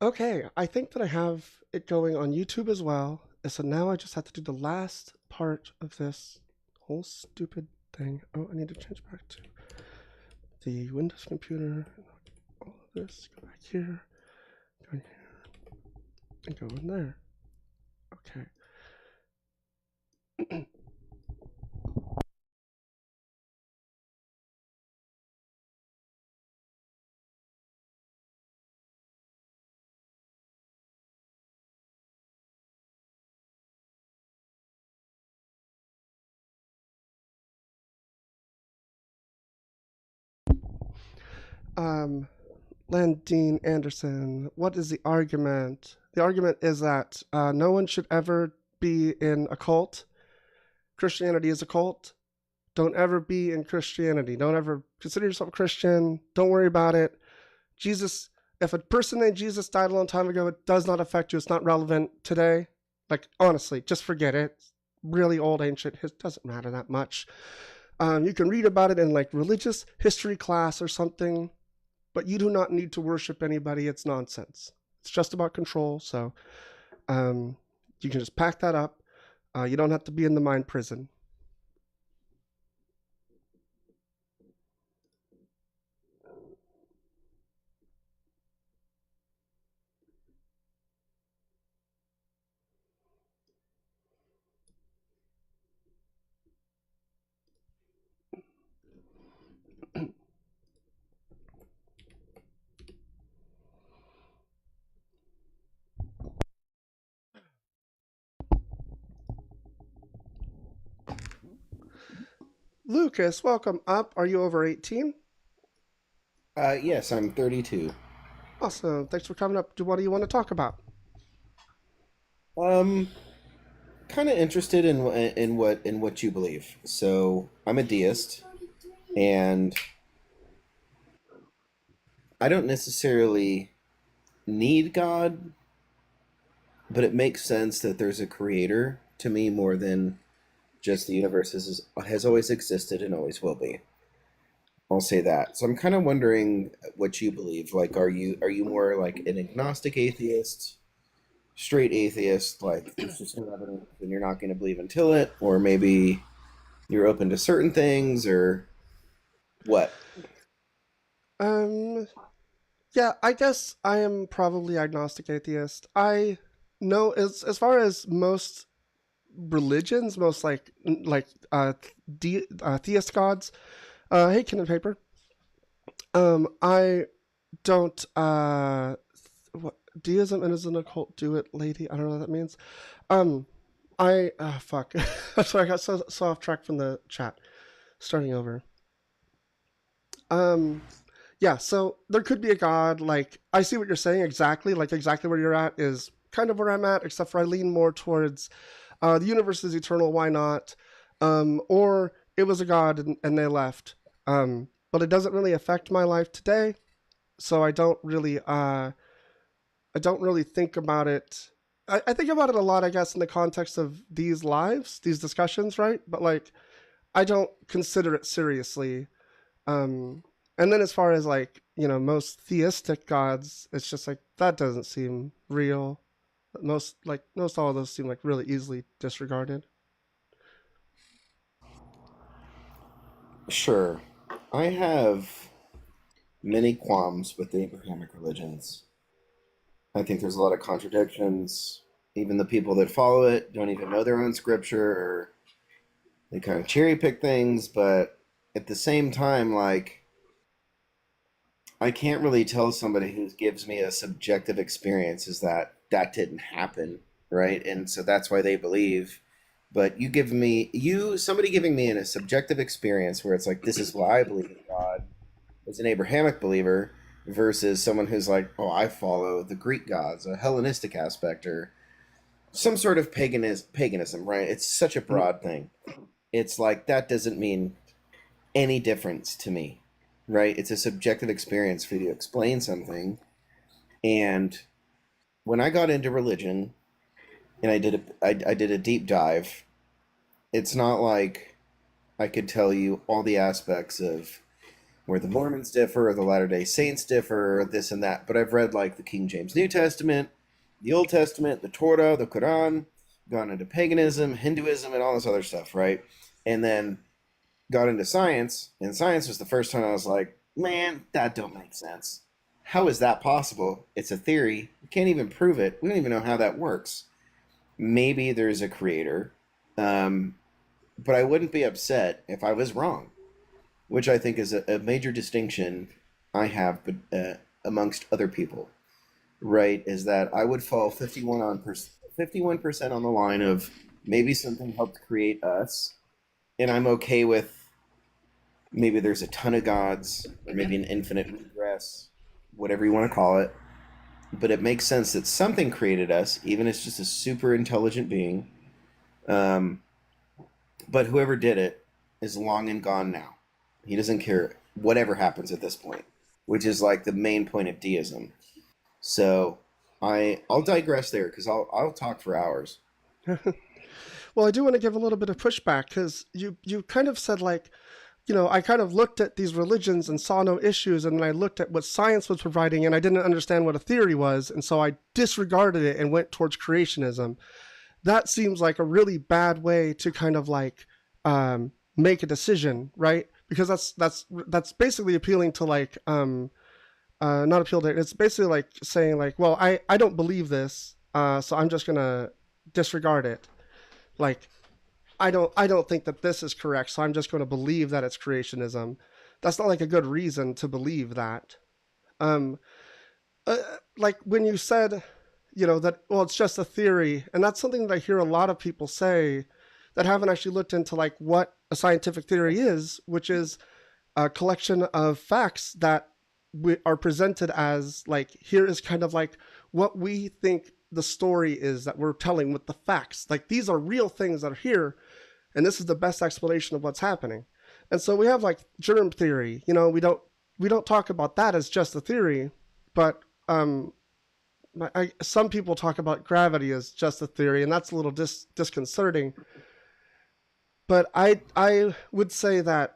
Okay, I think that I have it going on YouTube as well. And so now I just have to do the last part of this whole stupid thing. Oh, I need to change back to the Windows computer. All of this. Go back here. Go in here. And go in there. Okay. um, Landine Anderson, what is the argument? The argument is that no one should ever be in a cult. Christianity is a cult. Don't ever be in Christianity. Don't ever consider yourself a Christian. Don't worry about it. Jesus, if a person named Jesus died a long time ago, it does not affect you. It's not relevant today. Like, honestly, just forget it. It's really old, ancient. It doesn't matter that much. You can read about it in like religious history class or something, but you do not need to worship anybody. It's nonsense. It's just about control. So um, you can just pack that up. You don't have to be in the mind prison. Lucas, welcome up. Are you over 18? Yes, I'm 32. Awesome. Thanks for coming up. What do you want to talk about? Um, kind of interested in what you believe. So I'm a deist, and I don't necessarily need God, but it makes sense that there's a creator to me more than just the universe has always existed and always will be. I'll say that. So I'm kind of wondering what you believe. Like, are you more like an agnostic atheist, straight atheist, like there's just no evidence and you're not going to believe until it, or maybe you're open to certain things, or what? Um, yeah, I guess I am probably agnostic atheist. I know as far as most religions, most like theist gods. Hey, pen and paper. I don't what deism and isn't a cult. Do it, lady. I don't know what that means. Um, I fuck. I'm sorry, I got so off track from the chat. Starting over. Um, yeah. So there could be a god. Like I see what you're saying exactly. Like exactly where you're at is kind of where I'm at, except for I lean more towards the universe is eternal. Why not? Or it was a god and they left. But it doesn't really affect my life today, so I don't really think about it. I think about it a lot, I guess, in the context of these lives, these discussions, right? But like, I don't consider it seriously. Um, and then as far as like most theistic gods, it's just like that doesn't seem real. Most all of those seem like really easily disregarded. Sure. I have many qualms with the Abrahamic religions. I think there's a lot of contradictions. Even the people that follow it don't even know their own scripture, or they kind of cherry pick things. But at the same time, like, I can't really tell somebody who gives me a subjective experience is that that didn't happen, right? And so that's why they believe. But somebody giving me a subjective experience where it's like, this is why I believe in God as an Abrahamic believer versus someone who's like, oh, I follow the Greek gods, a Hellenistic aspect, or some sort of paganism, right? It's such a Mm. broad thing. It's like that doesn't mean any difference to me, right? It's a subjective experience for you to explain something. And when I got into religion and I did a deep dive, it's not like I could tell you all the aspects of where the Mormons differ, or the Latter-day Saints differ, or this and that. But I've read like the King James New Testament, the Old Testament, the Torah, the Quran, gone into paganism, Hinduism, and all this other stuff, right? And then got into science, and science was the first time I was like, man, that don't make sense. How is that possible? It's a theory. We can't even prove it. We don't even know how that works. Maybe there's a creator, but I wouldn't be upset if I was wrong, which I think is a major distinction I have amongst other people, right? Is that I would fall 51% on the line of maybe something helped create us, and I'm okay with maybe there's a ton of gods, or maybe an infinite regress, whatever you want to call it. But it makes sense that something created us, even if it's just a super intelligent being. Um, but whoever did it is long and gone now. He doesn't care whatever happens at this point, which is like the main point of deism. So I'll digress there because I'll talk for hours. Well, I do want to give a little bit of pushback because you kind of said like, I kind of looked at these religions and saw no issues, and then I looked at what science was providing, and I didn't understand what a theory was, and so I disregarded it and went towards creationism. That seems like a really bad way to kind of like make a decision, right? Because that's basically appealing to like not appeal to it. It's basically like saying like, well, I don't believe this, so I'm just gonna disregard it. Like I don't think that this is correct, so I'm just going to believe that it's creationism. That's not like a good reason to believe that. Um, like when you said, that well, it's just a theory, and that's something that I hear a lot of people say that haven't actually looked into like what a scientific theory is, which is a collection of facts that are presented as like here is kind of like what we think the story is that we're telling with the facts. Like these are real things that are here, and this is the best explanation of what's happening. And so we have like germ theory. We don't talk about that as just a theory, but some people talk about gravity as just a theory, and that's a little disconcerting. But I would say that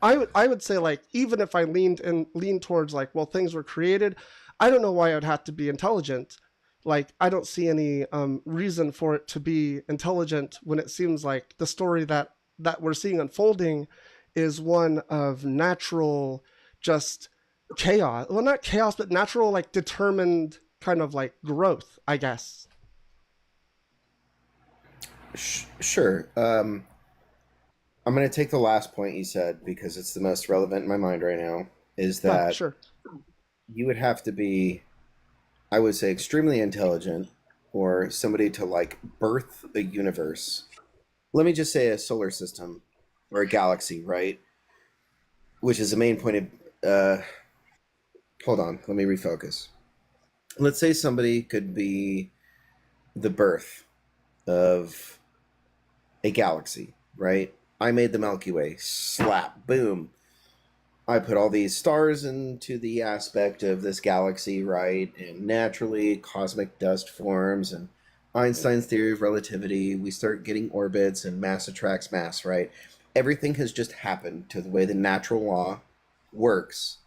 I would say like even if I leaned towards like well things were created, I don't know why it would have to be intelligent. Like I don't see any reason for it to be intelligent when it seems like the story that we're seeing unfolding is one of natural just chaos. Well, not chaos, but natural like determined kind of like growth, I guess. Sure. I'm going to take the last point you said because it's the most relevant in my mind right now. Is Yeah, that sure. you would have to be, I would say, extremely intelligent or somebody to like birth a universe. Let me just say a solar system or a galaxy, right? Which is the main point of. Hold on, let me refocus. Let's say somebody could be the birth of a galaxy, right? I made the Milky Way. Slap, boom. I put all these stars into the aspect of this galaxy, right? And naturally, cosmic dust forms, and Einstein's theory of relativity, we start getting orbits, and mass attracts mass, right? Everything has just happened to the way the natural law works,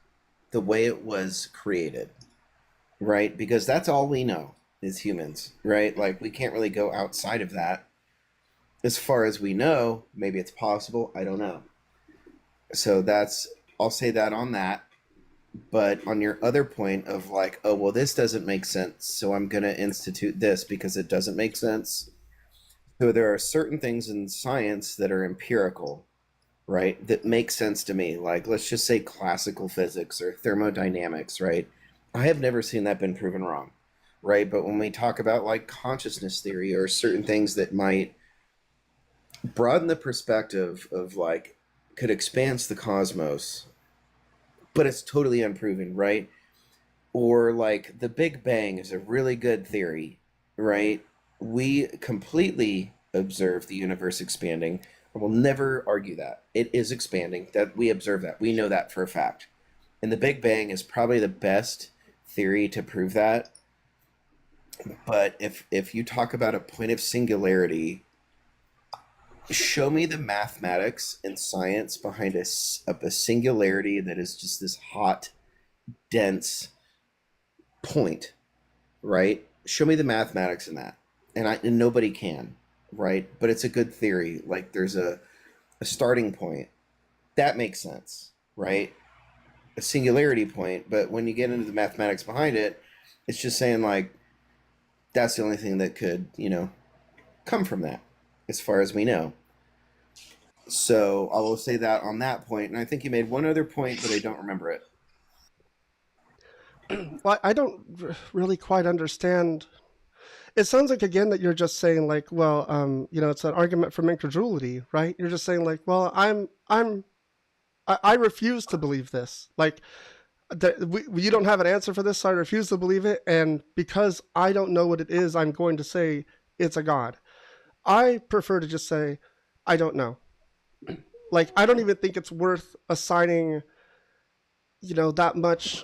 the way it was created, right? Because that's all we know as humans, right? Like, we can't really go outside of that. As far as we know, maybe it's possible, I don't know. So I'll say that on that. But on your other point of like, oh, well, this doesn't make sense, so I'm going to institute this because it doesn't make sense. So there are certain things in science that are empirical, right? That make sense to me. Like, let's just say classical physics or thermodynamics, right? I have never seen that been proven wrong, right? But when we talk about like consciousness theory or certain things that might broaden the perspective of like, could expanse the cosmos, but it's totally unproven, right? Or like the Big Bang is a really good theory, right? We completely observe the universe expanding. I will never argue that. It is expanding, that we observe that. We know that for a fact. And the Big Bang is probably the best theory to prove that. But if you talk about a point of singularity, Show me the mathematics and science behind a singularity that is just this hot, dense point, right? Show me the mathematics in that, and nobody can, right? But it's a good theory. Like there's a starting point that makes sense, right? A singularity point, but when you get into the mathematics behind it, it's just saying like that's the only thing that could, come from that, as far as we know. So I will say that on that point, and I think you made one other point, but I don't remember it. Well, I don't really quite understand. It sounds like again that you're just saying like, well, it's an argument from incredulity, right? You're just saying like, well, I refuse to believe this. Like, you don't have an answer for this, so I refuse to believe it. And because I don't know what it is, I'm going to say it's a god. I prefer to just say I don't know. Like, I don't even think it's worth assigning, that much.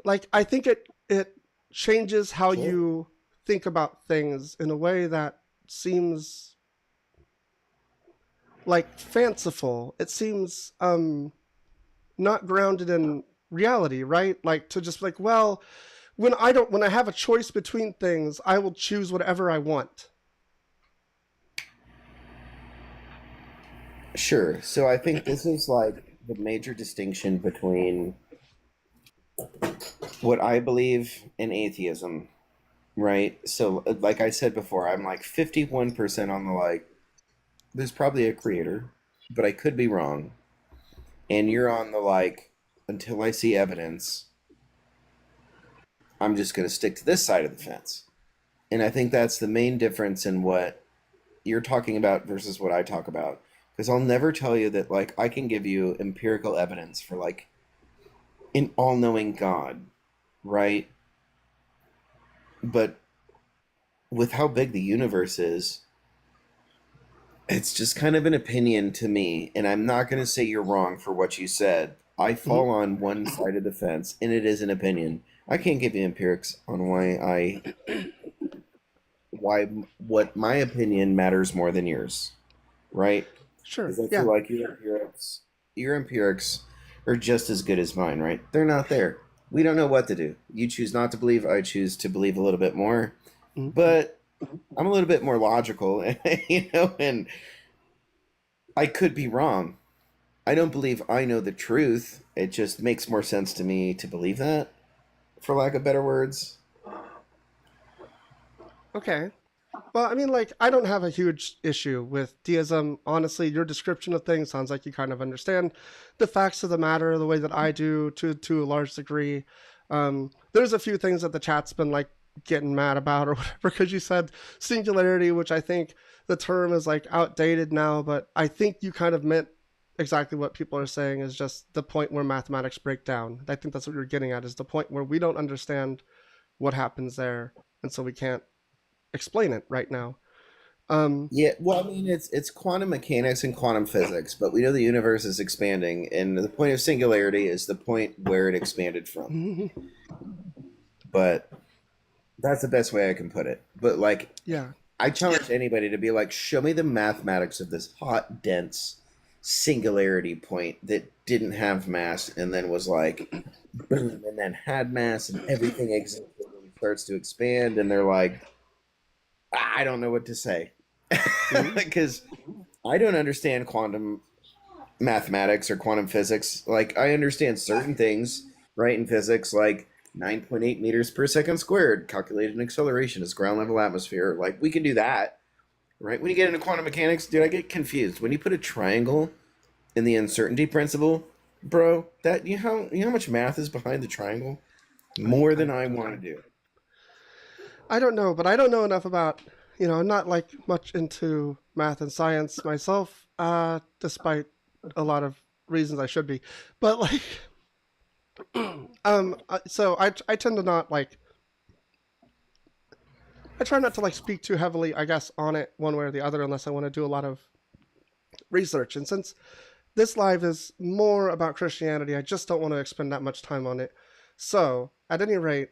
Like, I think it changes how Sure. you think about things in a way that seems like fanciful. It seems not grounded in reality, right? Like to just like, well, when I have a choice between things, I will choose whatever I want. Sure. So I think this is like the major distinction between what I believe in atheism, right? So, like I said before, I'm like 51% on the like, there's probably a creator, but I could be wrong. And you're on the like, until I see evidence, I'm just going to stick to this side of the fence. And I think that's the main difference in what you're talking about versus what I talk about. Because I'll never tell you that, like, I can give you empirical evidence for, like, an all knowing God, right? But with how big the universe is, it's just kind of an opinion to me. And I'm not going to say you're wrong for what you said. I Mhm. fall on one side of the fence, and it is an opinion. I can't give you empirics on why what my opinion matters more than yours, right? Sure. Because I feel Yeah. like your empirics are just as good as mine, right? They're not there. We don't know what to do. You choose not to believe. I choose to believe a little bit more, Mhm. but I'm a little bit more logical, and I could be wrong. I don't believe I know the truth. It just makes more sense to me to believe that, for lack of better words. Okay. Well, I mean, like, I don't have a huge issue with deism. Honestly, your description of things sounds like you kind of understand the facts of the matter the way that I do to a large degree. There's a few things that the chat's been like getting mad about or whatever because you said singularity, which I think the term is like outdated now, but I think you kind of meant exactly what people are saying is just the point where mathematics break down. I think that's what you're getting at is the point where we don't understand what happens there, and so we can't explain it right now. Um, Yeah, well, I mean, it's quantum mechanics and quantum physics, but we know the universe is expanding, and the point of singularity is the point where it expanded from. But that's the best way I can put it. But like, yeah, I challenge anybody to be like, show me the mathematics of this hot, dense singularity point that didn't have mass and then was like, boom, and then had mass and everything starts to expand, and they're like, I don't know what to say. mhm, Because I don't understand quantum mathematics or quantum physics. Like I understand certain things, right, in physics, like 9.8 meters per second squared, calculated acceleration is ground level atmosphere. Like we can do that, right? When you get into quantum mechanics, dude, I get confused. When you put a triangle in the uncertainty principle, bro, that you know how much math is behind the triangle? More I than I don't want know. to do. I don't know, but I don't know enough about. I'm not like much into math and science myself, despite a lot of reasons I should be. But like, so I tend to not like. I try not to like speak too heavily, I guess, on it one way or the other, unless I want to do a lot of research. And since this live is more about Christianity, I just don't want to expend that much time on it. So, at any rate,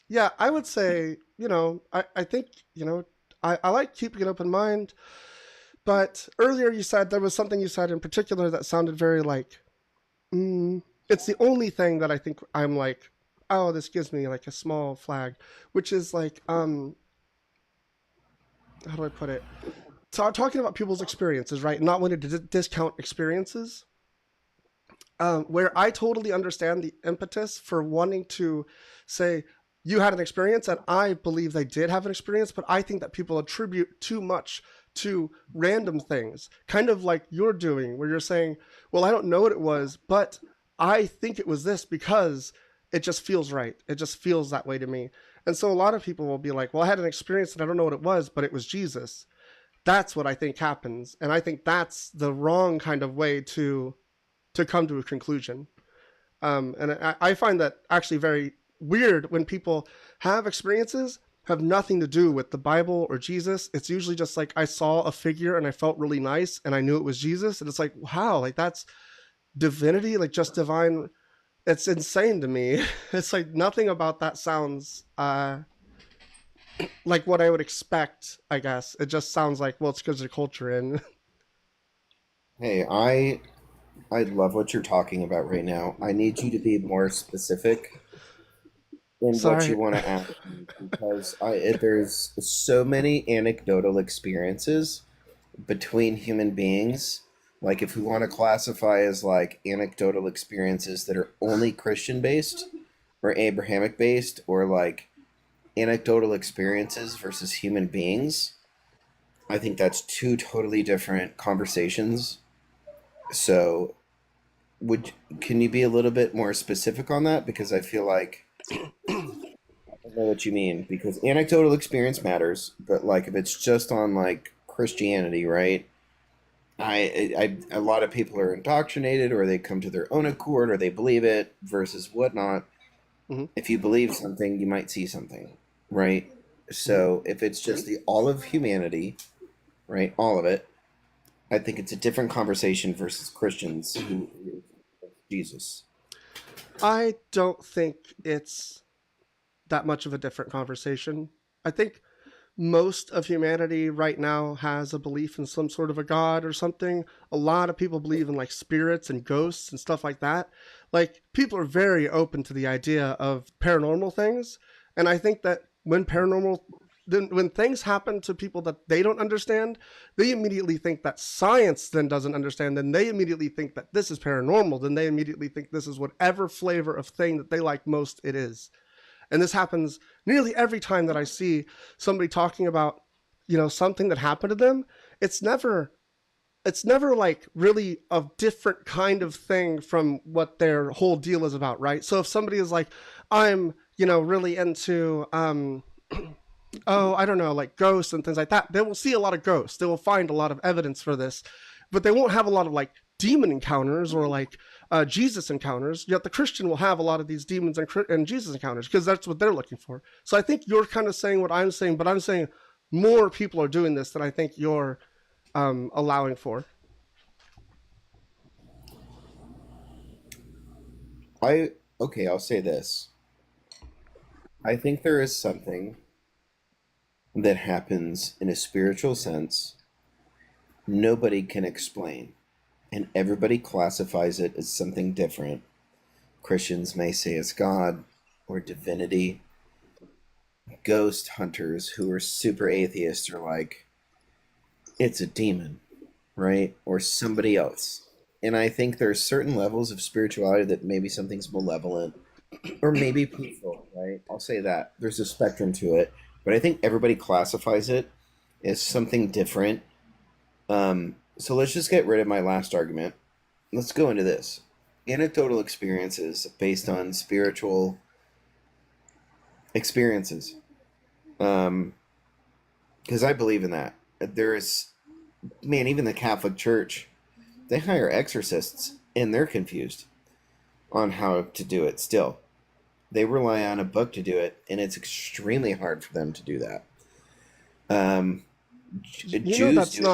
yeah, I would say, I think, I like keeping an open mind. But earlier you said there was something you said in particular that sounded very like, it's the only thing that I think I'm like, oh, this gives me like a small flag, which is like, how do I put it? So talking about people's experiences, right? Not wanting to discount experiences. Where I totally understand the impetus for wanting to say you had an experience, and I believe they did have an experience, but I think that people attribute too much to random things, kind of like you're doing, where you're saying, well, I don't know what it was, but I think it was this because it just feels right. It just feels that way to me. And so a lot of people will be like, well, I had an experience and I don't know what it was, but it was Jesus. That's what I think happens. And I think that's the wrong kind of way to come to a conclusion. And I find that actually very weird when people have experiences have nothing to do with the Bible or Jesus. It's usually just like I saw a figure and I felt really nice and I knew it was Jesus. And it's like, wow, like that's divinity, like just divine. It's insane to me. It's like nothing about that sounds like what I would expect, I guess. It just sounds like, well, it's because of the culture. And Hey, I love what you're talking about right now. I need you to be more specific in what you sorry. want to ask me because there's so many anecdotal experiences between human beings. Like if we want to classify as like anecdotal experiences that are only Christian based or Abrahamic based, or like anecdotal experiences versus human beings, I think that's two totally different conversations. So would can you be a little bit more specific on that, because I feel like I know what you mean, because anecdotal experience matters, but like if it's just on like Christianity, right? A lot of people are indoctrinated, or they come to their own accord, or they believe it versus whatnot. Hmm. If you believe something, you might see something, right? Hmm. So if it's just the all of humanity, right, all of it, I think it's a different conversation versus Christians who Jesus. I don't think it's that much of a different conversation. I think most of humanity right now has a belief in some sort of a god or something. A lot of people believe in like spirits and ghosts and stuff like that. Like people are very open to the idea of paranormal things, and I think that when things happen to people that they don't understand, they immediately think that science then doesn't understand, then they immediately think that this is paranormal, then they immediately think this is whatever flavor of thing that they like most it is. And this happens nearly every time that I see somebody talking about, something that happened to them. It's never it's never like really a different kind of thing from what their whole deal is about, right? So if somebody is like, I'm, really into oh, I don't know, like ghosts and things like that, they will see a lot of ghosts. They will find a lot of evidence for this, but they won't have a lot of like demon encounters or like Jesus encounters. Yet the Christian will have a lot of these demons and Jesus encounters because that's what they're looking for. So I think you're kind of saying what I'm saying, but I'm saying more people are doing this than I think you're allowing for. I okay, I'll say this. I think there is something that happens in a spiritual sense nobody can explain, and everybody classifies it as something different. Christians may say it's God or divinity. Ghost hunters who are super atheists are like, it's a demon, right? Or somebody else. And I think there's certain levels of spirituality that maybe something's malevolent or maybe peaceful, right? I'll say that. There's a spectrum to it. But I think everybody classifies it as something different. So let's just get rid of my last argument. Let's go into this. Anecdotal experiences based on spiritual experiences. Um, because I believe in that. There is, man, even the Catholic Church, they hire exorcists and they're confused on how to do it still. They rely on a book to do it, and it's extremely hard for them to do that. Um, Jews That's do it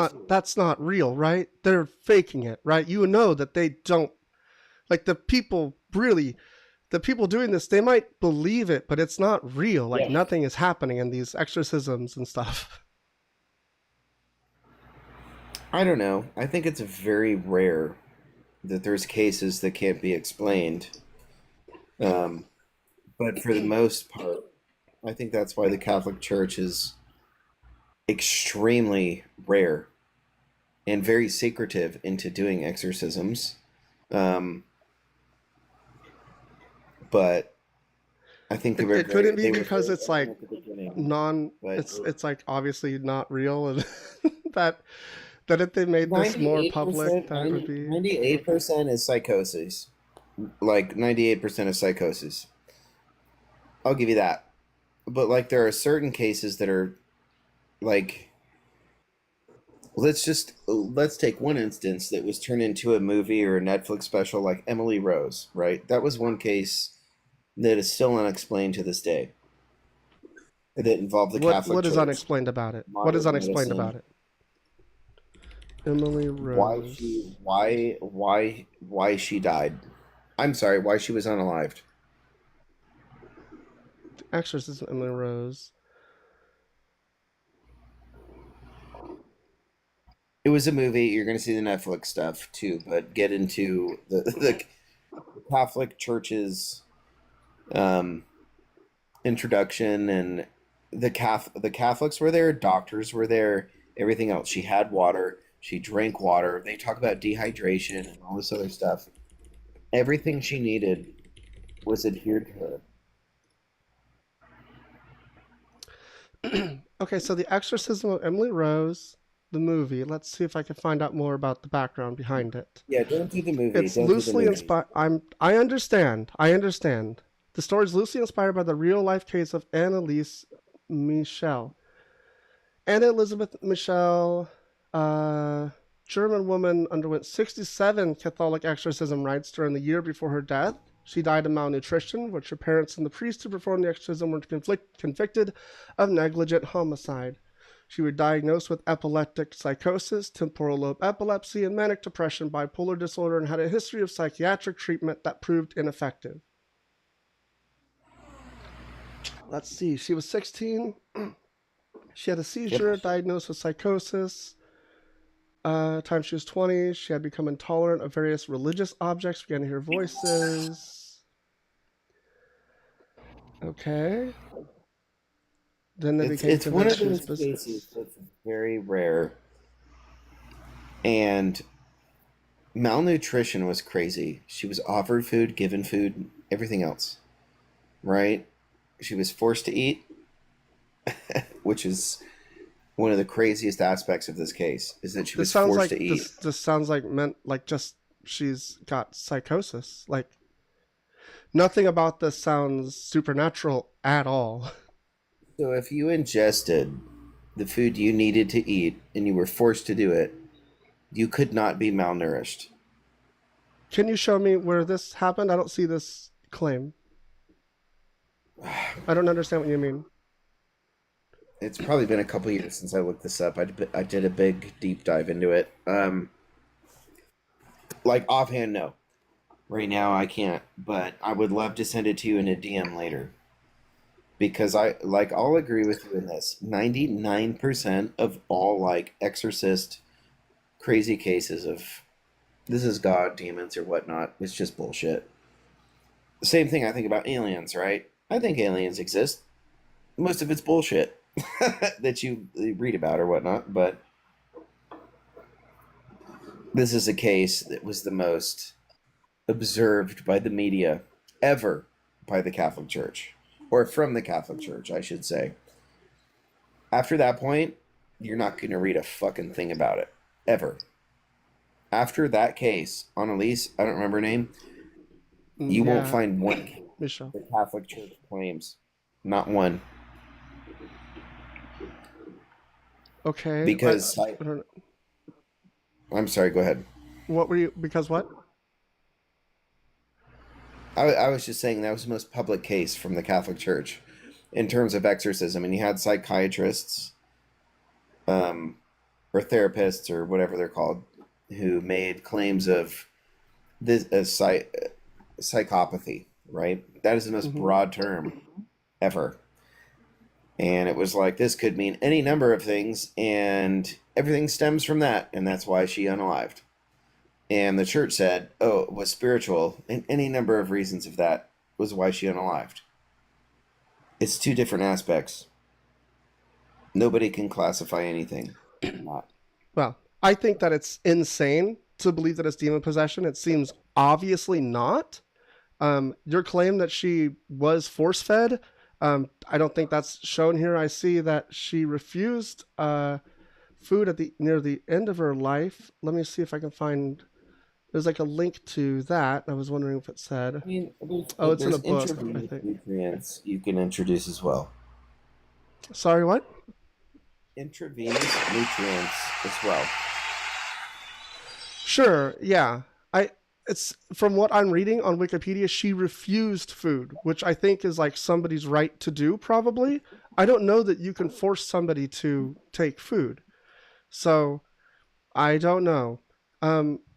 not too. real, right? They're faking it, right? You know that they don't, like, the people doing this, they might believe it, but it's not real. Like Yeah. nothing is happening in these exorcisms and stuff. I don't know. I think it's very rare that there's cases that can't be explained. Um, but for the most part, I think that's why the Catholic Church is extremely rare and very secretive into doing exorcisms. Um, but I think they were It couldn't very be they were because very it's open like at the beginning. non. But It's like obviously not real, and that if they made this more public, 98%, that would be 98% is psychosis. Like 98% of psychosis. I'll give you that. But like there are certain cases that are like let's take one instance that was turned into a movie or a Netflix special like Emily Rose, right? That was one case that is still unexplained to this day that involved the Catholic what is Church, unexplained about it? What is modern unexplained about medicine, it? Emily why she Rose. why she died. I'm sorry, why she was unalived. Exorcism Emily Rose. It was a movie. You're going to see the Netflix stuff too, but get into the Catholic Church's um, introduction, and the Catholics were there, doctors were there, everything else. She had water. She drank water. They talk about dehydration and all this other stuff. Everything she needed was adhered to her. Okay, so the Exorcism of Emily Rose, the movie. Let's see if I can find out more about the background behind it. Yeah, don't do the movie. It's Don't do the loosely movie. inspired. I understand. I understand. The story is loosely inspired by the real life case of Annalise Michel. Anna Elizabeth Michel, uh, German woman, underwent 67 Catholic exorcism rites during the year before her death. She died of malnutrition, which her parents and the priest who performed the exorcism were convicted of negligent homicide. She was diagnosed with epileptic psychosis, temporal lobe epilepsy, and manic depression, bipolar disorder, and had a history of psychiatric treatment that proved ineffective. Let's see, she was 16. She had a Yep. seizure, diagnosed with psychosis. Time she was 20, she had become intolerant of various religious objects, began to hear voices. Okay. Then they became It's one convinced of she was those cases possessed. that's very rare, and malnutrition was crazy. She was offered food, given food, everything else, right? She was forced to eat, which is one of the craziest aspects of this case, is that she This was sounds forced like to eat. this sounds like meant like just she's got psychosis. Like nothing about this sounds supernatural at all. So if you ingested the food you needed to eat and you were forced to do it, you could not be malnourished. Can you show me where this happened? I don't see this claim. I don't understand what you mean. It's probably been a couple years since I looked this up. I did a big deep dive into it. Like offhand, no. Right now, I can't, but I would love to send it to you in a DM later because I'll agree with you in this. 99% of all like exorcist crazy cases of this is God, demons, or whatnot, it's just bullshit. The same thing I think about aliens, right? I think aliens exist. Most of it's bullshit that you read about or whatnot, but this is a case that was the most observed by the media ever by the Catholic Church, or from the Catholic Church, I should say. After that point, you're not going to read a fucking thing about it ever. After that case, Annalise, I don't remember her name, you won't Yeah, find one case Michelle. the Catholic Church claims. Not one. Okay. Because I don't, I'm sorry, go ahead. what were you? Because what? I was just saying that was the most public case from the Catholic Church in terms of exorcism. And you had psychiatrists, um, or therapists, or whatever they're called, who made claims of this psychopathy, right? That is the most Hmm. broad term ever. And it was like, this could mean any number of things, and everything stems from that, and that's why she unalived. And the church said, oh, it was spiritual, and any number of reasons of that was why she unalived. It's two different aspects. Nobody can classify anything. Not. Well, I think that it's insane to believe that it's demon possession. It seems obviously not. Your claim that she was force fed, I don't think that's shown here. I see that she refused food at the near the end of her life. Let me see if I can find. There's like a link to that. I was wondering if it said. I mean, Oh, it's in a there's book, I intravenous think. nutrients you can introduce as well. Sorry, what? Intravenous nutrients as well. Sure, yeah. It's from what I'm reading on Wikipedia, she refused food, which I think is like somebody's right to do, probably. I don't know that you can force somebody to take food. So I don't know.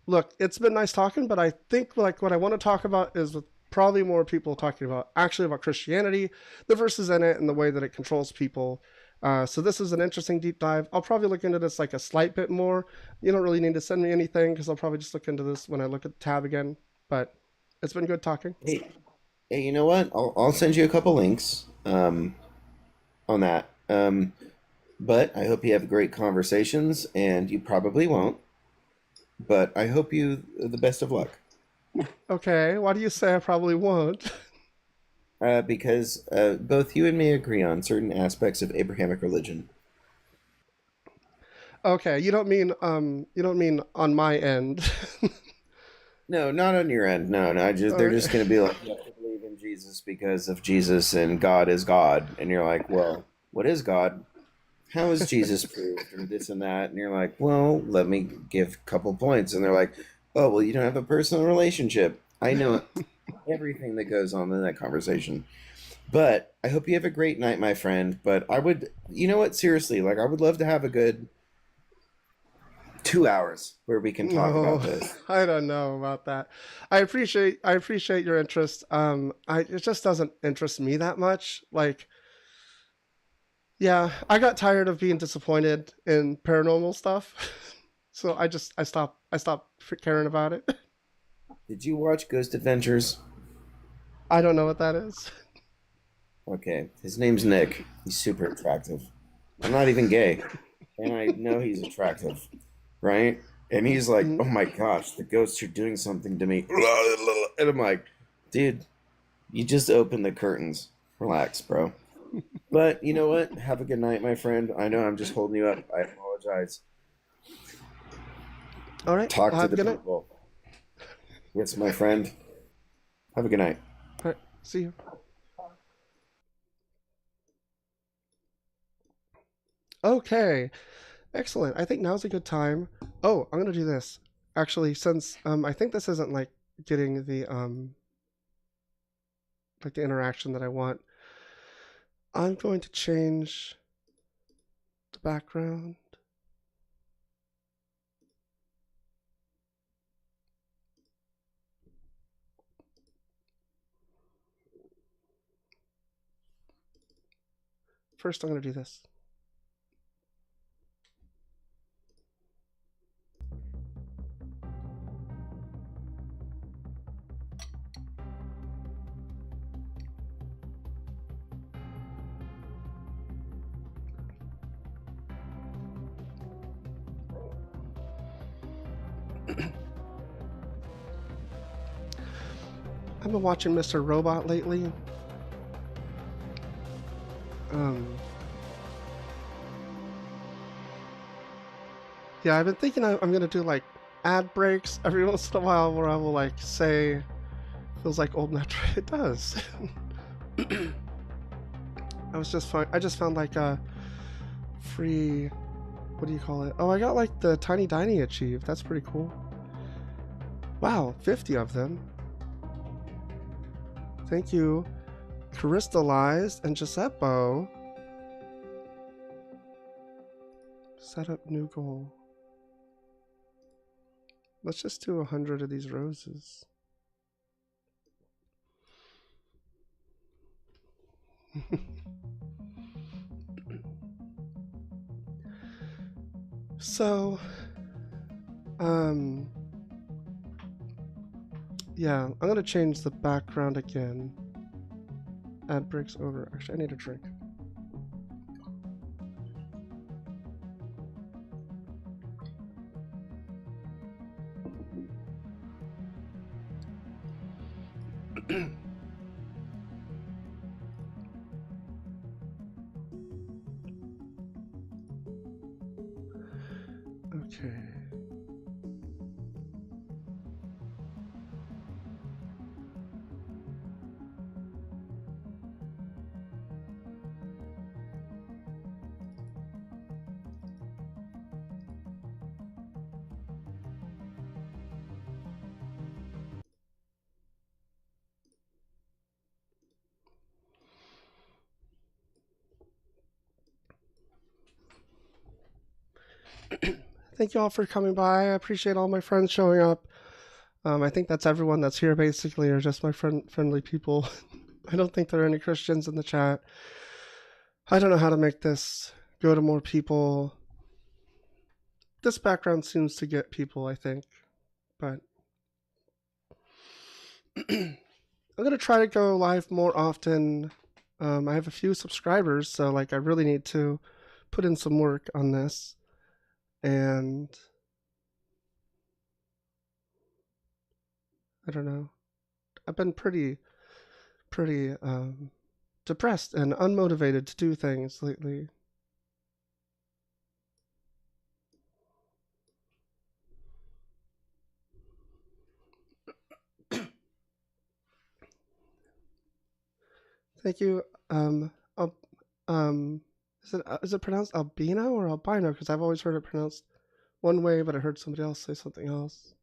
Look, it's been nice talking, but I think like what I want to talk about is with probably more people talking about actually about Christianity, the verses in it, and the way that it controls people. So this is an interesting deep dive. I'll probably look into this like a slight bit more. You don't really need to send me anything because I'll probably just look into this when I look at the tab again. But it's been good talking. Hey, hey, you know what? I'll send you a couple links on that. But I hope you have great conversations, and you probably won't. But I hope you the best of luck. Okay, why do you say I probably won't? Because both you and me agree on certain aspects of Abrahamic religion. Okay, you don't mean on my end. No, not on your end. No, no. They're Or- just going to be like, you have to believe in Jesus because of Jesus, and God is God. And you're like, well, what is God? How is Jesus proved? And this and that. And you're like, well, let me give a couple points. And they're like, oh, well, you don't have a personal relationship. I know everything that goes on in that conversation. But I hope you have a great night, my friend. But I would, you know what? Seriously, like, I would love to have a good 2 hours where we can talk No, about this. I don't know about that. I appreciate your interest. It just doesn't interest me that much. Like, yeah, I got tired of being disappointed in paranormal stuff. So I stopped caring about it. Did you watch Ghost Adventures? I don't know what that is. Okay, his name's Nick. He's super attractive. I'm not even gay, and I know he's attractive, right? And he's like, Mm, "Oh my gosh, the ghosts are doing something to me," and I'm like, "Dude, you just opened the curtains. Relax, bro." But you know what? Have a good night, my friend. I know I'm just holding you up. I apologize. all right, Talk well, to have a the good night. people. Yes, my friend. Have a good night. All right, see you. Okay, excellent. I think now's a good time. Oh, I'm gonna do this. Actually, since I think this isn't like getting the like the interaction that I want, I'm going to change the background. First, I'm gonna do this. I've been watching Mr. Robot lately. Um, yeah, I've been thinking I'm gonna do like ad breaks every once in a while where I will like say feels like old Metro. It does. I just found like a free, what do you call it? Oh, I got like the Tiny Dining achieved. That's pretty cool. Wow, 50 of them. Thank you, Crystallized and Giuseppe. Set up new goal. Let's just do 100 of these roses. So, yeah, I'm gonna change the background again. Ad breaks over. Actually, I need a drink. Okay. Thank you all for coming by. I appreciate all my friends showing up. I think that's everyone that's here basically, or just my friendly people. I don't think there are any Christians in the chat. I don't know how to make this go to more people. This background seems to get people, I think, but I'm gonna try to go live more often. I have a few subscribers, so like I really need to put in some work on this, and I don't know. I've been pretty depressed and unmotivated to do things lately. Thank you. Is it pronounced albino or albino? Because I've always heard it pronounced one way, but I heard somebody else say something else.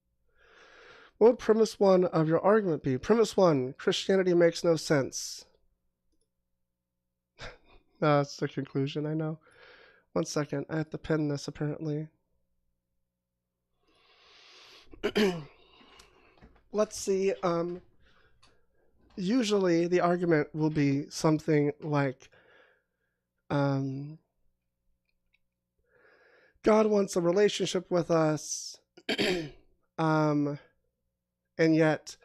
What would premise one of your argument be? Premise one: Christianity makes no sense. That's the conclusion. I know. 1 second. I have to pin this apparently. Let's see. Usually the argument will be something like, God wants a relationship with us, and yet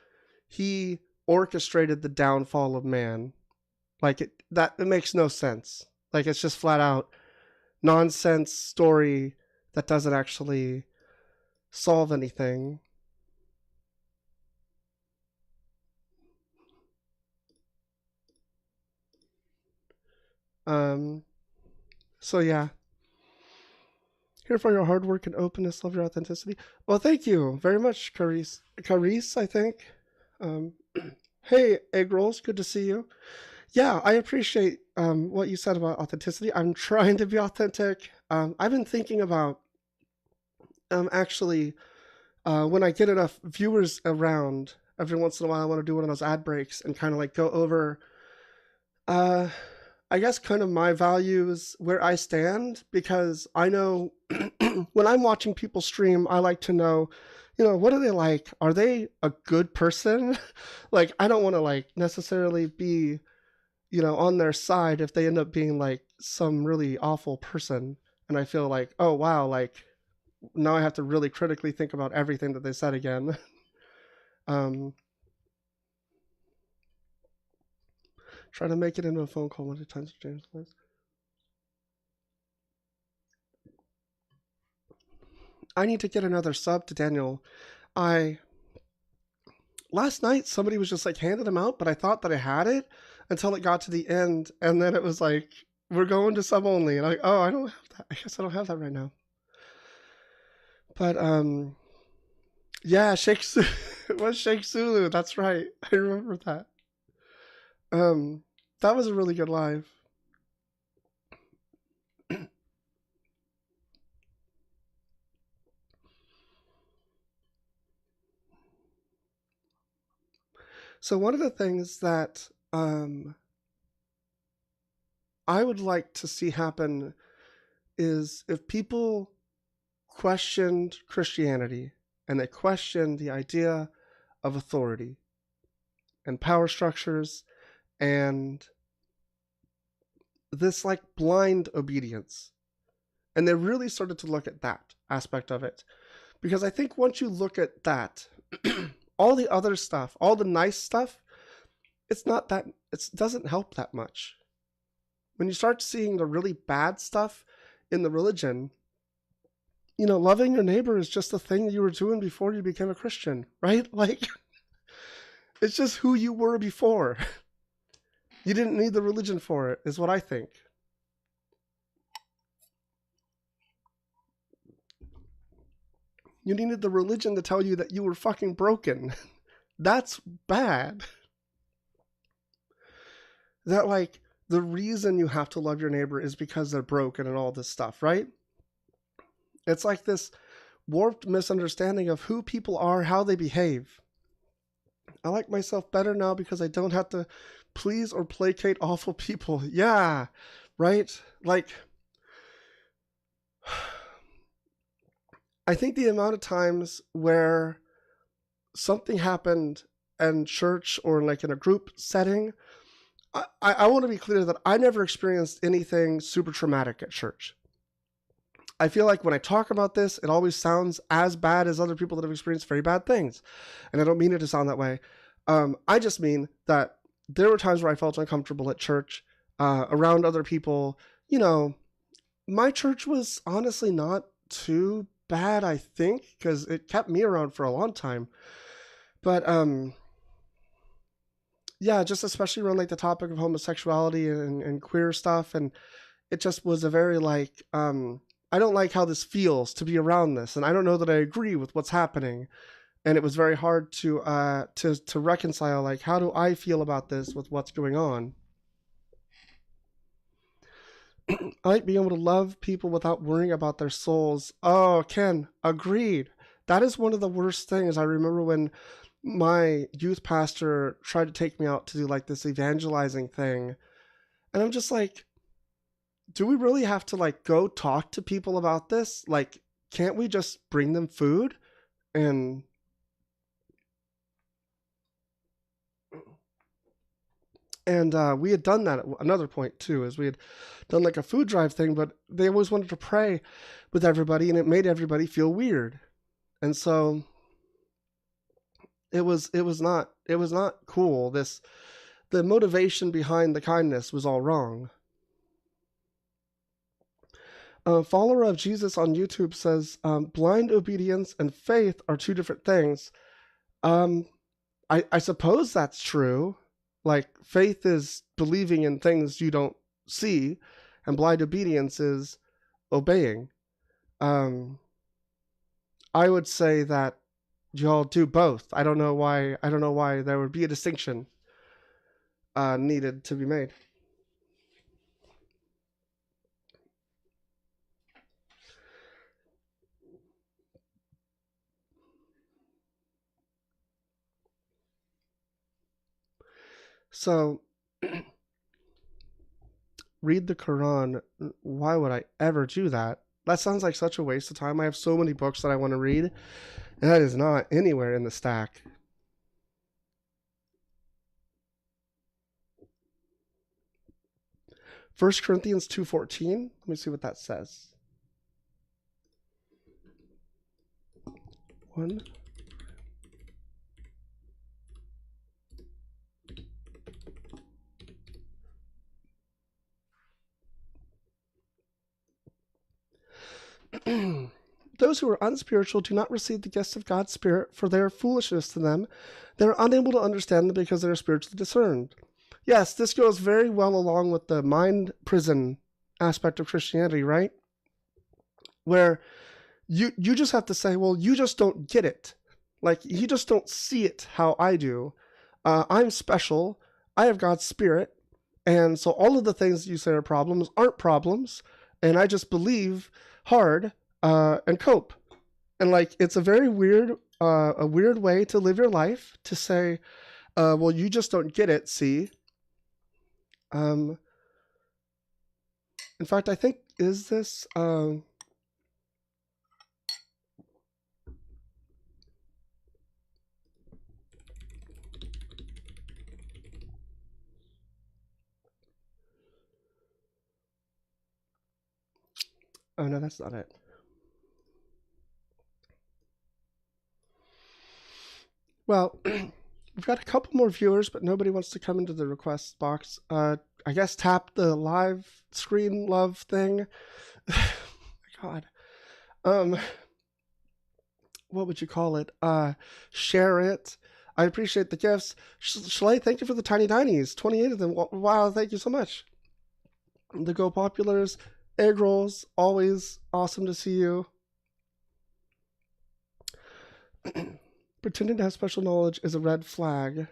he orchestrated the downfall of man. Like it makes no sense. Like it's just flat out nonsense story that doesn't actually solve anything. So yeah. Here for your hard work and openness, love your authenticity. Well, thank you very much, Carice. Carice, I think. Hey, egg rolls, good to see you. Yeah, I appreciate what you said about authenticity. I'm trying to be authentic. I've been thinking about actually when I get enough viewers around, every once in a while, I want to do one of those ad breaks and kind of like go over, I guess, kind of my values, where I stand, because I know when I'm watching people stream, I like to know, what are they like? Are they a good person? Like, I don't want to like necessarily be, on their side if they end up being like some really awful person. And I feel like, oh, wow, like now I have to really critically think about everything that they said again. Try to make it into a phone call 1 times with James, please. I need to get another sub to Daniel. Last night somebody was just like handing them out, but I thought that I had it until it got to the end, and then it was like, we're going to sub only, and I'm like, oh, I don't have that. I guess I don't have that right now. But yeah, it was Sheikh Zulu. That's right. I remember that. That was a really good live. So one of the things that I would like to see happen is if people questioned Christianity and they questioned the idea of authority and power structures and this like blind obedience, And they really started to look at that aspect of it. Because I think once you look at that, all the other stuff, all the nice stuff, it doesn't help that much. When you start seeing the really bad stuff in the religion, loving your neighbor is just the thing you were doing before you became a Christian, right? Like, it's just who you were before. You didn't need the religion for it, is what I think. You needed the religion to tell you that you were fucking broken. That's bad. That, like, the reason you have to love your neighbor is because they're broken and all this stuff, right? It's like this warped misunderstanding of who people are, how they behave. I like myself better now because I don't have to please or placate awful people. Yeah, right? Like, I think the amount of times where something happened in church or like in a group setting, I want to be clear that I never experienced anything super traumatic at church. I feel like when I talk about this, it always sounds as bad as other people that have experienced very bad things. And I don't mean it to sound that way. I just mean that there were times where I felt uncomfortable at church, around other people. My church was honestly not too bad, I think, because it kept me around for a long time. But yeah, just especially around like the topic of homosexuality and queer stuff, and it just was a very like, I don't like how this feels to be around this, and I don't know that I agree with what's happening, and it was very hard to reconcile, like, how do I feel about this with what's going on. I like being able to love people without worrying about their souls. Oh, Ken, agreed. That is one of the worst things. I remember when my youth pastor tried to take me out to do like this evangelizing thing, and I'm just like, do we really have to like go talk to people about this? Like, can't we just bring them food? And we had done that at another point too, is we had done like a food drive thing, but they always wanted to pray with everybody, and it made everybody feel weird. And so it was not cool. The motivation behind the kindness was all wrong. A follower of Jesus on YouTube says, blind obedience and faith are two different things. I suppose that's true. Like, faith is believing in things you don't see, and blind obedience is obeying. I would say that y'all do both. I don't know why there would be a distinction needed to be made. So, read the Quran. Why would I ever do that? That sounds like such a waste of time. I have so many books that I want to read, and that is not anywhere in the stack. 1 Corinthians 2:14. Let me see what that says. 1. Those who are unspiritual do not receive the gifts of God's Spirit, for they are foolishness to them. They are unable to understand them because they are spiritually discerned. Yes, this goes very well along with the mind prison aspect of Christianity, right? Where you just have to say, well, you just don't get it. Like, you just don't see it how I do. I'm special. I have God's Spirit. And so all of the things you say are problems aren't problems. And I just believe hard and cope. And like, it's a very weird way to live your life, to say, well, you just don't get it, see? In fact, I think, is this... Oh no, that's not it. Well, we've got a couple more viewers, but nobody wants to come into the request box. I guess tap the live screen love thing. My God. Um, what would you call it? Share it. I appreciate the gifts. Shalay, thank you for the tiny tinies. 28 of them. Wow, thank you so much. The Go Populars, egg rolls, always awesome to see you. Pretending to have special knowledge is a red flag.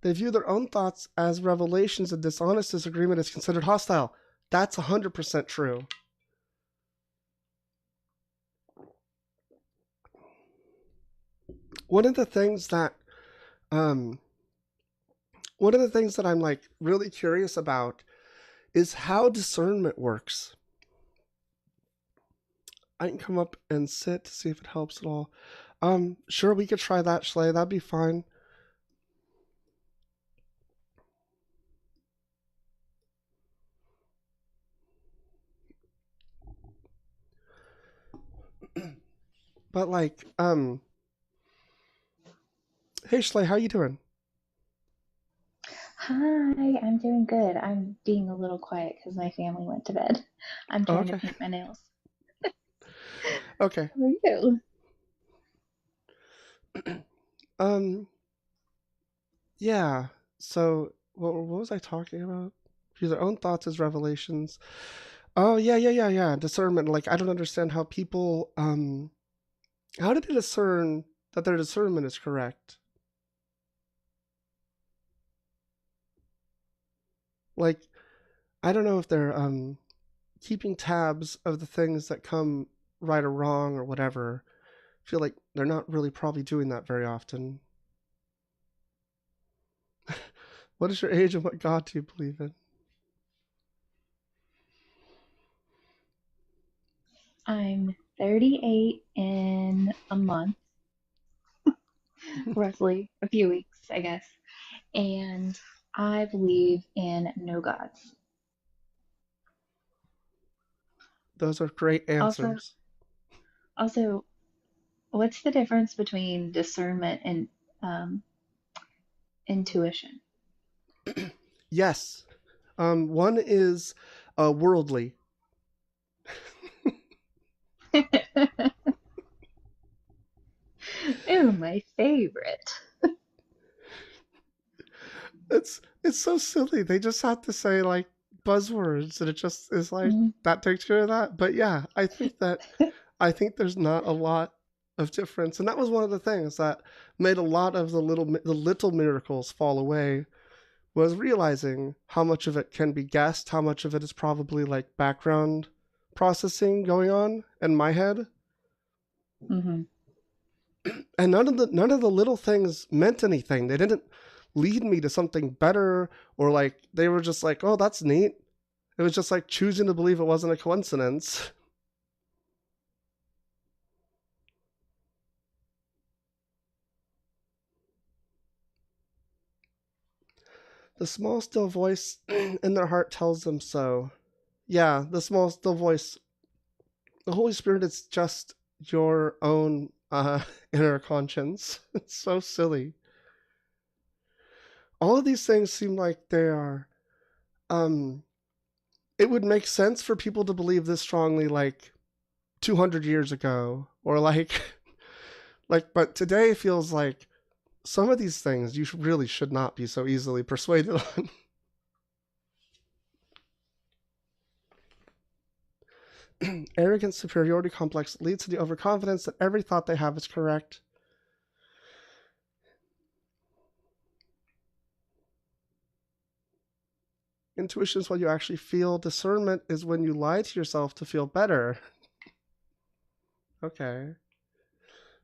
They view their own thoughts as revelations, and dishonest disagreement is considered hostile. That's 100% true. One of the things that I'm like really curious about is how discernment works. I can come up and sit to see if it helps at all. Sure, we could try that, Shley. That'd be fine. But like, hey Shley, how you doing? Hi, I'm doing good. I'm being a little quiet because my family went to bed. I'm Oh, trying to okay. paint my nails. Okay. How are you? Um, yeah. So, what was I talking about? View their own thoughts as revelations. Oh, yeah. Discernment. Like, I don't understand how people, how did they discern that their discernment is correct? Like, I don't know if they're, keeping tabs of the things that come right or wrong or whatever. I feel like they're not really probably doing that very often. What is your age and what God do you believe in? I'm 38 in a month, roughly a few weeks, I guess. And I believe in no gods. Those are great Also, answers. also, what's the difference between discernment and um, intuition? Yes. One is worldly. Ooh, my favorite. It's so silly. They just have to say like buzzwords, and it just is like Mm, that takes care of that. But yeah, I think there's not a lot of difference, and that was one of the things that made a lot of the little miracles fall away. Was realizing how much of it can be guessed, how much of it is probably like background processing going on in my head, hmm and none of the little things meant anything. They didn't lead me to something better, or like they were just like, oh, that's neat. It was just like choosing to believe it wasn't a coincidence. The small still voice in their heart tells them so. Yeah, the small still voice. The Holy Spirit is just your own inner conscience. It's so silly. All of these things seem like they are um it would make sense for people to believe this strongly like 200 years ago, or like like, but today feels like some of these things you really should not be so easily persuaded on. Arrogant superiority complex leads to the overconfidence that every thought they have is correct. Intuition is what you actually feel. Discernment is when you lie to yourself to feel better. Okay.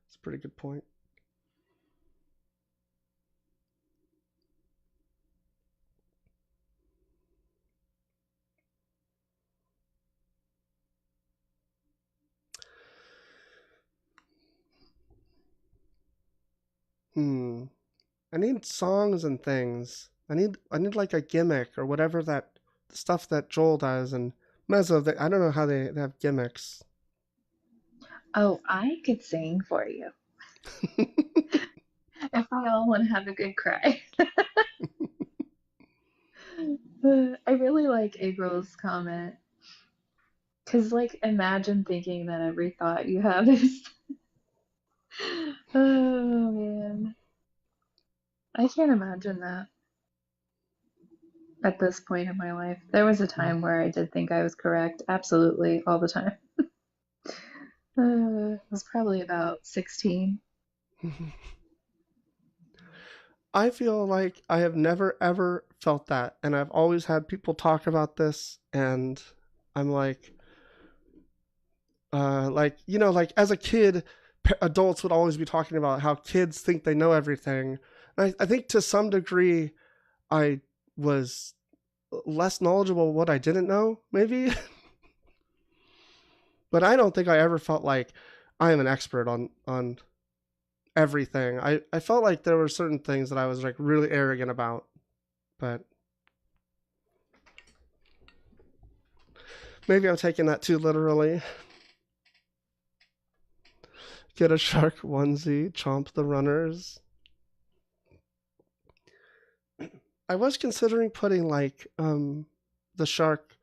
That's a pretty good point. Hmm. I need songs and things. I need like a gimmick or whatever that stuff that Joel does, and Mezzo, I don't know how they have gimmicks. Oh, I could sing for you if we all want to have a good cry. I really like April's comment because, like, imagine thinking that every thought you have is. Oh man, I can't imagine that at this point in my life. There was a time where I did think I was correct, absolutely, all the time. I was probably about 16. I feel like I have never ever felt that, and I've always had people talk about this, and I'm like like as a kid, adults would always be talking about how kids think they know everything. And I think to some degree, I was less knowledgeable of what I didn't know, maybe. But I don't think I ever felt like I am an expert on everything. I felt like there were certain things that I was like really arrogant about, but maybe I'm taking that too literally. Get a shark onesie, chomp the runners. I was considering putting like the shark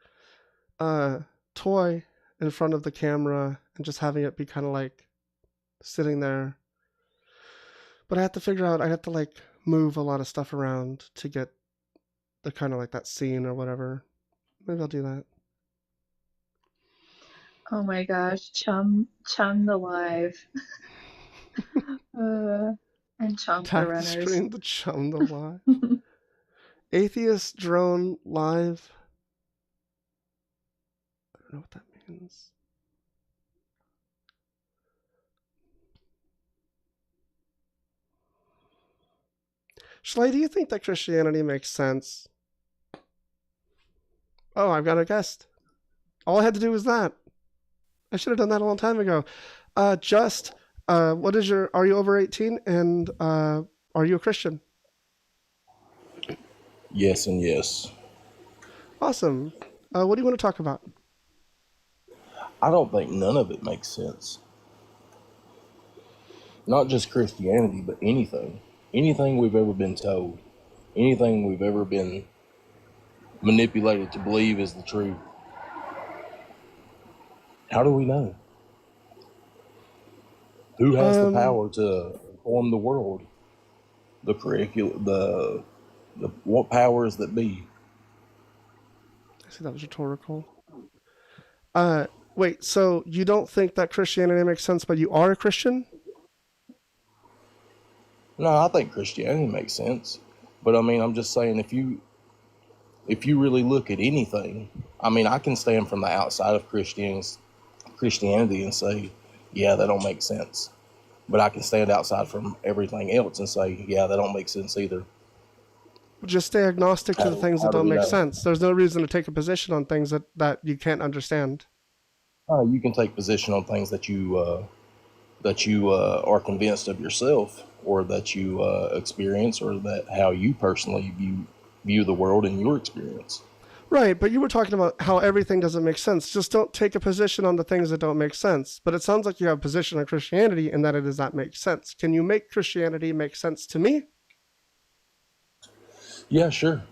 toy in front of the camera and just having it be kind of like sitting there. But I have to figure out, I have to like move a lot of stuff around to get the kind of like that scene or whatever. Maybe I'll do that. Oh my gosh, Chum the Live, and Chump the Tag the Runners. stream, the chum, the live. Atheist drone live. I don't know what that means. Schley, do you think that Christianity makes sense? Oh, I've got a guest. All I had to do was that. I should have done that a long time ago. What is are you over 18 and are you a Christian? Yes and yes. Awesome. What do you want to talk about? I don't think none of it makes sense. Not just Christianity, but anything. Anything we've ever been told. Anything we've ever been manipulated to believe is the truth. How do we know? Who has the power to form the world? The curriculum, the what powers that be? I see that was rhetorical. Wait, so you don't think that Christianity makes sense, but you are a Christian? No, I think Christianity makes sense. But I mean, I'm just saying, if you really look at anything, I mean, I can stand from the outside of Christianity and say, yeah, that don't make sense. But I can stand outside from everything else and say, yeah, that don't make sense either. Just stay agnostic to the things that don't make sense. There's no reason to take a position on things that you can't understand. You can take position on things that you are convinced of yourself, or that you experience, or that how you personally view the world in your experience. Right, but you were talking about how everything doesn't make sense. Just don't take a position on the things that don't make sense. But it sounds like you have a position on Christianity and that it does not make sense. Can you make Christianity make sense to me? Yeah, sure.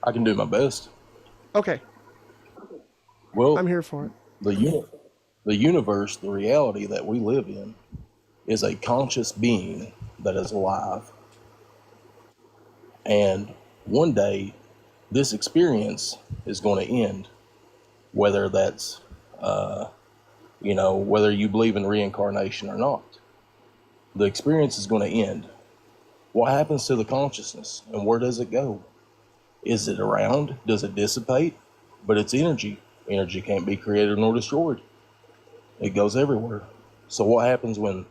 I can do my best. Okay. Well, I'm here for it. The universe, the reality that we live in, is a conscious being that is alive. And one day, this experience is going to end, whether that's, whether you believe in reincarnation or not. The experience is going to end. What happens to the consciousness, and where does it go? Is it around? Does it dissipate? But it's energy. Energy can't be created nor destroyed. It goes everywhere. So what happens when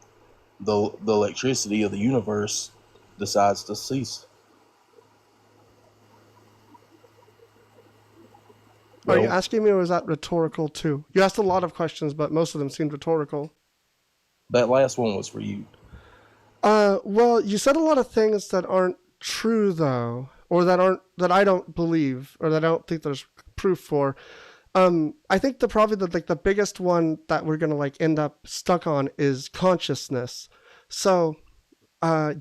the electricity of the universe decides to cease? Are you asking me, or is that rhetorical too? You asked a lot of questions, but most of them seemed rhetorical. That last one was for you. Well, you said a lot of things that aren't true, though, or that I don't believe, or that I don't think there's proof for. I think probably the biggest one that we're gonna like end up stuck on is consciousness. So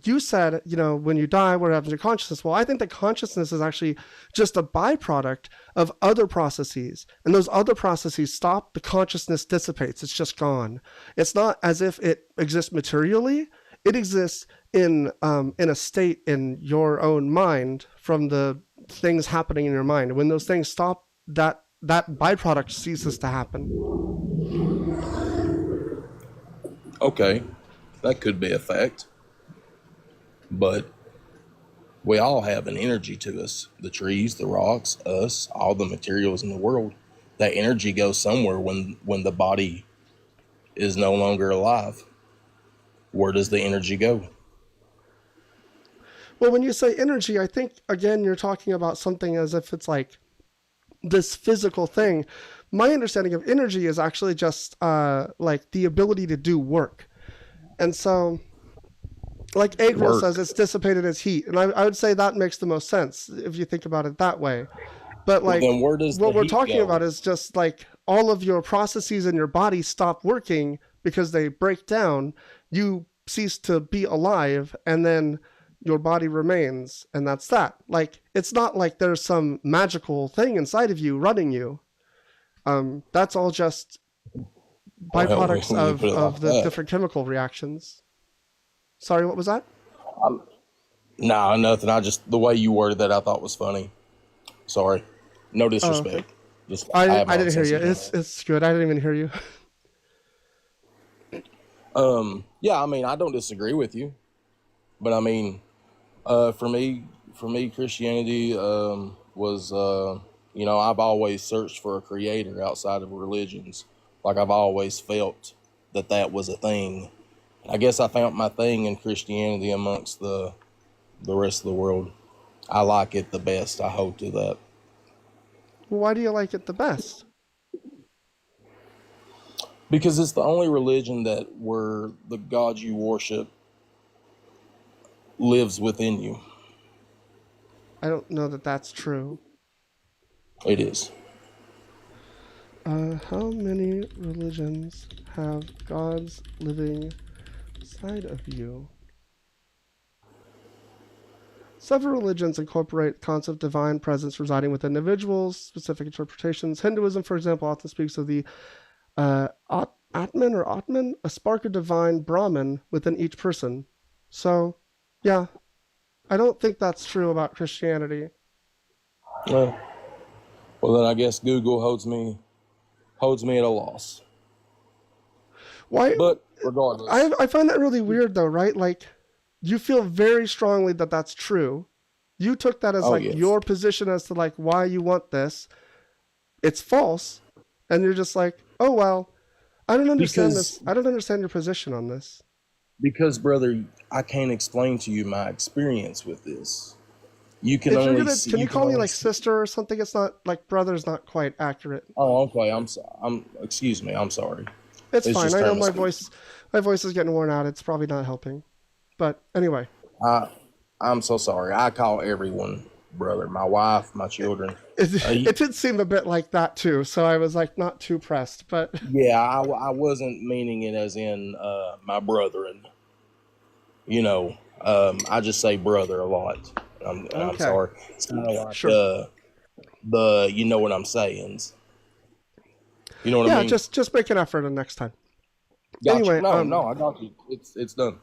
you said, when you die, what happens to consciousness? Well, I think that consciousness is actually just a byproduct of other processes. And those other processes stop, the consciousness dissipates. It's just gone. It's not as if it exists materially. It exists in a state in your own mind from the things happening in your mind. And when those things stop, that byproduct ceases to happen. Okay, that could be a fact. But we all have an energy to us. The trees, the rocks, us, all the materials in the world. That energy goes somewhere when the body is no longer alive. Where does the energy go? Well, when you say energy, I think, again, you're talking about something as if it's like this physical thing. My understanding of energy is actually just like the ability to do work. And so, like Agril says, it's dissipated as heat. And I would say that makes the most sense if you think about it that way. But like, then where does what the we're heat talking go? about is just like all of your processes in your body stop working because they break down. You cease to be alive, and then your body remains, and that's that. Like, it's not like there's some magical thing inside of you running you. That's all just byproducts when you put it like of the that. different chemical reactions. Sorry, what was that? Nah, nothing. The way you worded that I thought was funny. Sorry. No disrespect. Okay. Just I have my own didn't hear sense you. of humor. It's good. I didn't even hear you. Yeah, I mean, I don't disagree with you, but I mean, for me, Christianity was, I've always searched for a creator outside of religions. Like, I've always felt that was a thing. I guess I found my thing in Christianity amongst the rest of the world. I like it the best. I hold to that. Well, why do you like it the best? Because it's the only religion where the God you worship lives within you. I don't know that that's true. It is. How many religions have gods living inside of you? Several religions incorporate the concept of divine presence residing within individuals, specific interpretations. Hinduism, for example, often speaks of the Atman, a spark of divine Brahman within each person. So, yeah, I don't think that's true about Christianity. Well, then I guess Google holds me at a loss. Why? But regardless, I find that really weird, though, right? Like, you feel very strongly that that's true. You took that as yes. your position as to like why you want this. It's false, and you're just like, oh well, I don't understand this. I don't understand your position on this. Because, brother, I can't explain to you my experience with this. You can only see. Can you call me like sister or something? It's not like brother's not quite accurate. Oh, okay. Excuse me. I'm sorry. It's fine. I know my voice is getting worn out. It's probably not helping. But anyway. I'm so sorry. I call everyone brother. My wife, my children. It did seem a bit like that too. So I was like not too pressed. But yeah, I wasn't meaning it as in my brethren. I just say brother a lot. I'm sorry. It's kind of like the you know what I'm saying. You know what I mean? Yeah, just make an effort the next time. Gotcha. Anyway, no, I got you. It's done.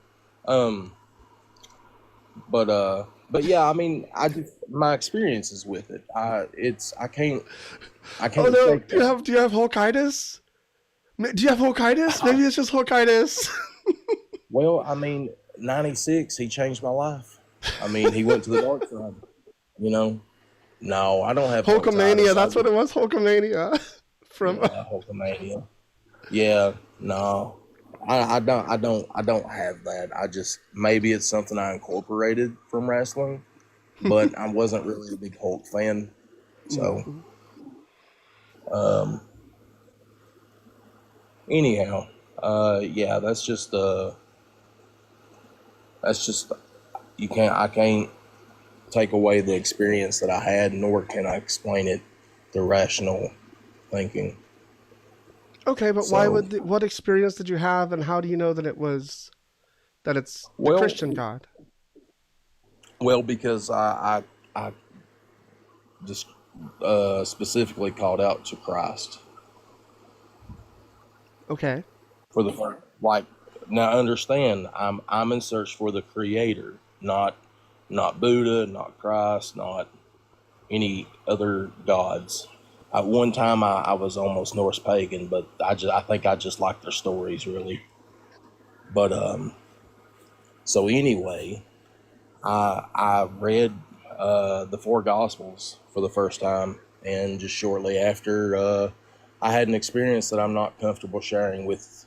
But yeah, I mean, my experiences with it. I can't. Oh no! Do you have Hulkitis? Do you have Hulkitis? Maybe it's just Hulkitis. Well, I mean, 96, he changed my life. I mean, he went to the dark side. No, I don't have Hulkamania. That's what it was. Hulkamania. Hulkamania. Yeah, no. I don't have that. I just, maybe it's something I incorporated from wrestling, but I wasn't really a big Hulk fan. So, anyhow, yeah, that's just I can't take away the experience that I had, nor can I explain it the rational thinking. Okay, but why So, what experience did you have, and how do you know that it's the well, Christian God? because I just specifically called out to Christ Okay. for the first. Like, now understand, I'm in search for the Creator, not Buddha, not Christ, not any other gods. At one time, I was almost Norse pagan, but I think I just like their stories really. But so anyway, I read the four Gospels for the first time, and just shortly after, I had an experience that I'm not comfortable sharing with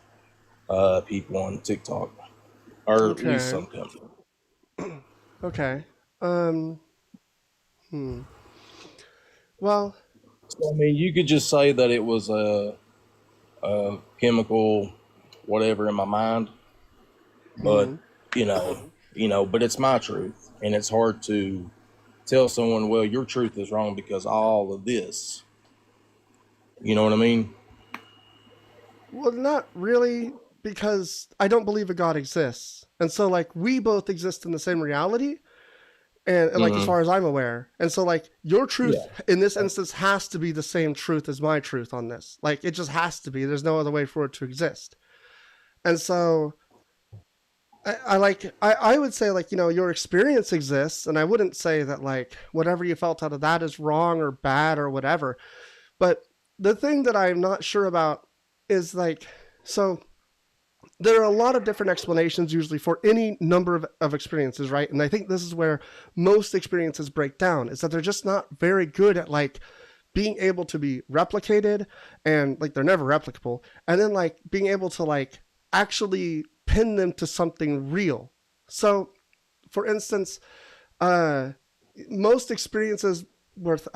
people on TikTok, or at least Okay. some company. Okay. Um. Hmm. Well. So, I mean, you could just say that it was a chemical, whatever, in my mind, but Hmm. but it's my truth, and it's hard to tell someone, well, your truth is wrong because all of this. You know what I mean? Well, not really, because I don't believe a God exists, and so like we both exist in the same reality, and like as Mm-hmm. far as I'm aware, and so like your truth Yeah. in this instance has to be the same truth as my truth on this. Like it just has to be. There's no other way for it to exist. And so I would say like your experience exists, and I wouldn't say that like whatever you felt out of that is wrong or bad or whatever. But the thing that I'm not sure about is like, so there are a lot of different explanations usually for any number of experiences, right? And I think this is where most experiences break down, is that they're just not very good at like being able to be replicated, and like they're never replicable, and then like being able to like actually pin them to something real. So for instance, uh most experiences with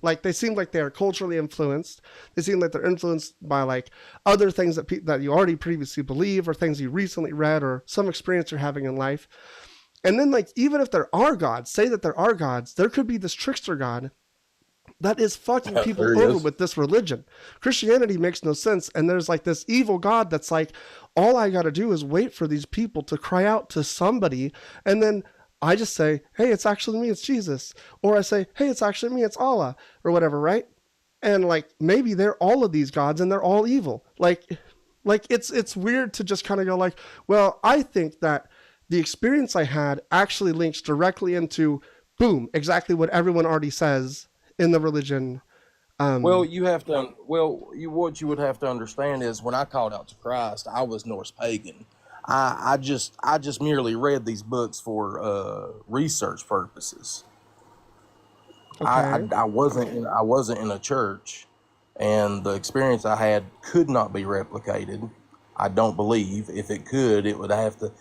like they seem like they are culturally influenced. They seem like they're influenced by like other things that you already previously believe, or things you recently read, or some experience you're having in life. And then like even if there are gods, say that there are gods, there could be this trickster god that is fucking people There he over is. with this religion. Christianity makes no sense, and there's like this evil god that's like, all I got to do is wait for these people to cry out to somebody, and then I just say, hey, it's actually me, it's Jesus. Or I say, hey, it's actually me, it's Allah, or whatever, right? And like maybe they're all of these gods and they're all evil. Like it's weird to just kind of go like, well, I think that the experience I had actually links directly into, boom, exactly what everyone already says in the religion. Well, Um, you have to. Well, what you would have to understand is when I called out to Christ, I was Norse pagan. I just merely read these books for research purposes. okay. I wasn't in a church, and the experience I had could not be replicated. I don't believe. If it could, it would have to.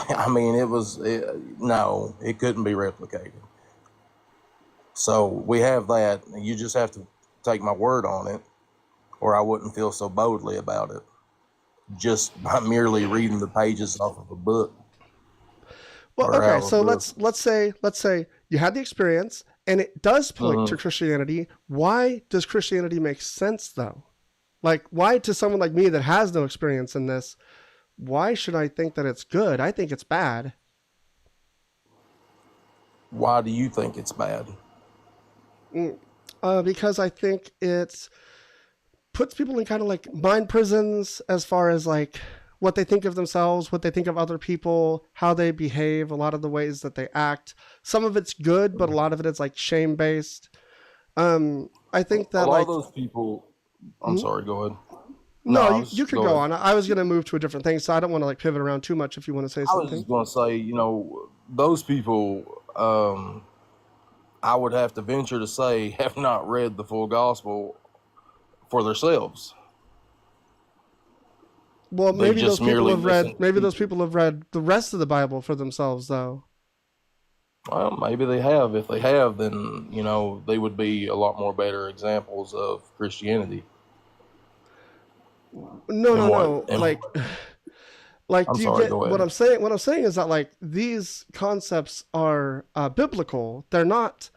I mean, no, it couldn't be replicated. So we have that. You just have to take my word on it, or I wouldn't feel so boldly about it just by merely reading the pages off of a book Well, or okay. out of a So book. let's say you had the experience and it does point to Hmm. Christianity. Why does Christianity make sense though? Like, why to someone like me that has no experience in this? Why should I think that it's good? I think it's bad. Why do you think it's bad? Mm. Because I think it puts people in kind of like mind prisons, as far as like what they think of themselves, what they think of other people, how they behave, a lot of the ways that they act. Some of it's good, but a lot of it is like shame based. I think A that lot of like, those people. I'm hmm? sorry. Go ahead. No, No, I you was could go go ahead. on. I was going to move to a different thing, so I don't want to like pivot around too much if you want to say I was something. just going to say, those people. I would have to venture to say have not read the full gospel for themselves. Well, They maybe those just people merely have read listen to maybe those teachers. people have read the rest of the Bible for themselves though. Well, maybe they have. If they have, then they would be a lot more better examples of Christianity. No, And no, what? no. And Like I'm do you sorry. get Go what ahead. I'm saying? What I'm saying is that like these concepts are biblical. They're not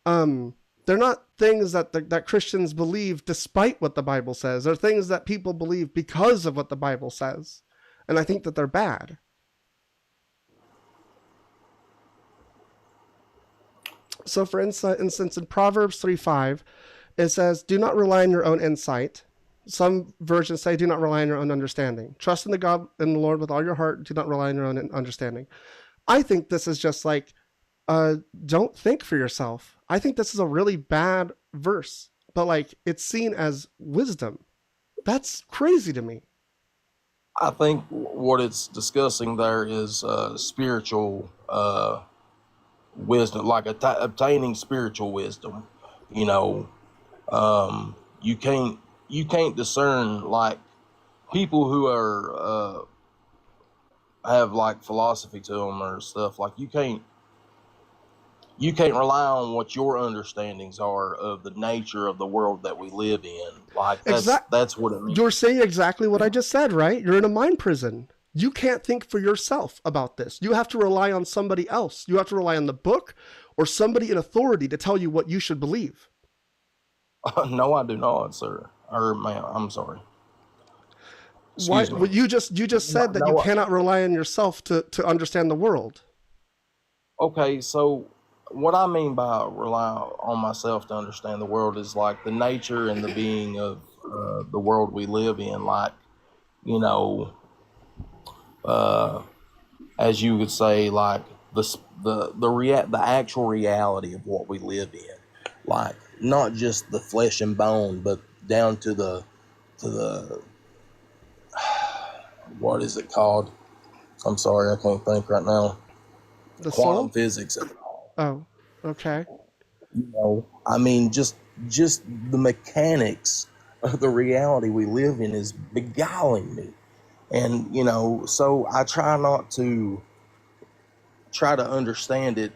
um They're not things that Christians believe despite what the Bible says. They're things that people believe because of what the Bible says. And I think that they're bad. So for instance, in Proverbs 3:5, it says, do not rely on your own insight. Some versions say, do not rely on your own understanding. Trust in the Lord with all your heart. Do not rely on your own understanding. I think this is just like, don't think for yourself. I think this is a really bad verse, but like it's seen as wisdom. That's crazy to me. I think what it's discussing there is spiritual wisdom, like obtaining spiritual wisdom. You know, you can't discern, like, people who are have like philosophy to them or stuff. Like you can't rely on what your understandings are of the nature of the world that we live in. Like that's what it means. You're saying exactly what I just said, right? You're in a mind prison. You can't think for yourself about this. You have to rely on somebody else. You have to rely on the book or somebody in authority to tell you what you should believe. No, I do not, sir. Or ma'am, I'm sorry. Why? Well, you just said that you cannot rely on yourself to understand the world. Okay, so what I mean by rely on myself to understand the world is like the nature and the being of the world we live in. Like, you know, as you would say, like the actual reality of what we live in. Like not just the flesh and bone, but down to the what is it called? I'm sorry, I can't think right now. The quantum soul? physics of it all. Oh, okay. You know, I mean, just the mechanics of the reality we live in is beguiling me, and you know, so I try not to try to understand it,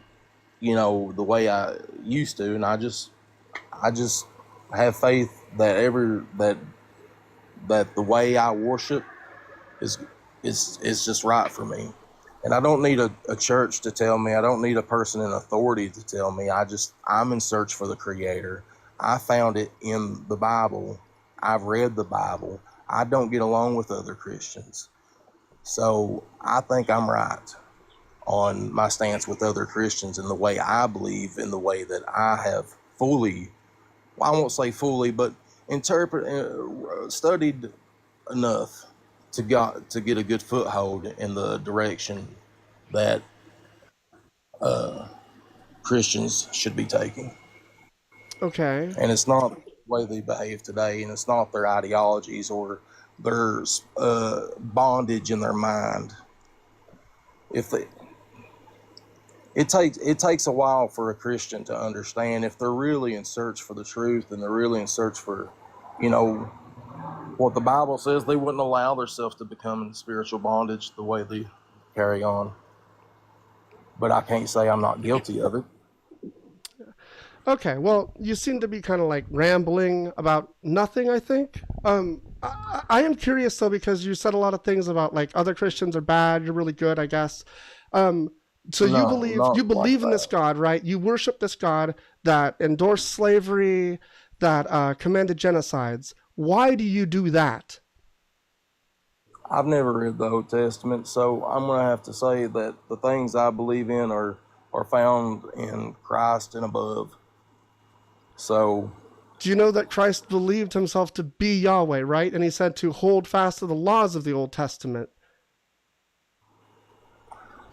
you know, the way I used to, and I just have faith that that the way I worship is just right for me. And I don't need a church to tell me. I don't need a person in authority to tell me. I'm in search for the Creator. I found it in the Bible. I've read the Bible. I don't get along with other Christians. So I think I'm right on my stance with other Christians in the way I believe, in the way that I have fully, well, I won't say fully, but studied enough to get a good foothold in the direction that Christians should be taking. Okay. And it's not the way they behave today, and it's not their ideologies or their bondage in their mind. It takes a while for a Christian to understand if they're really in search for the truth and they're really in search for, you know, what the Bible says. They wouldn't allow themselves to become in spiritual bondage the way they carry on. But I can't say I'm not guilty of it. Okay, well, you seem to be kind of like rambling about nothing, I think. I am curious, though, because you said a lot of things about, like, other Christians are bad, you're really good, I guess. So you believe in this God, right? You worship this God that endorsed slavery, that commended genocides. Why do you do that? I've never read the Old Testament, so I'm going to have to say that the things I believe in are found in Christ and above. So, do you know that Christ believed himself to be Yahweh, right? And he said to hold fast to the laws of the Old Testament.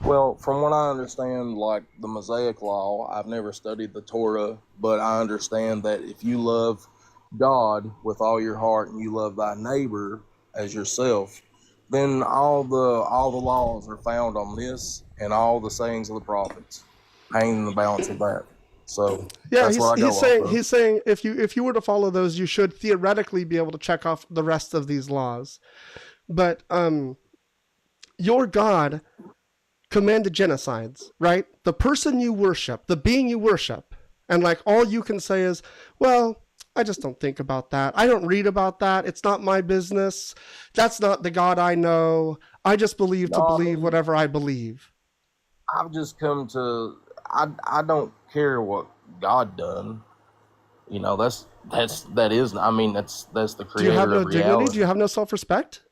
Well, from what I understand, like the Mosaic Law, I've never studied the Torah, but I understand that if you love God with all your heart and you love thy neighbor as yourself, then all the laws are found on this and all the sayings of the prophets, hanging in the balance of that. So yeah, that's what I go off of. He's saying if you were to follow those, you should theoretically be able to check off the rest of these laws. But your God commanded genocides, right? The person you worship, the being you worship, and like all you can say is, well, I just don't think about that. I don't read about that. It's not my business. That's not the God I know. I just believe whatever I believe. I've just come to, I don't care what God done. You know, that is. I mean, that's the Do you have creator no of dignity? Do reality. you have no self-respect?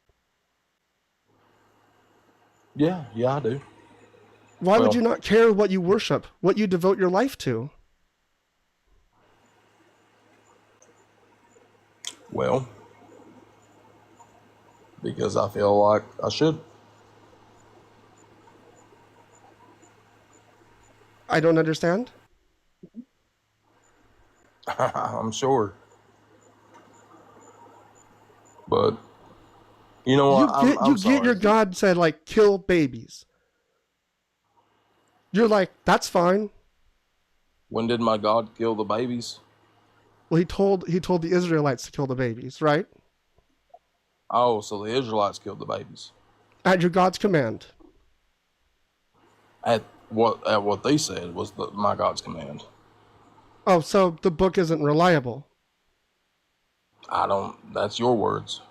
Yeah, yeah, I do. Why would you Well, not care what you worship, what you devote your life to? well, because I feel like I should. I don't understand. I'm sure, but you know what? You I'm get your sorry. God said like kill babies. You're like, that's fine. When did my God kill the babies? Well, he told the Israelites to kill the babies, right? Oh, so the Israelites killed the babies At your God's command. at what they said was my God's command. Oh, so the book isn't reliable. I don't. That's your words.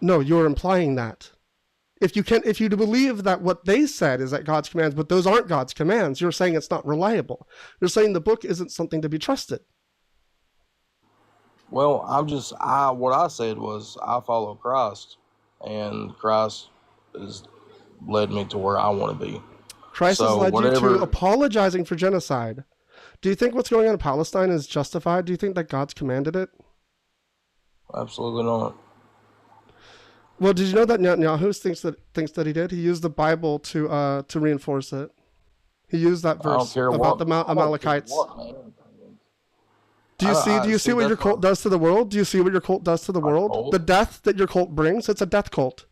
No, you're implying that. If you believe that what they said is at God's commands, but those aren't God's commands, you're saying it's not reliable. You're saying the book isn't something to be trusted. Well, what I said was I follow Christ, and Christ has led me to where I want to be. Christ has So led you to whatever, apologizing for genocide. Do you think what's going on in Palestine is justified? Do you think that God's commanded it? absolutely not. Well, did you know that Netanyahu thinks that he did? He used the Bible to reinforce it. He used that I don't verse care about what. the I don't care Amalekites. what, man. Do you see? Do I you see see what your that's cult not does to the world? Do you see what your cult does to the my world? The cult. death that your cult brings, it's a death cult.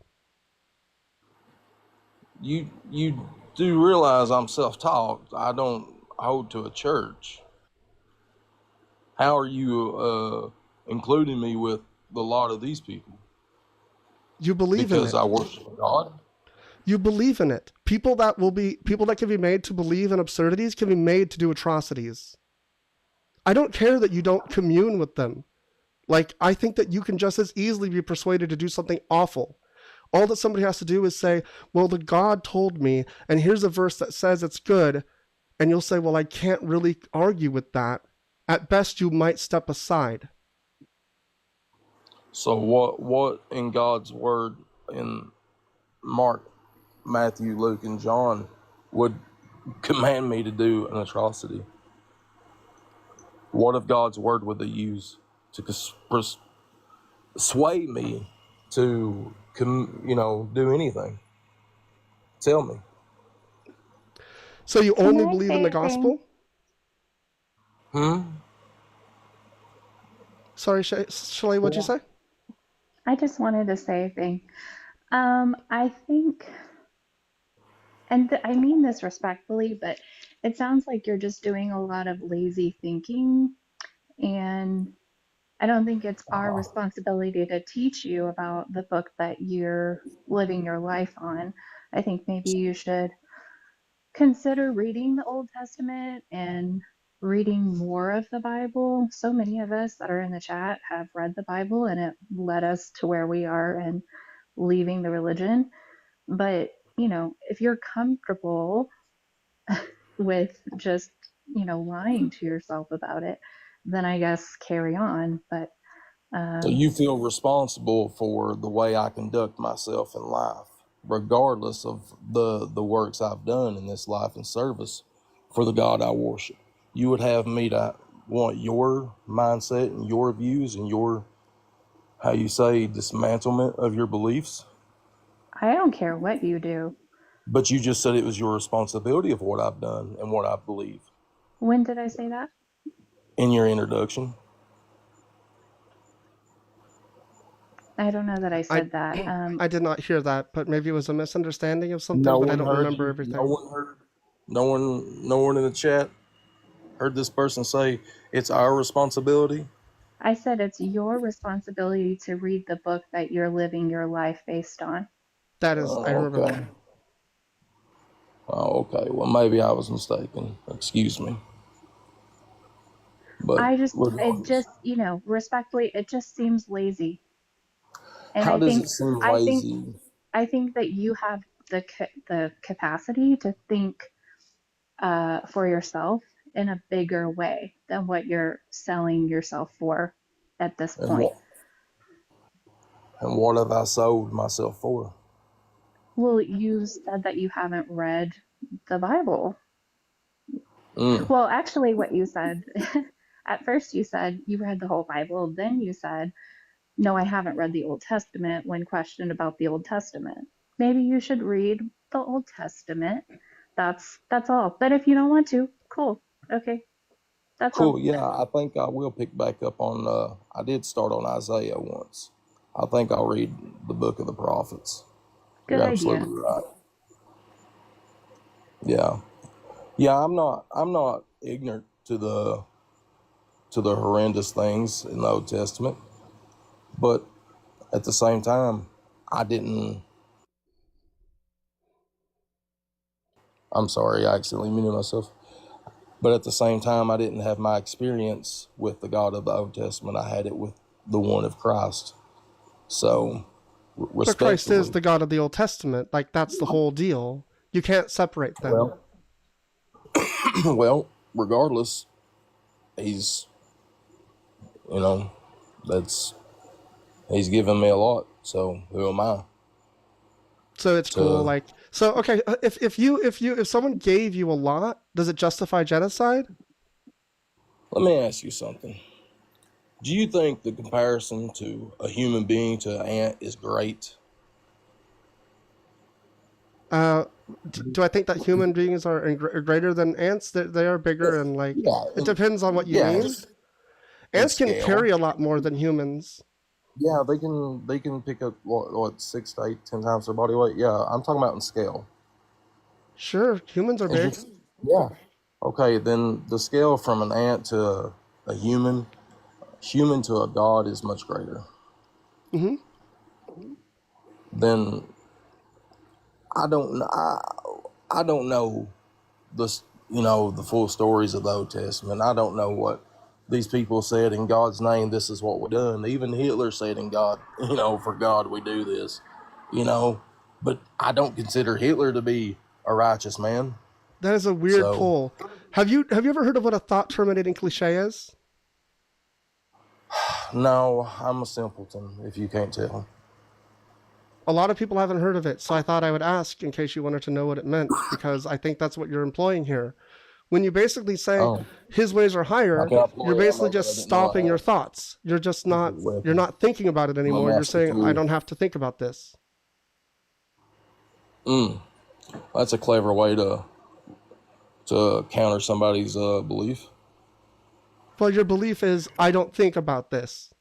You do realize I'm self-taught. I don't hold to a church. How are you including me with the lot of these people? You believe in Because I it. worship God? You believe in it. People that can be made to believe in absurdities can be made to do atrocities. I don't care that you don't commune with them. Like, I think that you can just as easily be persuaded to do something awful. All that somebody has to do is say, well, the God told me, and here's a verse that says it's good. And you'll say, well, I can't really argue with that. At best, you might step aside. So what in God's word in Mark, Matthew, Luke, and John would command me to do an atrocity? What of God's word would they use to persuade me to do anything? Tell me. So you Can only I believe in say the a thing? gospel? Hmm. Sorry, Shalay, what'd you Yeah. say? I just wanted to say a thing. I think, I mean this respectfully, but it sounds like you're just doing a lot of lazy thinking, and I don't think it's our Uh, responsibility to teach you about the book that you're living your life on. I think maybe you should consider reading the Old Testament and reading more of the Bible. So many of us that are in the chat have read the Bible and it led us to where we are and leaving the religion. But, if you're comfortable with just, lying to yourself about it, then I guess carry on. But so um, you feel responsible for the way I conduct myself in life, regardless of the works I've done in this life and service for the God I worship. You would have me to want your mindset and your views and your, how you say, dismantlement of your beliefs. I don't care what you do. But you just said it was your responsibility of what I've done and what I believe When did I say that? in your introduction. I don't know that I I said that. I did not hear that, but maybe it was a misunderstanding of something, No but I one don't heard remember you. No everything. one heard. No one in the chat heard this person say it's our responsibility. I said it's your responsibility to read the book that you're living your life based on. I remember that. Okay. Oh, okay. Well, maybe I was mistaken. Excuse me. But It regardless, just, respectfully, it just seems lazy. And how does it seem I think, lazy? I think that you have the capacity to think for yourself in a bigger way than what you're selling yourself for at this And point. what have I sold myself for? Well, you said that you haven't read the Bible. Mm. Well, actually, what you said, at first you said you read the whole Bible, then you said, no, I haven't read the Old Testament when questioned about the Old Testament. Maybe you should read the Old Testament. That's all. But if you don't want to, cool. Okay. That's all. Cool. Yeah, I think I will pick back up on. I did start on Isaiah once. I think I'll read the book of the prophets. Good You're idea. absolutely right. Yeah, yeah. I'm not ignorant to the horrendous things in the Old Testament, but at the same time, I didn't. I'm sorry, I accidentally muted myself. But at the same time, I didn't have my experience with the God of the Old Testament. I had it with the one of Christ. So, But Christ is respectfully, the God of the Old Testament. Like, that's the whole deal. You can't separate them. well, well, regardless, he's, you know, he's given me a lot. So who am I? So it's cool. To Like, so okay, if someone gave you a lot, does it justify genocide? let me ask you something. Do you think the comparison to a human being to an ant is great? Do I think that human beings are greater than ants? They are bigger, and like, Yeah, it depends on what you yeah, mean. in Ants can scale. carry a lot more than humans. Yeah, they can pick up what 6 to 8, 10 times their body weight. Yeah, I'm talking about in scale. Sure, humans are And big. just yeah. Okay, then the scale from an ant to a human to a god is much greater. Hmm. Then I don't kn- I don't know the full stories of the Old Testament. I don't know what these people said in God's name. This is what we're doing. Even Hitler said in God, for God we do this. You know, but I don't consider Hitler to be a righteous man. That is a weird So pull. Have you ever heard of what a thought terminating cliche is? no, I'm a simpleton. If you can't tell. A lot of people haven't heard of it, so I thought I would ask in case you wanted to know what it meant, because I think that's what you're employing here. When you basically say Oh, his ways are how higher, can I you're employ basically ammo that I just didn't know I stopping your had? thoughts. You're just not Secret you're weapon. not thinking about it My anymore. You're master saying, I tool. don't have to think about this. Mm, that's a clever way to counter somebody's belief. Well, your belief is, I don't think about this.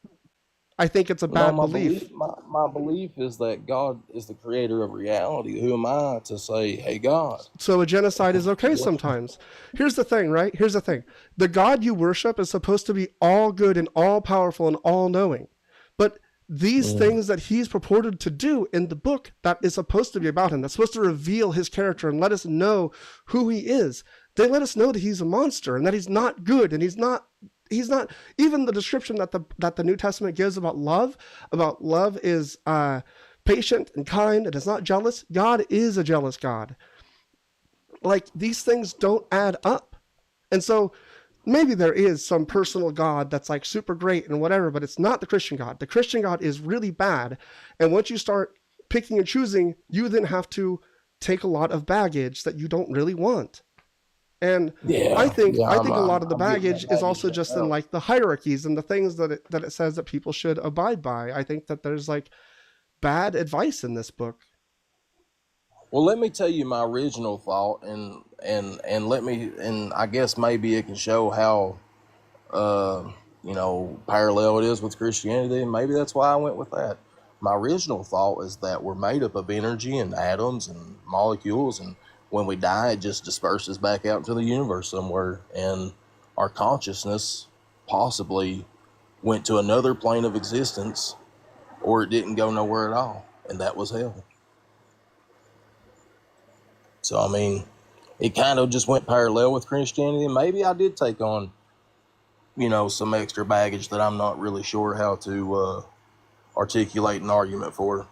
I think it's a No, bad my belief. belief is that God is the creator of reality. Who am I to say, hey God, So a genocide is okay what? sometimes. Here's the thing, right? Here's the thing. The God you worship is supposed to be all good and all powerful and all knowing. But these Mm, things that he's purported to do in the book that is supposed to be about him, that's supposed to reveal his character and let us know who he is, they let us know that he's a monster and that he's not good, and he's not even the description that the New Testament gives about love is patient and kind, it is not jealous. God is a jealous God. Like, these things don't add up. And so maybe there is some personal God that's like super great and whatever, but it's not the Christian God. The Christian God is really bad. And once you start picking and choosing, you then have to take a lot of baggage that you don't really want. And I yeah, think yeah, I think a lot of the I'm getting baggage that is baggage also right just in now. like the hierarchies and the things that it says that people should abide by. I think that there's like bad advice in this book. Well, let me tell you my original thought, and I guess maybe it can show how parallel it is with Christianity, and maybe that's why I went with that. My original thought is that we're made up of energy and atoms and molecules, and when we die, it just disperses back out into the universe somewhere, and our consciousness possibly went to another plane of existence, or it didn't go nowhere at all, and that was hell. So, I mean, it kind of just went parallel with Christianity. Maybe I did take on, some extra baggage that I'm not really sure how to articulate an argument for.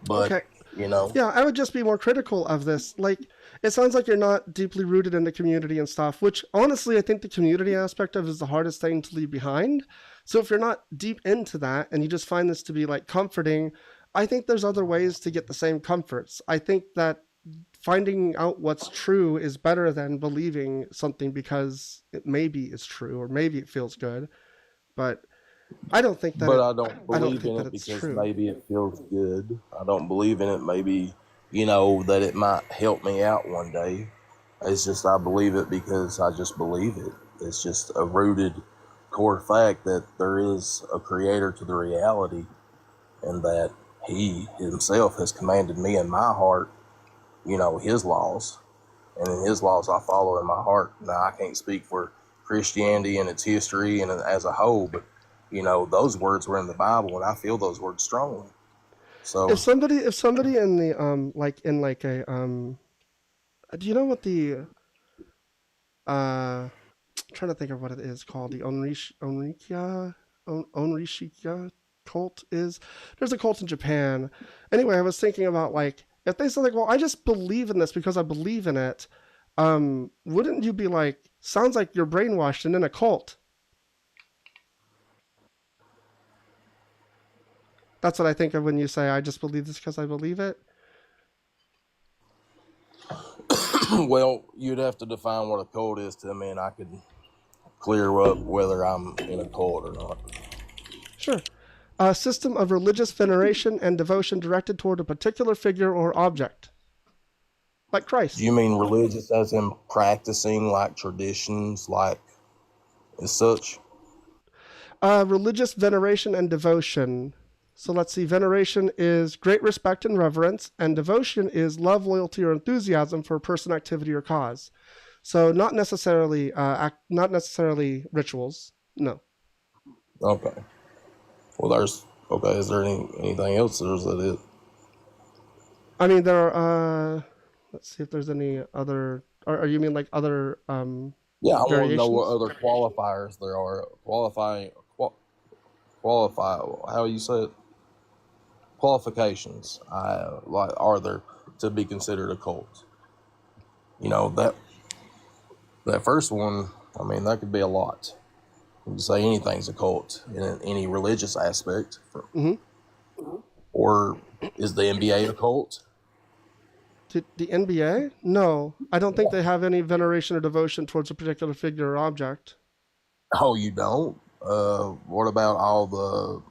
But Okay. you know? Yeah, I would just be more critical of this. Like, it sounds like you're not deeply rooted in the community and stuff, which honestly, I think the community aspect of is the hardest thing to leave behind. So if you're not deep into that and you just find this to be like comforting, I think there's other ways to get the same comforts. I think that finding out what's true is better than believing something because it maybe is true or maybe it feels good. But I don't think that But it, I don't I don't believe think in that it it's because true. maybe it feels good. I don't believe in it maybe, you know, that it might help me out one day. It's just I believe it because I just believe it. It's just a rooted core fact that there is a creator to the reality and that he himself has commanded me in my heart, you know, his laws. And in his laws I follow in my heart. Now I can't speak for Christianity and its history and as a whole, but you know, those words were in the Bible and I feel those words strongly. So If somebody in the like in like a do you know what the I'm trying to think of what it is called, the Onrishikia cult is? There's a cult in Japan. Anyway, I was thinking about like if they said like, well, I just believe in this because I believe in it, wouldn't you be like, sounds like you're brainwashed and in a cult? That's what I think of when you say I just believe this because I believe it. well, you'd have to define what a cult is to me and I could clear up whether I'm in a cult or not. Sure. A system of religious veneration and devotion directed toward a particular figure or object. Like Do Christ. you mean religious as in practicing like traditions like and such? Religious veneration and devotion. So let's see. Veneration is great respect and reverence, and devotion is love, loyalty, or enthusiasm for a person, activity, or cause. So not necessarily rituals. No. Okay. Well, okay. Is there anything else? Or is that it? I mean, there are. Let's see if there's any other. Or you mean like other Yeah, I want to know what variations? other qualifiers there are. Qualify. How you say it? Qualifications. Like are there to be considered a cult? You know that first one. I mean, that could be a lot. You can say anything's a cult in any religious aspect. Mm-hmm. Or is the NBA a cult? The NBA? No, I don't think they have any veneration or devotion towards a particular figure or object. Oh, you don't? What about all the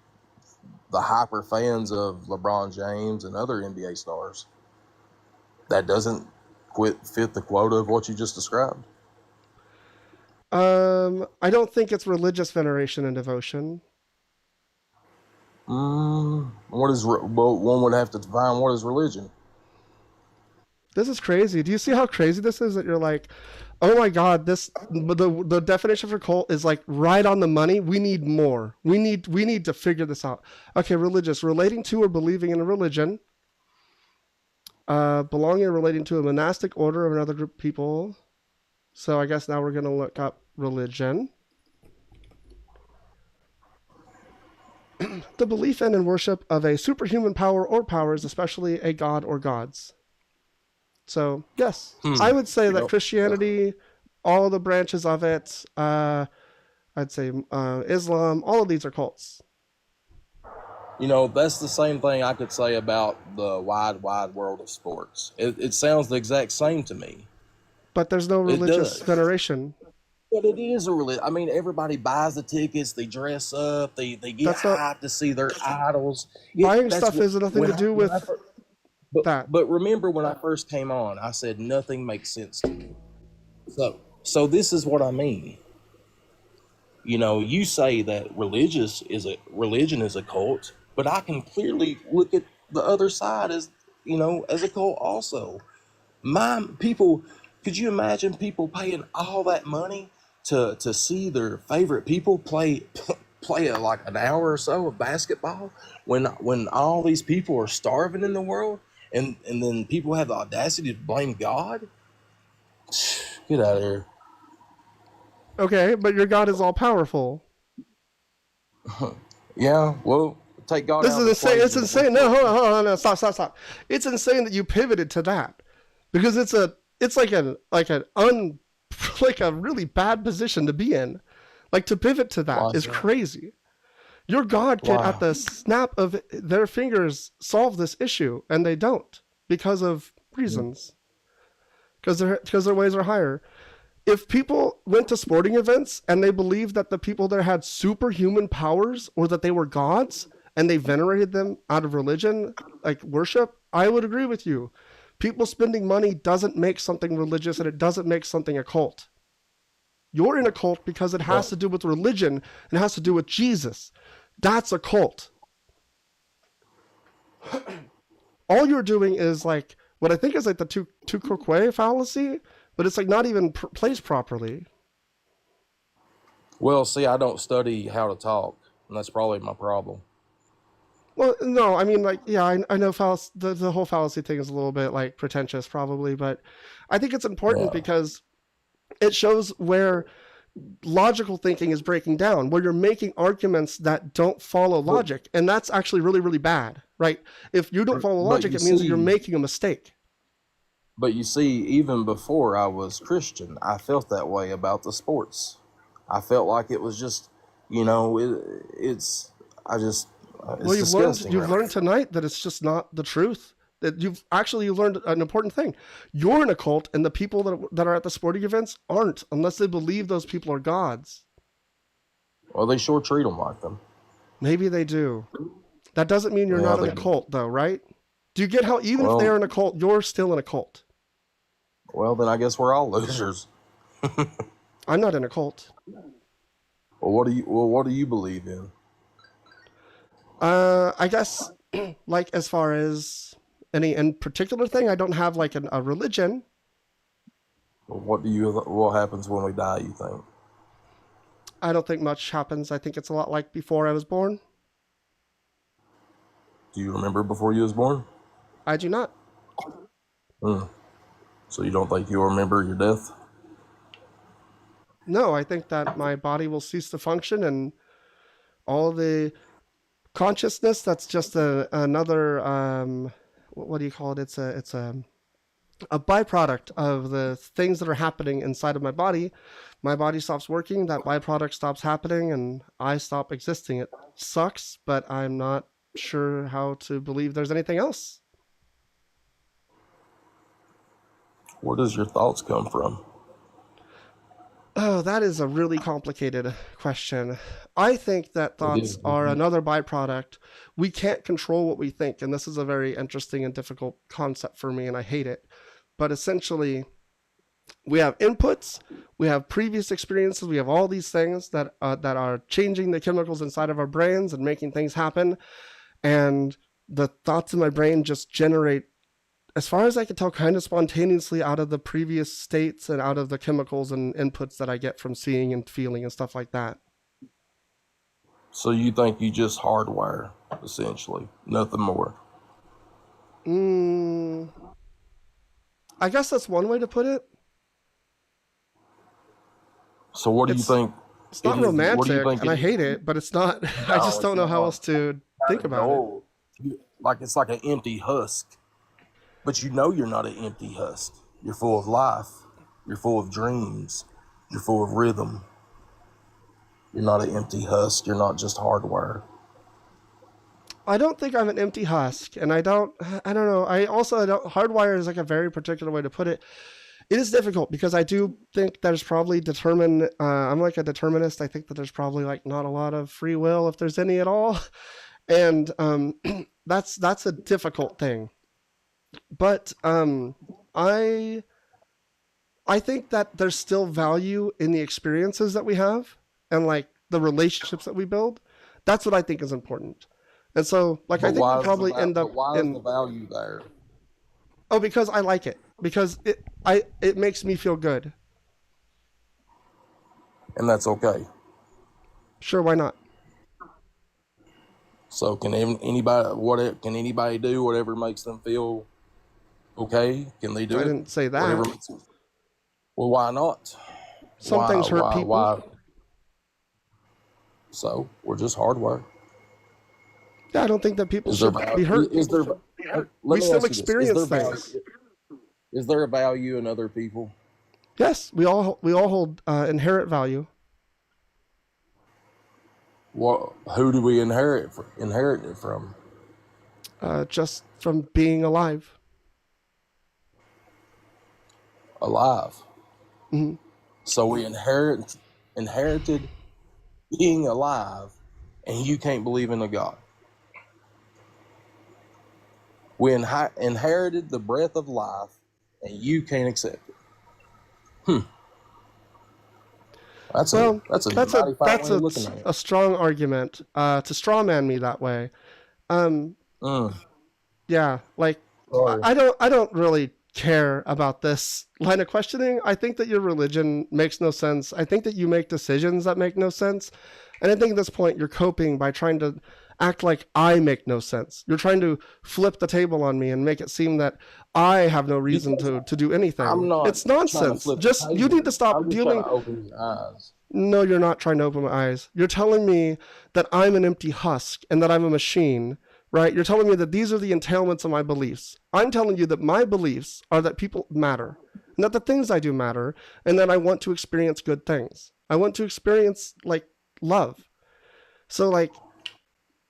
hyper fans of LeBron James and other NBA stars? That doesn't fit the quota of what you just described. I don't think it's religious veneration and devotion. What is? Well, one would have to define what is religion. This is crazy. Do you see how crazy this is? That you're like, oh my god, the definition for cult is like right on the money. We need more. We need to figure this out. Okay, religious, relating to or believing in a religion. Belonging or relating to a monastic order of another group of people. So I guess now we're gonna look up religion. The belief in and worship of a superhuman power or powers, especially a god or gods. So yes, I would say that Christianity, all the branches of it, I'd say Islam, all of these are cults. You know, that's the same thing I could say about the wide world of sports. It sounds the exact same to me. But there's no religious veneration. But it is a religion. I mean, everybody buys the tickets. They dress up. They get hyped to see their idols. Buying stuff has nothing to do with that. But remember when I first came on, I said nothing makes sense to me. So this is what I mean. You know, you say that religion is a cult, but I can clearly look at the other side as, you know, as a cult also. Could you imagine people paying all that money to see their favorite people play like an hour or so of basketball when all these people are starving in the world, and then people have the audacity to blame God? Get out of here. Okay, but your God is all powerful. Yeah, well, take God This out is of the insane. It's equation. insane. No, hold on, no, stop. It's insane that you pivoted to that because it's like like a really bad position to be in. Like to pivot to that Why is is that? crazy. Your God can, Why? at the snap of their fingers, solve this issue, and they don't because of reasons. Because their ways are higher. If people went to sporting events and they believed that the people there had superhuman powers or that they were gods and they venerated them out of religion, like worship, I would agree with you. People spending money doesn't make something religious and it doesn't make something a cult. You're in a cult because it has to do with religion and it has to do with Jesus. That's a cult. All you're doing is like what I think is like the tu quoque fallacy, but it's like not even placed properly. Well, see, I don't study how to talk, and that's probably my problem. Well, no, I mean, like, yeah, I know the whole fallacy thing is a little bit like pretentious, probably, but I think it's important Yeah. because it shows where logical thinking is breaking down, where you're making arguments that don't follow logic, and that's actually really, really bad, right? If you don't follow logic, it means that you're making a mistake. But you see, even before I was Christian, I felt that way about the sports. I felt like it was just, it's Well, you've learned tonight that it's just not the truth. That you've learned an important thing. You're in a cult, and the people that are at the sporting events aren't, unless they believe those people are gods. Well, they sure treat them like them. Maybe they do. That doesn't mean you're not in a cult, though, right? Do you get how even if they're in a cult, you're still in a cult? Well, then I guess we're all losers. I'm not in a cult. Well, what do you believe in? I guess, like, as far as any in particular thing, I don't have like a religion. What happens when we die, you think? I don't think much happens. I think it's a lot like before I was born. Do you remember before you was born? I do not. So you don't think you'll remember your death? No, I think that my body will cease to function and all the consciousness that's just another what do you call it? It's a byproduct of the things that are happening inside of my body. My body stops working, that byproduct stops happening, and I stop existing. It sucks, but I'm not sure how to believe there's anything else. Where does your thoughts come from? Oh, that is a really complicated question. I think that thoughts are another byproduct. We can't control what we think, and this is a very interesting and difficult concept for me, and I hate it. But essentially, we have inputs, we have previous experiences, we have all these things that are changing the chemicals inside of our brains and making things happen. And the thoughts in my brain just generate, as far as I can tell, kind of spontaneously out of the previous states and out of the chemicals and inputs that I get from seeing and feeling and stuff like that. So you think you just hardwire, essentially, nothing more? I guess that's one way to put it. So what do you think? It's not romantic, and I hate it, but it's not. I just don't know how else to think about it. Like it's like an empty husk. But you know you're not an empty husk. You're full of life. You're full of dreams. You're full of rhythm. You're not an empty husk. You're not just hardware. I don't think I'm an empty husk, and I don't know. Hardwire is like a very particular way to put it. It is difficult because I do think there's probably I'm like a determinist. I think that there's probably like not a lot of free will, if there's any at all. And that's a difficult thing. But I think that there's still value in the experiences that we have and like the relationships that we build. That's what I think is important. And so, like, I think we'll probably end up. Why is the value there? Oh, because I like it. Because it makes me feel good. And that's okay. Sure, why not? So can anybody do whatever makes them feel okay? Can they do it? I didn't say that. Well, why not? Some things hurt people. Why? So we're just hardware. Yeah, I don't think that people Is there should be hurt. Is there? We Let me still ask you this: experience things. Is there a value in other people? Yes, we all hold inherent value. What? Who do we inherit it from? Just from being alive. Alive. Mhm. So we inherited being alive, and you can't believe in a God. We inherited the breath of life, and you can't accept it. That's a mighty fine way of looking at it. a strong argument to straw man me that way. Yeah, like Sorry. I don't really care about this line of questioning. I think that your religion makes no sense. I think that you make decisions that make no sense. And I think at this point you're coping by trying to act like I make no sense. You're trying to flip the table on me and make it seem that I have no reason to do anything. I'm not. It's nonsense. Just You need to stop I'm just dealing. trying to open your eyes. No, you're not trying to open my eyes. You're telling me that I'm an empty husk and that I'm a machine, right? You're telling me that these are the entailments of my beliefs. I'm telling you that my beliefs are that people matter, and that the things I do matter, and that I want to experience good things. I want to experience, like, love. So, like,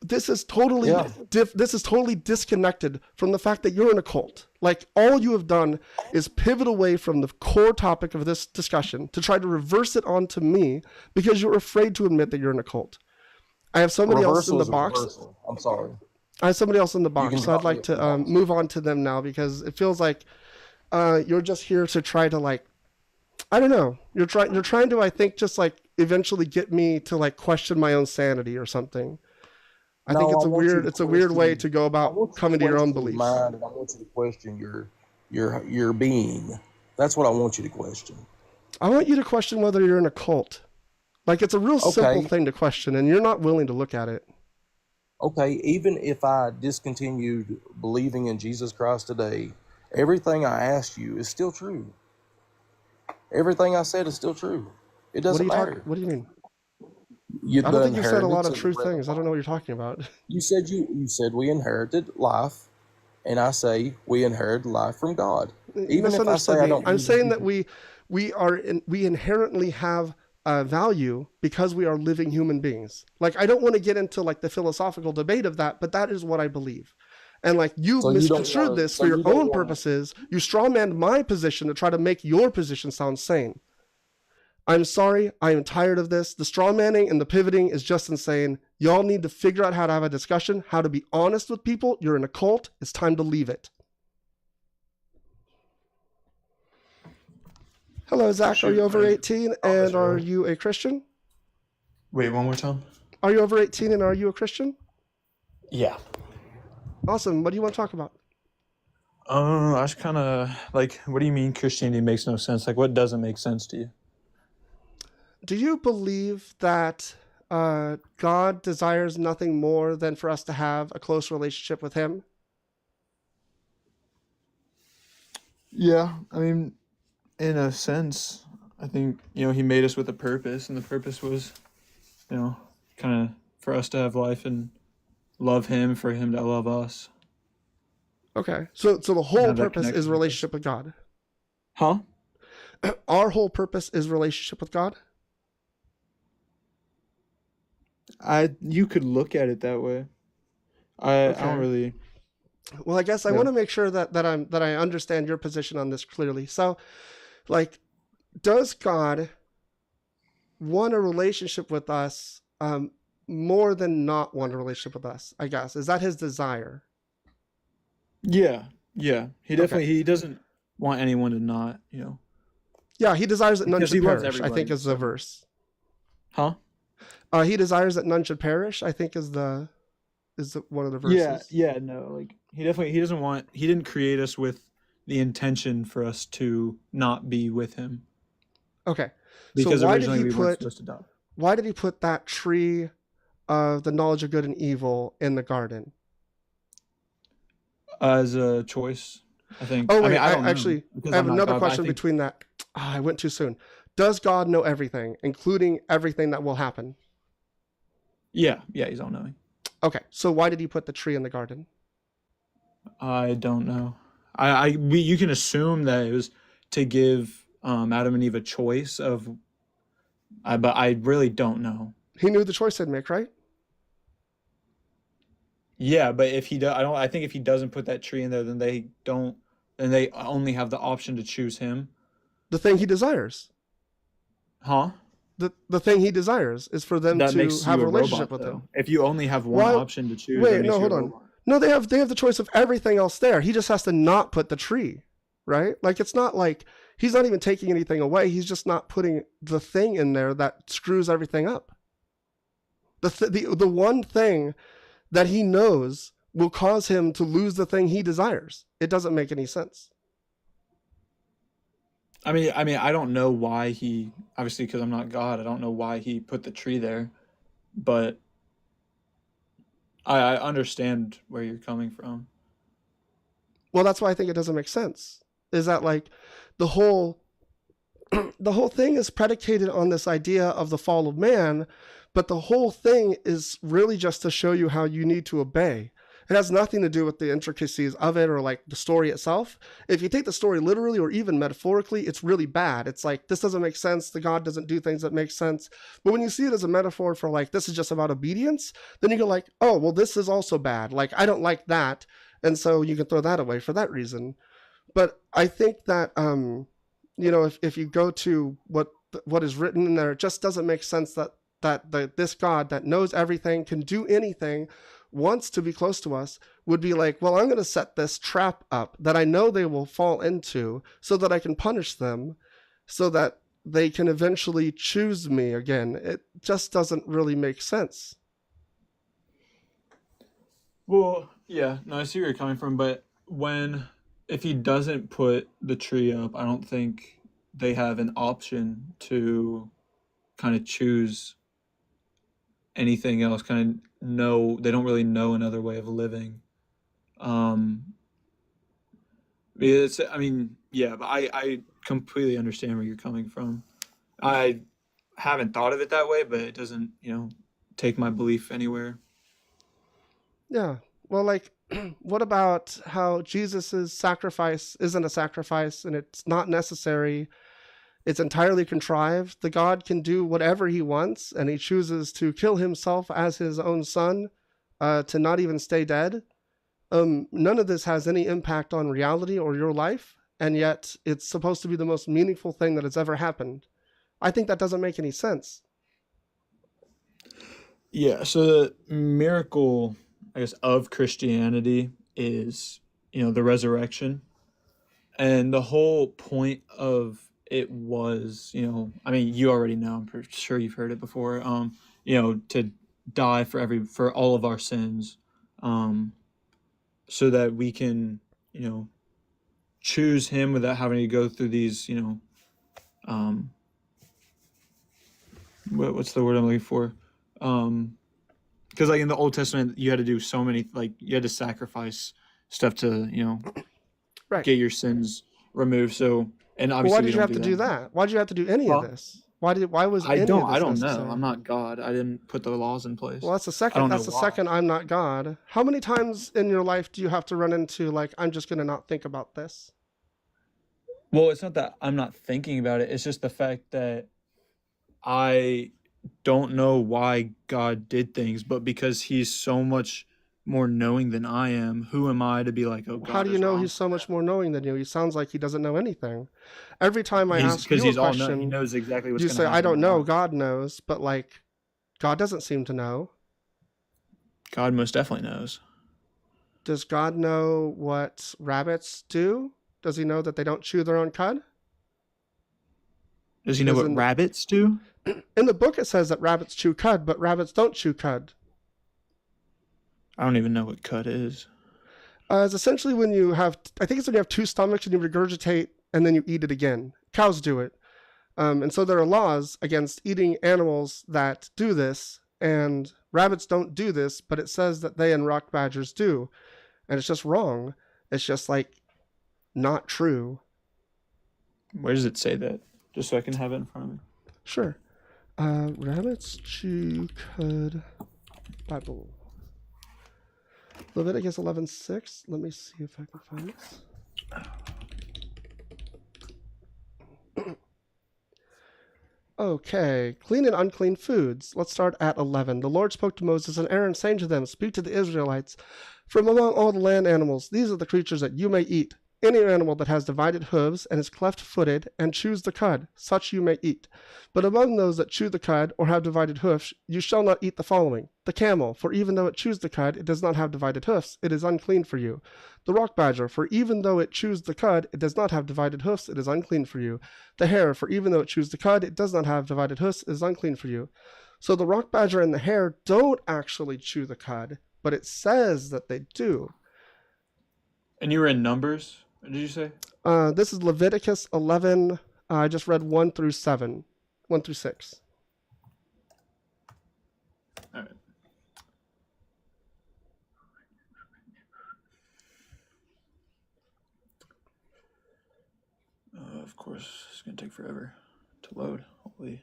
this is totally this is totally disconnected from the fact that you're in a cult. Like, all you have done is pivot away from the core topic of this discussion to try to reverse it onto me because you're afraid to admit that you're in a cult. I have somebody else in the box. I'm sorry. I have somebody else in the box, so I'd like to move on to them now because it feels like you're just here to try to, like, I don't know. You're trying to, I think, just like eventually get me to, like, question my own sanity or something. I think it's a weird way to go about coming to your own beliefs. I want you to question your being. That's what I want you to question. I want you to question whether you're in a cult. Like, it's a real simple thing to question, and you're not willing to look at it. Okay, even if I discontinued believing in Jesus Christ today, everything I asked you is still true. Everything I said is still true. It doesn't matter. What do you mean? I don't think you said a lot of true things. I don't know what you're talking about. You said we inherited life, and I say we inherited life from God. Even if I say I don't, I'm saying that we inherently have value because we are living human beings. Like, I don't want to get into, like, the philosophical debate of that, but that is what I believe. And, like, you misconstrued this for your own purposes. You strawmanned my position to try to make your position sound sane. I'm sorry. I am tired of this. The strawmanning and the pivoting is just insane. Y'all need to figure out how to have a discussion, how to be honest with people. You're in a cult. It's time to leave it. Hello, Zach. Are you over 18 and are you a Christian? Wait, one more time? Are you over 18 and are you a Christian? Yeah. Awesome. What do you want to talk about? I was kind of like, what do you mean Christianity makes no sense? Like, what doesn't make sense to you? Do you believe that God desires nothing more than for us to have a close relationship with him? Yeah, I mean, in a sense, I think, he made us with a purpose, and the purpose was, kind of for us to have life and love him, for him to love us. Okay. So the whole purpose is relationship with God. Huh? Our whole purpose is relationship with God? You could look at it that way. I don't really. Well, I guess I want to make sure that I understand your position on this clearly. So, like, does God want a relationship with us more than not want a relationship with us? I guess, is that his desire? Yeah. He definitely he doesn't want anyone to not, Yeah, he desires that none Because he should loves perish, I everybody, think is the verse. Huh? He desires that none should perish, I think is one of the verses. Yeah, no, like he didn't create us with the intention for us to not be with him. Okay. Because so originally we weren't supposed to die. Why did he put that tree of the knowledge of good and evil in the garden? As a choice, I think. Oh, wait, I don't know, I have another question between that. I went too soon. Does God know everything, including everything that will happen? Yeah, he's all knowing. Okay, so why did he put the tree in the garden? I don't know. You can assume that it was to give Adam and Eve a choice of, but I really don't know. He knew the choice they'd make, right? Yeah, but if he does, I don't. I think if he doesn't put that tree in there, then they don't. Then they only have the option to choose him. The thing he desires. Huh? The thing he desires is for them That to makes have you a a relationship robot, with though. him. If you only have one Why- option to choose, Wait, that makes no, you a hold on. robot. No, they have the choice of everything else there. He just has to not put the tree, right? Like it's not like he's not even taking anything away. He's just not putting the thing in there that screws everything up. The one thing that he knows will cause him to lose the thing he desires. It doesn't make any sense. I mean, I don't know why he, obviously, because I'm not God. I don't know why he put the tree there, but I understand where you're coming from. Well, that's why I think it doesn't make sense. Is that like the whole the whole thing is predicated on this idea of the fall of man, but the whole thing is really just to show you how you need to obey. It has nothing to do with the intricacies of it or like the story itself. If you take the story literally or even metaphorically, it's really bad. It's like, this doesn't make sense. The God doesn't do things that make sense. But when you see it as a metaphor for like, this is just about obedience, then you go like, oh, well, this is also bad. Like, I don't like that. And so you can throw that away for that reason. But I think that, if you go to what is written in there, it just doesn't make sense that this God that knows everything, can do anything, wants to be close to us, would be like, well, I'm going to set this trap up that I know they will fall into so that I can punish them so that they can eventually choose me again. It just doesn't really make sense. Well, yeah, no, I see where you're coming from, but if he doesn't put the tree up, I don't think they have an option to kind of choose anything else. Kind of they don't really know another way of living. Yeah, but I completely understand where you're coming from. I haven't thought of it that way, but it doesn't, take my belief anywhere. Yeah. Well, like, what about how Jesus's sacrifice isn't a sacrifice and it's not necessary? It's entirely contrived. The God can do whatever he wants, and he chooses to kill himself as his own son, to not even stay dead. None of this has any impact on reality or your life, and yet it's supposed to be the most meaningful thing that has ever happened. I think that doesn't make any sense. Yeah, so the miracle, I guess, of Christianity is, the resurrection. And the whole point of it was, you already know, I'm pretty sure you've heard it before, to die for all of our sins, so that we can, choose him without having to go through these, what's the word I'm looking for? Because like in the Old Testament, you had to do so many, like you had to sacrifice stuff to, Right. get your sins removed. So, and Well, obviously why did you have to do that? Why did you have to do any of this? Why was any of this I don't necessary? know. I'm not God. I didn't put the laws in place. Well, that's the I second. don't That's know the why. second. I'm not God. How many times in your life do you have to run into like, I'm just gonna not think about this? Well, it's not that I'm not thinking about it. It's just the fact that I don't know why God did things, but because he's so much more knowing than I am, who am I to be like, oh, God How do you is know wrong he's so for much that? more knowing than you? He sounds like he doesn't know anything. Every time I ask Because you a he's all know. He question, knows exactly what's you going say, to happen. I don't in know. life. God knows, but like, God doesn't seem to know. God most definitely knows. Does God know what rabbits do? Does he know that they don't chew their own cud? Does he know Because what in- rabbits do? In the book, it says that rabbits chew cud, but rabbits don't chew cud. I don't even know what cud is. It's essentially when you have, I think it's when you have two stomachs and you regurgitate and then you eat it again. Cows do it. And so there are laws against eating animals that do this, and rabbits don't do this, but it says that they and rock badgers do. And it's just wrong. It's just like not true. Where does it say that? Just so I can have it in front of me. Sure. Rabbits chew cud Bible. Leviticus 11:6. Let me see if I can find this. Okay, clean and unclean foods. Let's start at 11. The Lord spoke to Moses and Aaron, saying to them, "Speak to the Israelites, from among all the land animals, these are the creatures that you may eat. Any animal that has divided hooves and is cleft-footed and chews the cud, such you may eat. But among those that chew the cud or have divided hoofs, you shall not eat the following: the camel, for even though it chews the cud, it does not have divided hoofs, it is unclean for you. The rock badger, for even though it chews the cud, it does not have divided hoofs, it is unclean for you. The hare, for even though it chews the cud, it does not have divided hoofs, it is unclean for you." So the rock badger and the hare don't actually chew the cud, but it says that they do. And you were in Numbers, did you say? This is Leviticus 11. I just read 1 through 7, 1 through 6. All right. Of course, it's gonna take forever to load. Hopefully.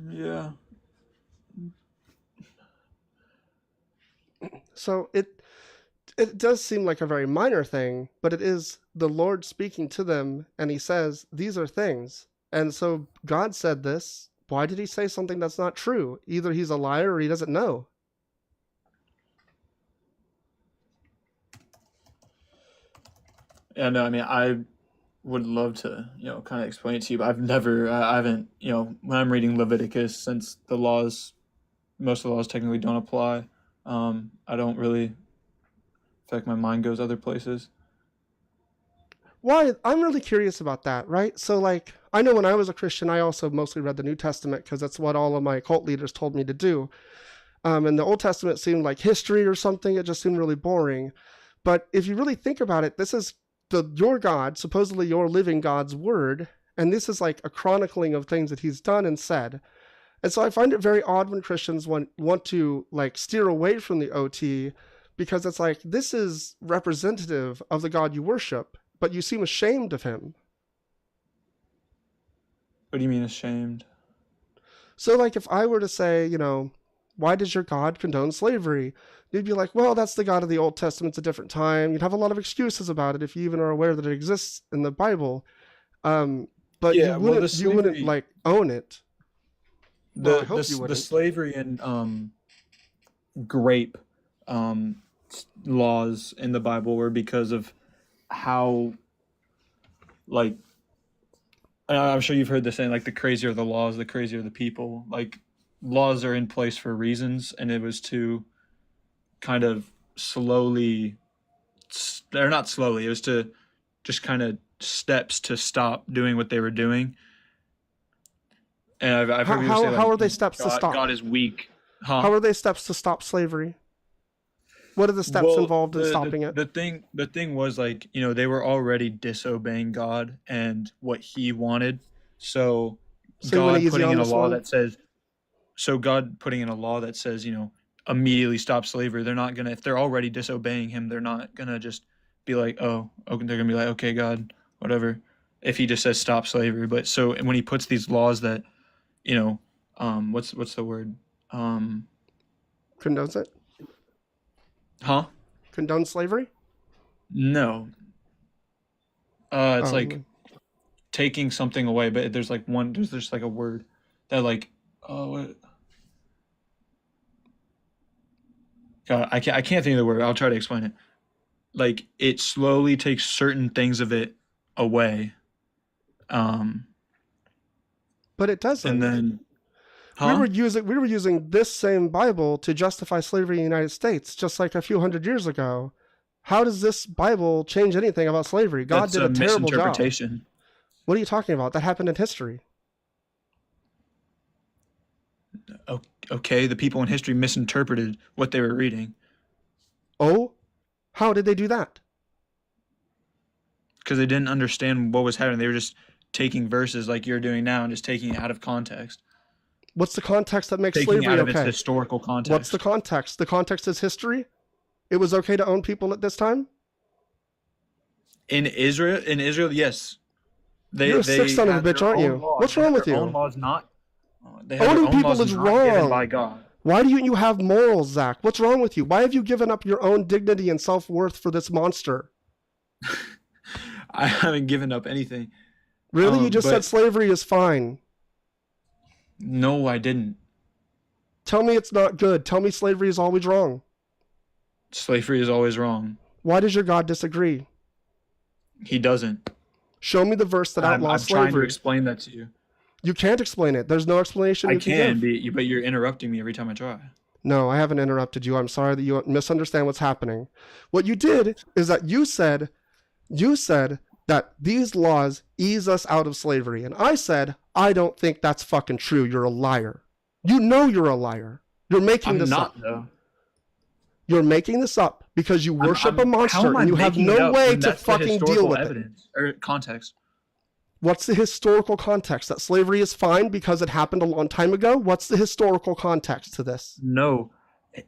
Yeah. So it does seem like a very minor thing, but it is the Lord speaking to them, and he says, these are things. And so God said this. Why did he say something that's not true? Either he's a liar or he doesn't know. Yeah, no, I mean, I would love to, kind of explain it to you, but I haven't, when I'm reading Leviticus, since most of the laws technically don't apply, I don't really feel like my mind goes other places. Why? I'm really curious about that, right? So, like, I know when I was a Christian, I also mostly read the New Testament because that's what all of my cult leaders told me to do. And the Old Testament seemed like history or something. It just seemed really boring. But if you really think about it, this is your God, supposedly your living God's word, and this is like a chronicling of things that he's done and said. And so I find it very odd when Christians want to like steer away from the OT, because it's like, this is representative of the God you worship, but you seem ashamed of him. What do you mean ashamed? So like if I were to say, why does your God condone slavery? You'd be like, well, that's the God of the Old Testament. It's a different time. You'd have a lot of excuses about it if you even are aware that it exists in the Bible. But Yeah, you wouldn't like own it. Well, I hope you The wouldn't. slavery and grape laws in the Bible were because of how, like, I'm sure you've heard the saying, like, the crazier the laws, the crazier the people. Like, laws are in place for reasons, and it was to kind of slowly, or not slowly, it was to just kind of steps to stop doing what they were doing. And I've heard people say, like, how are they steps to stop? God is weak. Huh? How are they steps to stop slavery? What are the steps involved in stopping it? The thing was, like, they were already disobeying God and what he wanted. So God putting in a law that says, immediately stop slavery. They're not gonna, if they're already disobeying him, they're not gonna just be like, they're gonna be like, okay, God, whatever, if he just says stop slavery. But so when he puts these laws that, what's the word? Condones it? Huh? Condone slavery? No. It's like taking something away, but there's just like a word that, like, what? God, I can't think of the word. I'll try to explain it. Like, it slowly takes certain things of it away. But it doesn't. And then we were using this same Bible to justify slavery in the United States just like a few hundred years ago. How does this Bible change anything about slavery? God did a terrible job. What are you talking about? That happened in history. Okay, the people in history misinterpreted what they were reading. Oh? How did they do that? Because they didn't understand what was happening. They were just taking verses like you're doing now and just taking it out of context. What's the context that makes Taking slavery out of its okay? historical context. What's the context? The context is history. It was okay to own people at this time. In Israel, yes. You're a sick son of a have bitch, their aren't own you? laws. What's They wrong have with their you? own laws not. They have their Owning own people laws is not given by wrong. God. Why do you have morals, Zach? What's wrong with you? Why have you given up your own dignity and self-worth for this monster? I haven't given up anything. Really? You just but- said slavery is fine. No, I didn't. Tell me it's not good. Tell me slavery is always wrong. Slavery is always wrong. Why does your God disagree? He doesn't. Show me the verse that I'm outlaws trying to slavery. explain that to you. You can't explain it. There's no explanation I you can, give. but you're interrupting me every time I try. No, I haven't interrupted you. I'm sorry that you misunderstand what's happening. What you did is that you said that these laws ease us out of slavery. And I said, I don't think that's fucking true. You're a liar. You know you're a liar. You're making I'm this not, up. though. You're making this up because you worship a how monster am I and you have making it no up way when to that's the fucking deal historical with it. evidence or context? What's the historical context? That slavery is fine because it happened a long time ago? What's the historical context to this? No,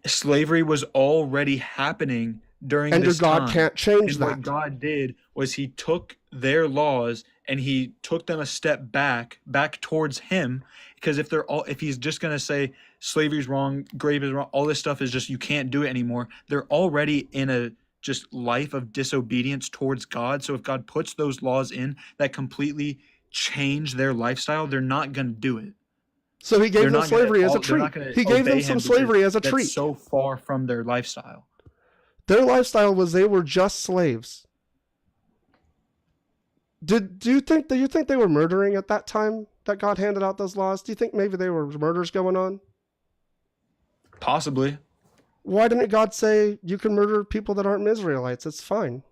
slavery was already happening during And your this God time. can't change And what that. God did was he took their laws and he took them a step back towards him. Because if he's just gonna say slavery's wrong, grave is wrong, all this stuff is just you can't do it anymore. They're already in a just life of disobedience towards God. So if God puts those laws in that completely change their lifestyle, they're not gonna do it. So he gave They're them not gonna slavery as a they're treat. not gonna He gave them obey some him slavery as a because treat. that's so far from their lifestyle. Their lifestyle was they were just slaves. Do you think they were murdering at that time that God handed out those laws? Do you think maybe there were murders going on? Possibly. Why didn't God say you can murder people that aren't Israelites? It's fine.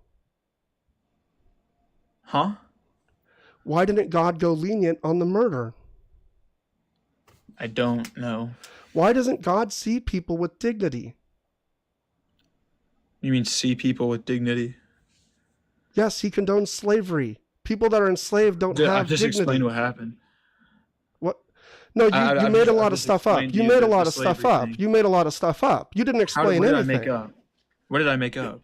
Huh? Why didn't God go lenient on the murder? I don't know. Why doesn't God see people with dignity? You mean see people with dignity? Yes, he condones slavery. People that are enslaved don't I've have just dignity. explained what happened. What? No, you I've made a just- lot I've of just stuff up. explained to You you made a the lot of stuff slavery up. thing. You made a lot of stuff up. You didn't What explain did I anything. make up? What did I make up?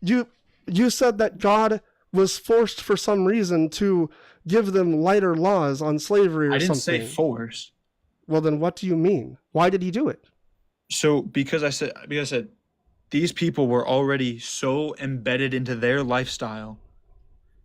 You said that God was forced for some reason to give them lighter laws on slavery or I didn't something. say force. Well, then what do you mean? Why did he do it? So because I said these people were already so embedded into their lifestyle.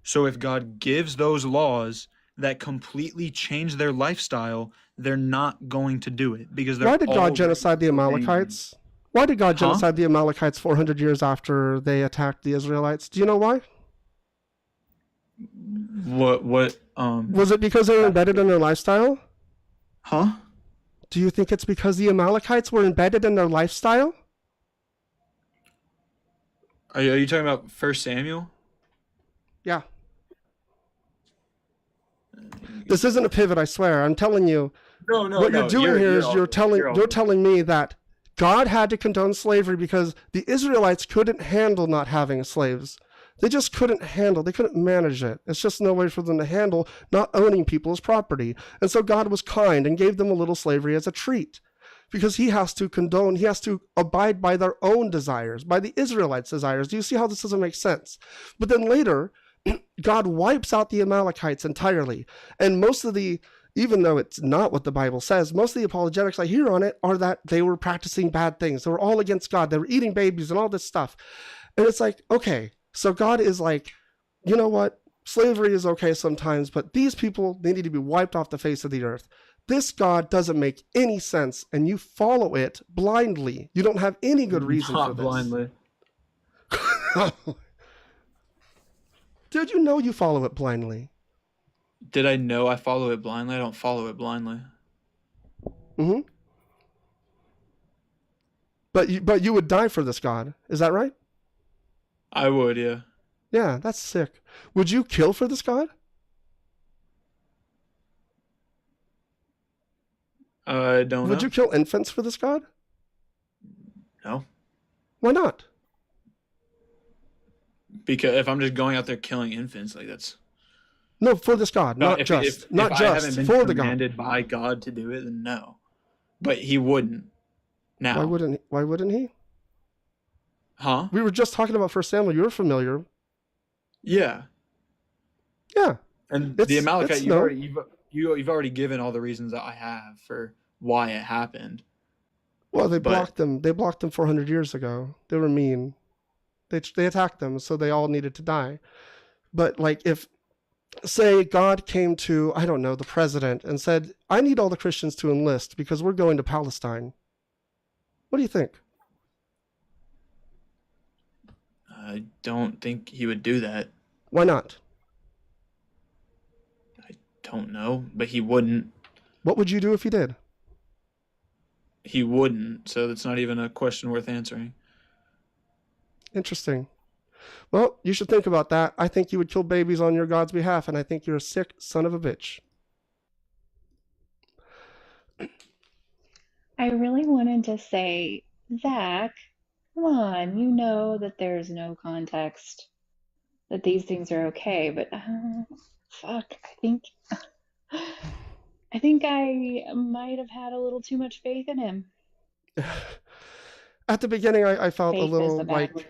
So if God gives those laws that completely change their lifestyle, they're not going to do it because they're Why did God already genocide the so Amalekites? Why did God Huh? genocide the Amalekites 400 years after they attacked the Israelites? Do you know why? What Was it because they were embedded in their lifestyle? huh? Do you think it's because the Amalekites were embedded in their lifestyle? Are you talking about 1 Samuel? Yeah. This isn't a pivot, I swear. I'm telling you. No, no. What you're doing here is you're telling me that God had to condone slavery because the Israelites couldn't handle not having slaves. They just couldn't handle. They couldn't manage it. It's just no way for them to handle not owning people as property. And so God was kind and gave them a little slavery as a treat because he has to abide by their own desires, by the Israelites' desires. Do you see how this doesn't make sense? But then later, God wipes out the Amalekites entirely. And even though it's not what the Bible says, most of the apologetics I hear on it are that they were practicing bad things. They were all against God. They were eating babies and all this stuff. And it's like, okay, so God is like, you know what? Slavery is okay sometimes, but these people, they need to be wiped off the face of the earth. This God doesn't make any sense, and you follow it blindly. You don't have any good reason Not for this. blindly. Dude, you know you follow it blindly. Did I know I follow it blindly? I don't follow it blindly. Mm-hmm. But you would die for this God. Is that right? I would, yeah. Yeah, that's sick. Would you kill for this God? I don't know. Would you kill infants for this God? No. Why not? Because if I'm just going out there killing infants, like that's No, for this God, No, not if not I haven't just been for the God. commanded by God to do it, then no. But he wouldn't. Now. Why wouldn't he? Huh? We were just talking about 1 Samuel. You're familiar. Yeah. Yeah. And It's- the Amalekite, it's no- you've already given all the reasons that I have for why it happened. Well, they But- blocked them. They blocked them 400 years ago. They were mean. They attacked them, so they all needed to die. But like, if say God came to, I don't know, the president and said, "I need all the Christians to enlist because we're going to Palestine." What do you think? I don't think he would do that. Why not? Don't know, but he wouldn't. What would you do if he did? He wouldn't, so that's not even a question worth answering. Interesting. Well, you should think about that. I think you would kill babies on your God's behalf, and I think you're a sick son of a bitch. I really wanted to say, Zach, come on, you know that there's no context, that these things are okay, but fuck, I think I might have had a little too much faith in him. At the beginning, I felt a Faith is little a bad like, word.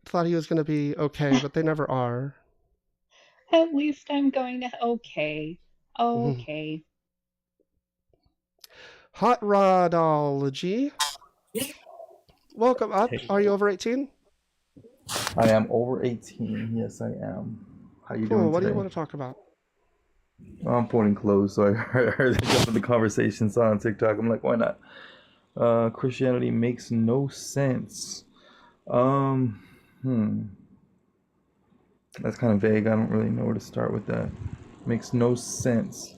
thought he was going to be okay, but they never are. At least I'm going to okay. Mm-hmm. Okay. Hot Rodology. Welcome up. Hey. Are you over 18? I am over 18. Yes, I am. How you Cool. doing What do today? you want to talk about? I'm folding clothes, so I heard they jump in the conversation. Saw on TikTok. I'm like, why not? Christianity makes no sense. That's kind of vague. I don't really know where to start with that. Makes no sense.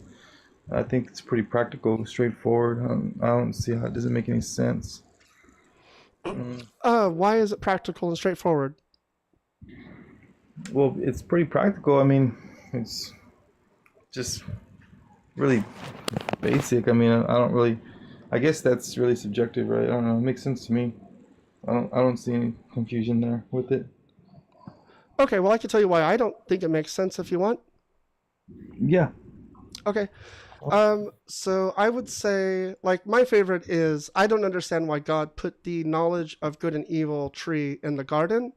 I think it's pretty practical, straightforward. I don't see how it doesn't make any sense. Why is it practical and straightforward? Well, it's pretty practical. I mean, it's just really basic. I mean, I don't really. I guess that's really subjective, right? I don't know. It makes sense to me. I don't see any confusion there with it. Okay, well, I can tell you why I don't think it makes sense if you want. Yeah. Okay. So I would say, like, my favorite is, I don't understand why God put the knowledge of good and evil tree in the garden,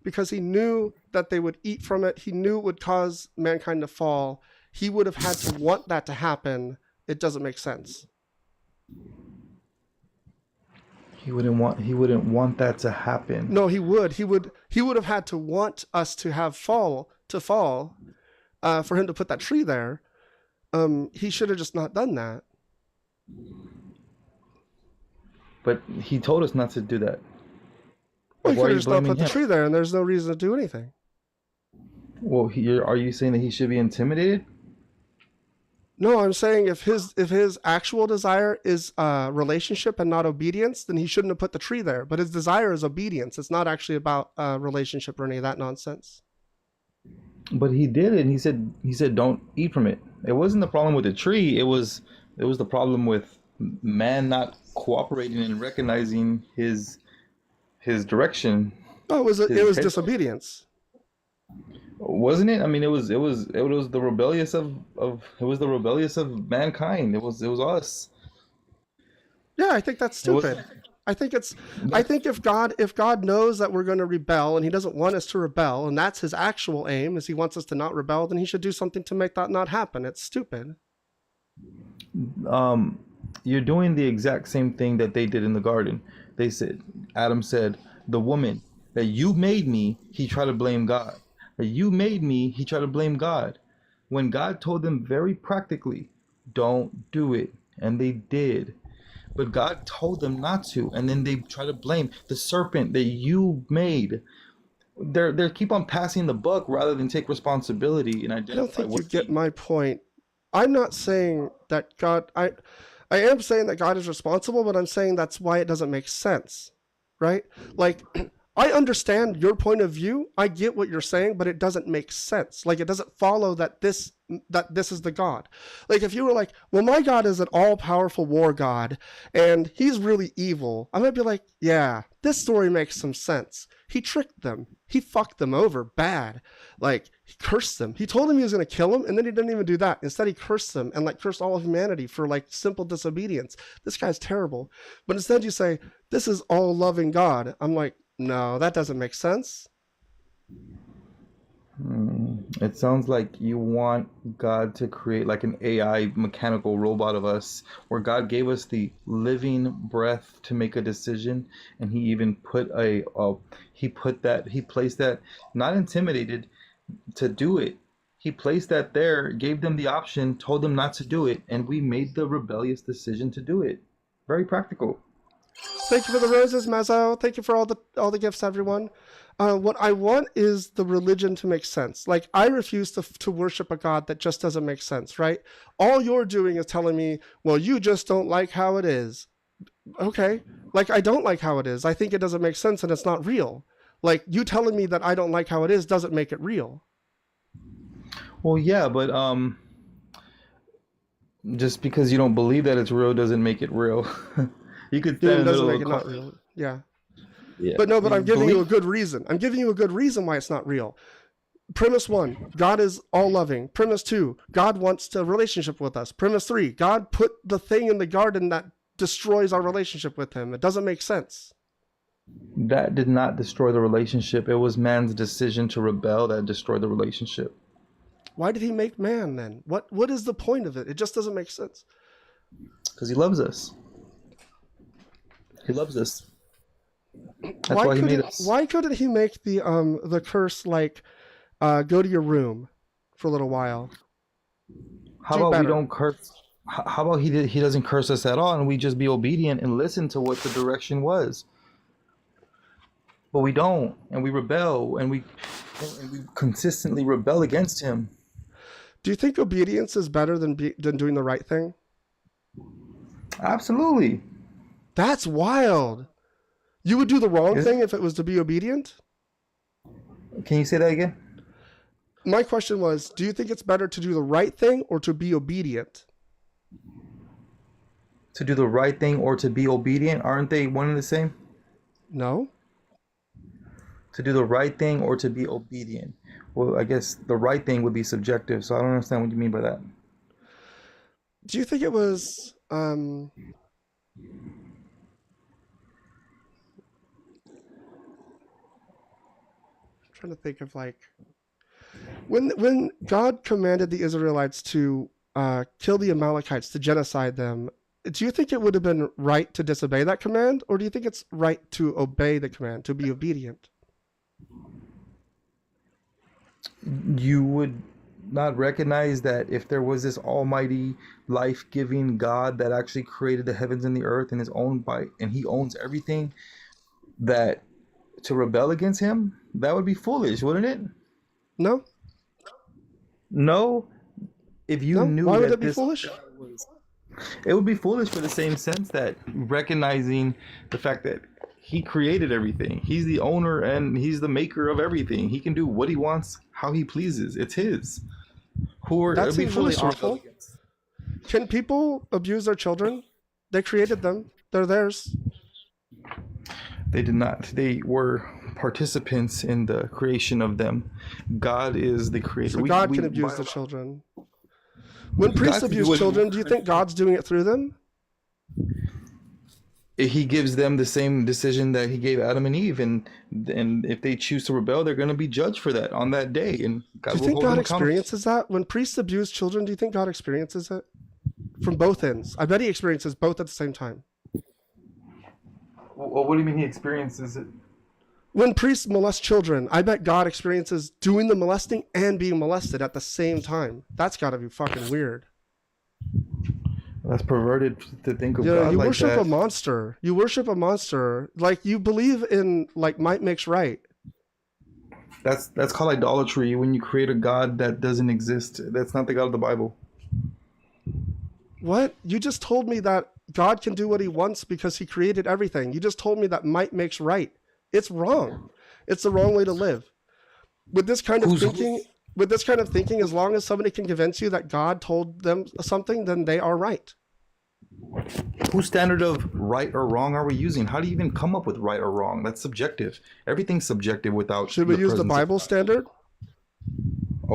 because he knew that they would eat from it. He knew it would cause mankind to fall. He would have had to want that to happen. It doesn't make sense. He wouldn't want that to happen. No, he would. He would have had to want us to have fall for him to put that tree there. He should have just not done that. But he told us not to do that. Well, he Why could are you have just not blaming put the him? tree there, and there's no reason to do anything. Well, are you saying that he should be intimidated? No, I'm saying if his actual desire is relationship and not obedience, then he shouldn't have put the tree there. But his desire is obedience. It's not actually about relationship or any of that nonsense. But he did it, and he said don't eat from it. It wasn't the problem with the tree. It was the problem with man not cooperating and recognizing his direction. Oh, it was His- disobedience. Wasn't it? I mean, it was the rebellious of mankind. It was us. Yeah, I think that's It was- stupid. I think if God knows that we're going to rebel and he doesn't want us to rebel, and that's his actual aim, is he wants us to not rebel, then he should do something to make that not happen. It's stupid. You're doing the exact same thing that they did in the garden. Adam said, the woman that you made me, he tried to blame God. That you made me, he tried to blame God. When God told them very practically, don't do it. And they did. But God told them not to. And then they try to blame the serpent that you made. They keep on passing the buck rather than take responsibility and I identify don't think you what get my point. I'm not saying that God, I am saying that God is responsible, but I'm saying that's why it doesn't make sense, right? Like, I understand your point of view. I get what you're saying, but it doesn't make sense. Like, it doesn't follow that this is the God. Like, if you were like, well, my God is an all-powerful war God, and he's really evil, I might be like, yeah, this story makes some sense. He tricked them. He fucked them over bad. Like, He cursed them. He told him he was going to kill him, and then he didn't even do that. Instead, he cursed them and like cursed all of humanity for like simple disobedience. This guy's terrible. But instead, you say, this is all loving God. I'm like, no, that doesn't make sense. It sounds like you want God to create like an AI mechanical robot of us, where God gave us the living breath to make a decision, and He even put He placed that, not intimidated to do it. He placed that there, gave them the option, told them not to do it, and we made the rebellious decision to do it. Very practical. Thank you for the roses, Mezzo. Thank you for all the gifts, everyone. What I want is the religion to make sense. Like, I refuse to worship a God that just doesn't make sense, right? All you're doing is telling me, well, you just don't like how it is. Okay. Like, I don't like how it is. I think it doesn't make sense and it's not real. Like, you telling me that I don't like how it is doesn't make it real. Well, yeah, but just because you don't believe that it's real doesn't make it real. You could stand in the doesn't middle make of it a not real. Yeah. Yeah. But no, but I'm giving you a believe. good reason. I'm giving you a good reason why it's not real. Premise 1, God is all loving. Premise 2, God wants a relationship with us. Premise 3, God put the thing in the garden that destroys our relationship with him. It doesn't make sense. That did not destroy the relationship. It was man's decision to rebel that destroyed the relationship. Why did he make man then? What is the point of it? It just doesn't make sense. Because He loves us. He loves us. That's why He made us. Why couldn't he make the curse like go to your room for a little while? How Do about better. we don't curse? How about he doesn't curse us at all, and we just be obedient and listen to what the direction was? But we don't, and we rebel, and we consistently rebel against Him. Do you think obedience is better than doing the right thing? Absolutely. That's wild. You would do the wrong Is- thing if it was to be obedient? Can you say that again? My question was, do you think it's better to do the right thing or to be obedient? To do the right thing or to be obedient, aren't they one and the same? No? To do the right thing or to be obedient. Well, I guess the right thing would be subjective, so I don't understand what you mean by that. Do you think it was trying to think of like when God commanded the Israelites to kill the Amalekites, to genocide them, do you think it would have been right to disobey that command, or do you think it's right to obey the command, to be obedient? You would not recognize that if there was this almighty life-giving God that actually created the heavens and the earth and is owned by, and He owns everything, that to rebel against Him, that would be foolish, wouldn't it? No? No. If you No? knew Why would that it be this foolish? it would be foolish for the same sense that recognizing the fact that He created everything. He's the owner and He's the maker of everything. He can do what He wants, how He pleases. It's His. That It'd be seems really foolish to rebel awful. against. Can people abuse their children? They created them. They're theirs. They did not. They were participants in the creation of them. God is the creator. So God can abuse the children. When priests can do abuse what he children, do you think God's doing it through them? He gives them the same decision that He gave Adam and Eve, and if they choose to rebel, they're going to be judged for that on that day. And God Do you will think hold God them accountable. experiences that? When priests abuse children, do you think God experiences it? From both ends. I bet He experiences both at the same time. Well, what do you mean He experiences it? When priests molest children, I bet God experiences doing the molesting and being molested at the same time. That's got to be fucking weird. That's perverted to think of Yeah, God you like worship that. a monster. You worship a monster. Like, you believe in, like, might makes right. That's called idolatry when you create a God that doesn't exist. That's not the God of the Bible. What? You just told me that God can do what He wants because He created everything. You just told me that might makes right. It's wrong. It's the wrong way to live. With this kind of thinking, as long as somebody can convince you that God told them something, then they are right. Whose standard of right or wrong are we using? How do you even come up with right or wrong? That's subjective. Everything's subjective without. Should we use the presence of Bible God. standard?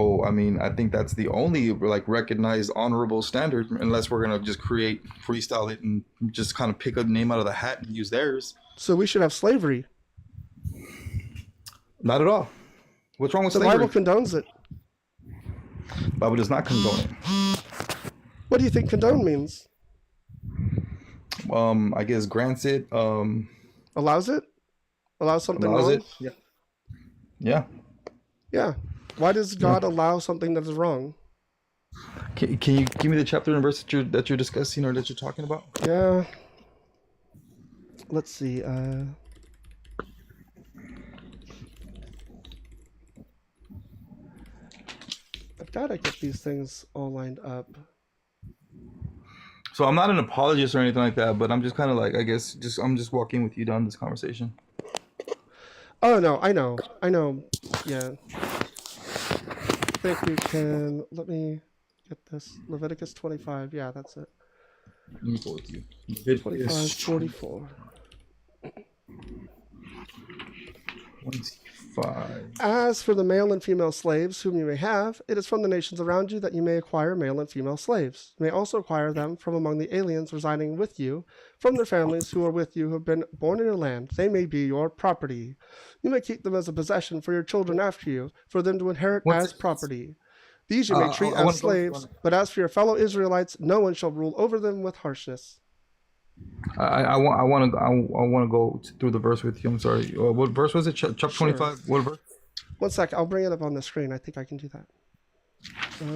Oh, I mean, I think that's the only like recognized honorable standard, unless we're gonna just create freestyle it and just kind of pick a name out of the hat and use theirs. So we should have slavery. Not at all. What's wrong with The slavery? Bible condones it. Bible does not condone it. What do you think condone means? I guess grants it. Allows it? Allows something Allows wrong? it. Yeah. Yeah. Yeah. Why does God allow something that is wrong? Can you give me the chapter and verse that you're discussing or that you're talking about? Yeah. Let's see. I've got to get these things all lined up. So I'm not an apologist or anything like that, but I'm just kind of like, I guess, I'm just walking with you down this conversation. Oh no, I know. Yeah. Thank you, Ken. Let me get this. Leviticus 25. Yeah, that's it. Let me go with you. 25, 44. 25. As for the male and female slaves whom you may have, it is from the nations around you that you may acquire male and female slaves. You may also acquire them from among the aliens residing with you, from their families who are with you who have been born in your land. They may be your property. You may keep them as a possession for your children after you, for them to inherit as property. These you may treat as slaves, but as for your fellow Israelites, no one shall rule over them with harshness. I want to go through the verse with you. I'm sorry. What verse was it? Chapter 25. What verse? 1 sec, I'll bring it up on the screen. I think I can do that.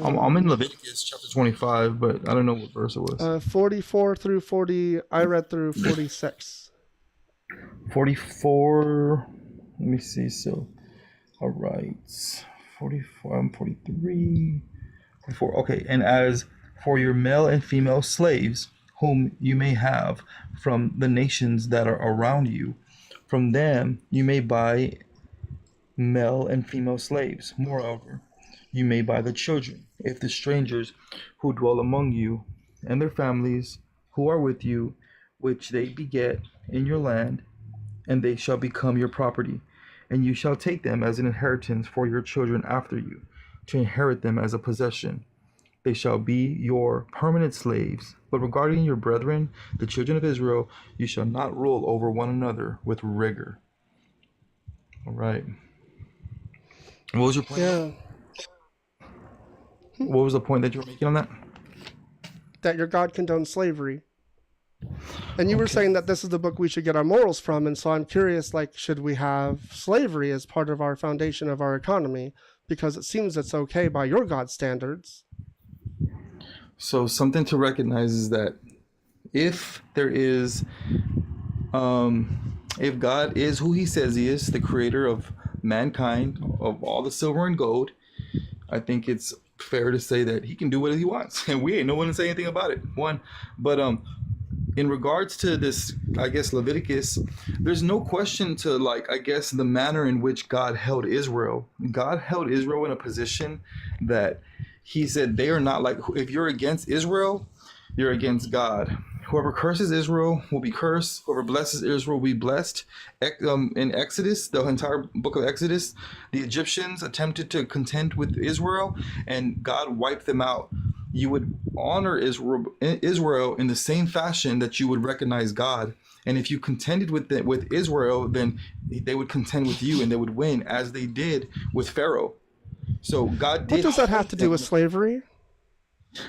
I'm in Leviticus chapter 25, but I don't know what verse it was. 44 through 40. I read through 46. 44. Let me see. So, all right. 44. 43. 44. Okay. And as for your male and female slaves, whom you may have from the nations that are around you, from them you may buy male and female slaves. Moreover, you may buy the children, if the strangers who dwell among you and their families who are with you, which they beget in your land, and they shall become your property. And you shall take them as an inheritance for your children after you, to inherit them as a possession. They shall be your permanent slaves. But regarding your brethren, the children of Israel, you shall not rule over one another with rigor. All right. What was your point? Yeah. What was the point that you were making on that? That your God condones slavery. And you were saying that this is the book we should get our morals from, and so I'm curious, like, should we have slavery as part of our foundation of our economy? Because it seems it's okay by your God standards. So something to recognize is that if there is, if God is who he says he is, the creator of mankind, of all the silver and gold, I think it's fair to say that he can do what he wants. And we ain't no one to say anything about it. One, but in regards to this, I guess Leviticus, there's no question to, like, I guess the manner in which God held Israel. God held Israel in a position that he said they are not like, if you're against Israel, you're against God. Whoever curses Israel will be cursed. Whoever blesses Israel will be blessed. In Exodus, the entire book of Exodus, the Egyptians attempted to contend with Israel, and God wiped them out. You would honor Israel in the same fashion that you would recognize God. And if you contended with Israel, then they would contend with you, and they would win, as they did with Pharaoh. So God did. What does that have to do with slavery?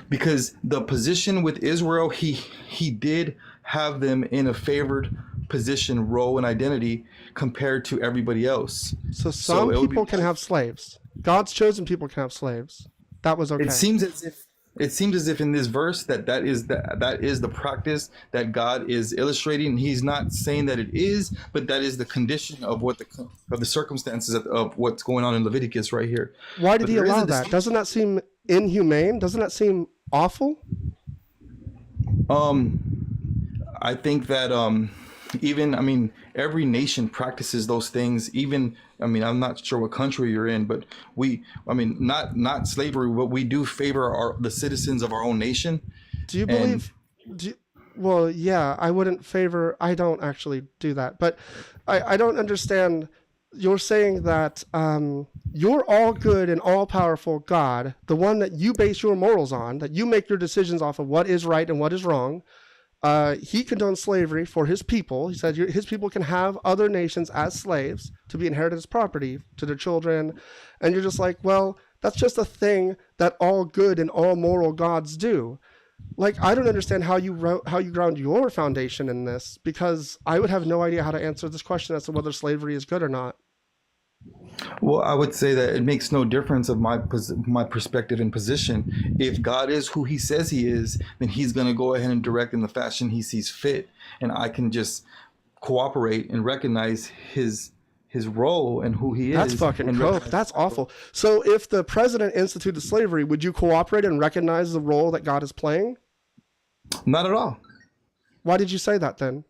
Because the position with Israel, he did have them in a favored position, role, and identity compared to everybody else. So some people can have slaves. God's chosen people can have slaves. That was okay. It seems as if in this verse that is the practice that God is illustrating. He's not saying that it is, but that is the condition of the circumstances of what's going on in Leviticus right here. Why did he allow that? Doesn't that seem inhumane? Doesn't that seem awful? I think that every nation practices those things. I'm not sure what country you're in, but not slavery, but we do favor the citizens of our own nation. Do you believe? Well, yeah, I don't actually do that, but I don't understand you're saying that you're all good and all powerful God, the one that you base your morals on, that you make your decisions off of what is right and what is wrong. He condones slavery for his people. He said his people can have other nations as slaves to be inherited as property to their children. And you're just like, well, that's just a thing that all good and all moral gods do. Like, I don't understand how you ground your foundation in this, because I would have no idea how to answer this question as to whether slavery is good or not. Well, I would say that it makes no difference of my perspective and position. If God is who he says he is, then he's going to go ahead and direct in the fashion he sees fit. And I can just cooperate and recognize his role and who he is. That's fucking cope. That's awful. So if the president instituted slavery, would you cooperate and recognize the role that God is playing? Not at all. Why did you say that then?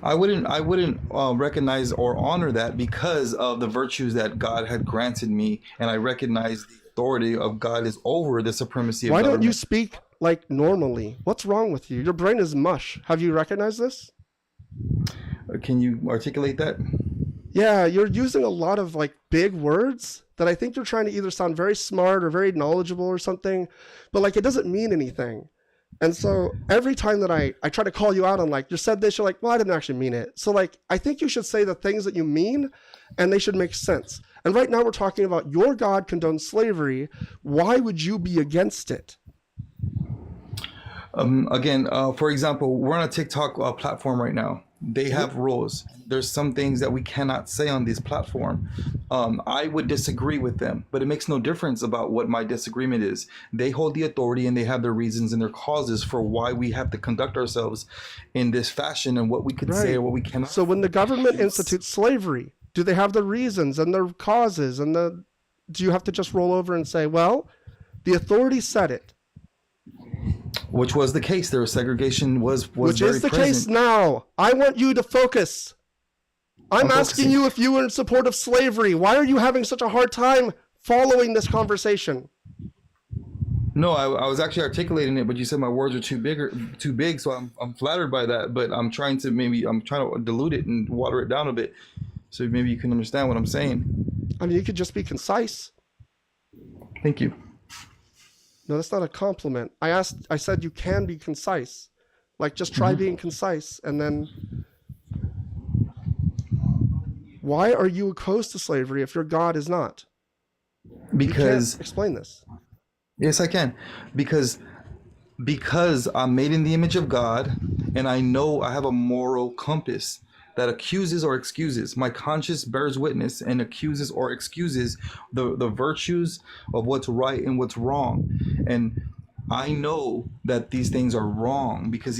I wouldn't recognize or honor that because of the virtues that God had granted me, and I recognize the authority of God is over the supremacy of Why government. don't you speak like normally? What's wrong with you? Your brain is mush. Have you recognized this? Can you articulate that? Yeah, you're using a lot of like big words that I think you're trying to either sound very smart or very knowledgeable or something, but like it doesn't mean anything. And so every time that I try to call you out on like, you said this, you're like, well, I didn't actually mean it. So like, I think you should say the things that you mean and they should make sense. And right now we're talking about your God condones slavery. Why would you be against it? Again, for example, we're on a TikTok platform right now. They have rules. There's some things that we cannot say on this platform. I would disagree with them, but it makes no difference about what my disagreement is. They hold the authority and they have their reasons and their causes for why we have to conduct ourselves in this fashion and what we could say or what we cannot. So when the government institutes slavery, do they have the reasons and their causes and do you have to just roll over and say, well, the authority said it? Which was the case. Their segregation was Which very is the present. case now. I want you to focus. I'm asking focusing. you if you were in support of slavery. Why are you having such a hard time following this conversation? No, I was actually articulating it, but you said my words are too big, so I'm flattered by that. But I'm trying to dilute it and water it down a bit, so maybe you can understand what I'm saying. I mean, you could just be concise. Thank you. No, that's not a compliment. I said you can be concise. Like, just try being concise, and then... Why are you opposed to slavery if your God is not? Because... You can't explain this. Yes, I can. Because I'm made in the image of God, and I know I have a moral compass that accuses or excuses. My conscience bears witness and accuses or excuses the virtues of what's right and what's wrong. And I know that these things are wrong because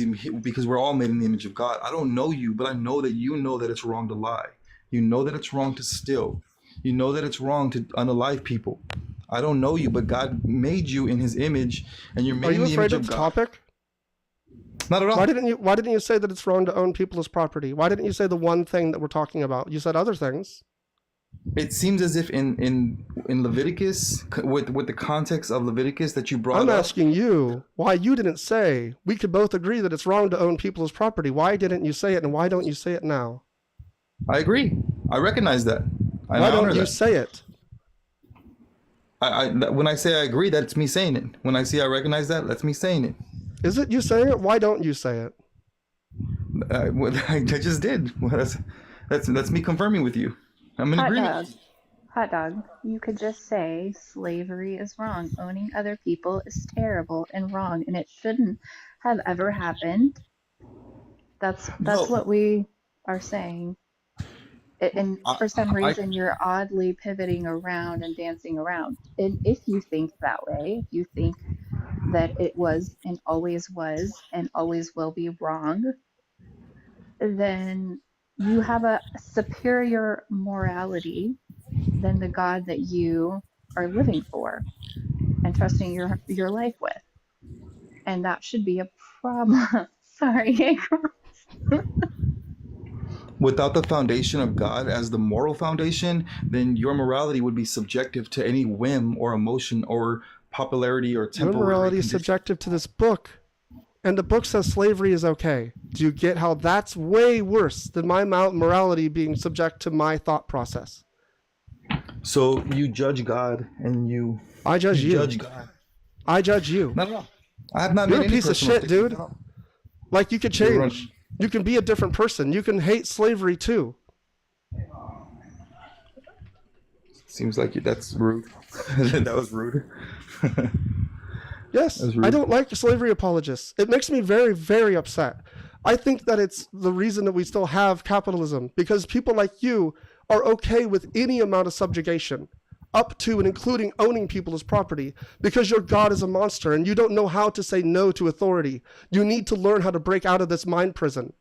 we're all made in the image of God. I don't know you, but I know that you know that it's wrong to lie. You know that it's wrong to steal. You know that it's wrong to unalive people. I don't know you, but God made you in his image, and you're made in the image of God. Are you afraid of the topic? Not at all. Why didn't you say that it's wrong to own people as property? Why didn't you say the one thing that we're talking about? You said other things. It seems as if in Leviticus, with the context of Leviticus that you brought up. I'm asking you why you didn't say we could both agree that it's wrong to own people as property. Why didn't you say it, and why don't you say it now? I agree. I recognize that. Why don't you say it? When I say I agree, that's me saying it. When I say I recognize that, that's me saying it. Is it you saying it? Why don't you say it? I just did. That's me confirming with you. I'm in agreement. Hot dog. You could just say slavery is wrong. Owning other people is terrible and wrong, and it shouldn't have ever happened. That's what we are saying. And for some reason, you're oddly pivoting around and dancing around. And if you think that way, if you think that it was and always will be wrong, then you have a superior morality than the God that you are living for and trusting your life with. And that should be a problem. Sorry. Without the foundation of God as the moral foundation, then your morality would be subjective to any whim or emotion or popularity or temporary Your morality is condition. subjective to this book. and the book says slavery is okay. Do you get how that's way worse than my morality being subject to my thought process? So you judge God and I judge you. judge God. I judge you. No. I have not You're made a any piece of personal shit, statements dude. at all. Like, you could You're change. You can be a different person. You can hate slavery too. Seems like that's rude. That was rude. Yes, That's rude. I don't like slavery apologists. It makes me very, very upset. I think that it's the reason that we still have capitalism, because people like you are okay with any amount of subjugation, up to and including owning people as property, because your God is a monster and you don't know how to say no to authority. You need to learn how to break out of this mind prison.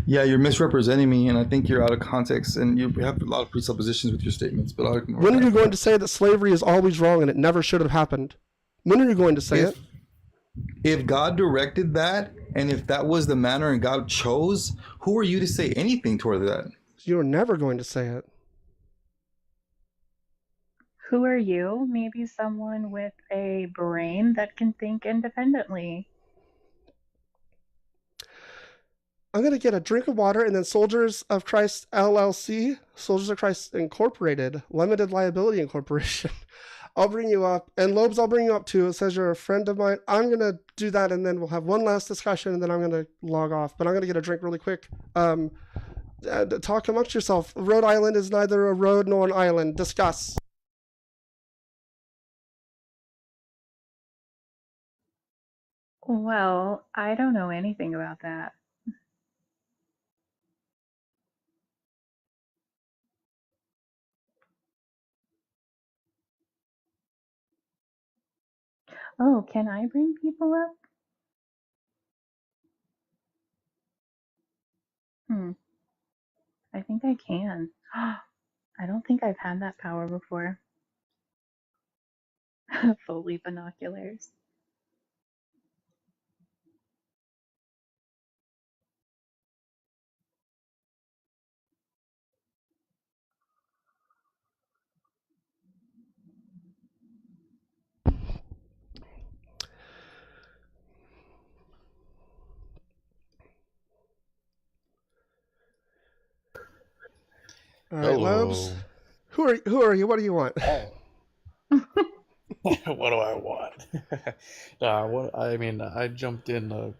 Yeah, you're misrepresenting me, and I think you're out of context, and you have a lot of presuppositions with your statements. But I'll ignore When are that. you going to say that slavery is always wrong and it never should have happened? When are you going to say it? If God directed that, and if that was the manner and God chose, who are you to say anything toward that? You're never going to say it. Who are you? Maybe someone with a brain that can think independently. I'm going to get a drink of water, and then Soldiers of Christ LLC, Soldiers of Christ Incorporated, Limited Liability Incorporation. I'll bring you up. And Lobes, I'll bring you up too. It says you're a friend of mine. I'm going to do that, and then we'll have one last discussion, and then I'm going to log off. But I'm going to get a drink really quick. Talk amongst yourself. Rhode Island is neither a road nor an island. Discuss. Well, I don't know anything about that. Oh, can I bring people up? I think I can. I don't think I've had that power before. Fully binoculars. All right, Lobes. Who are you? What do you want? What do I want? I jumped in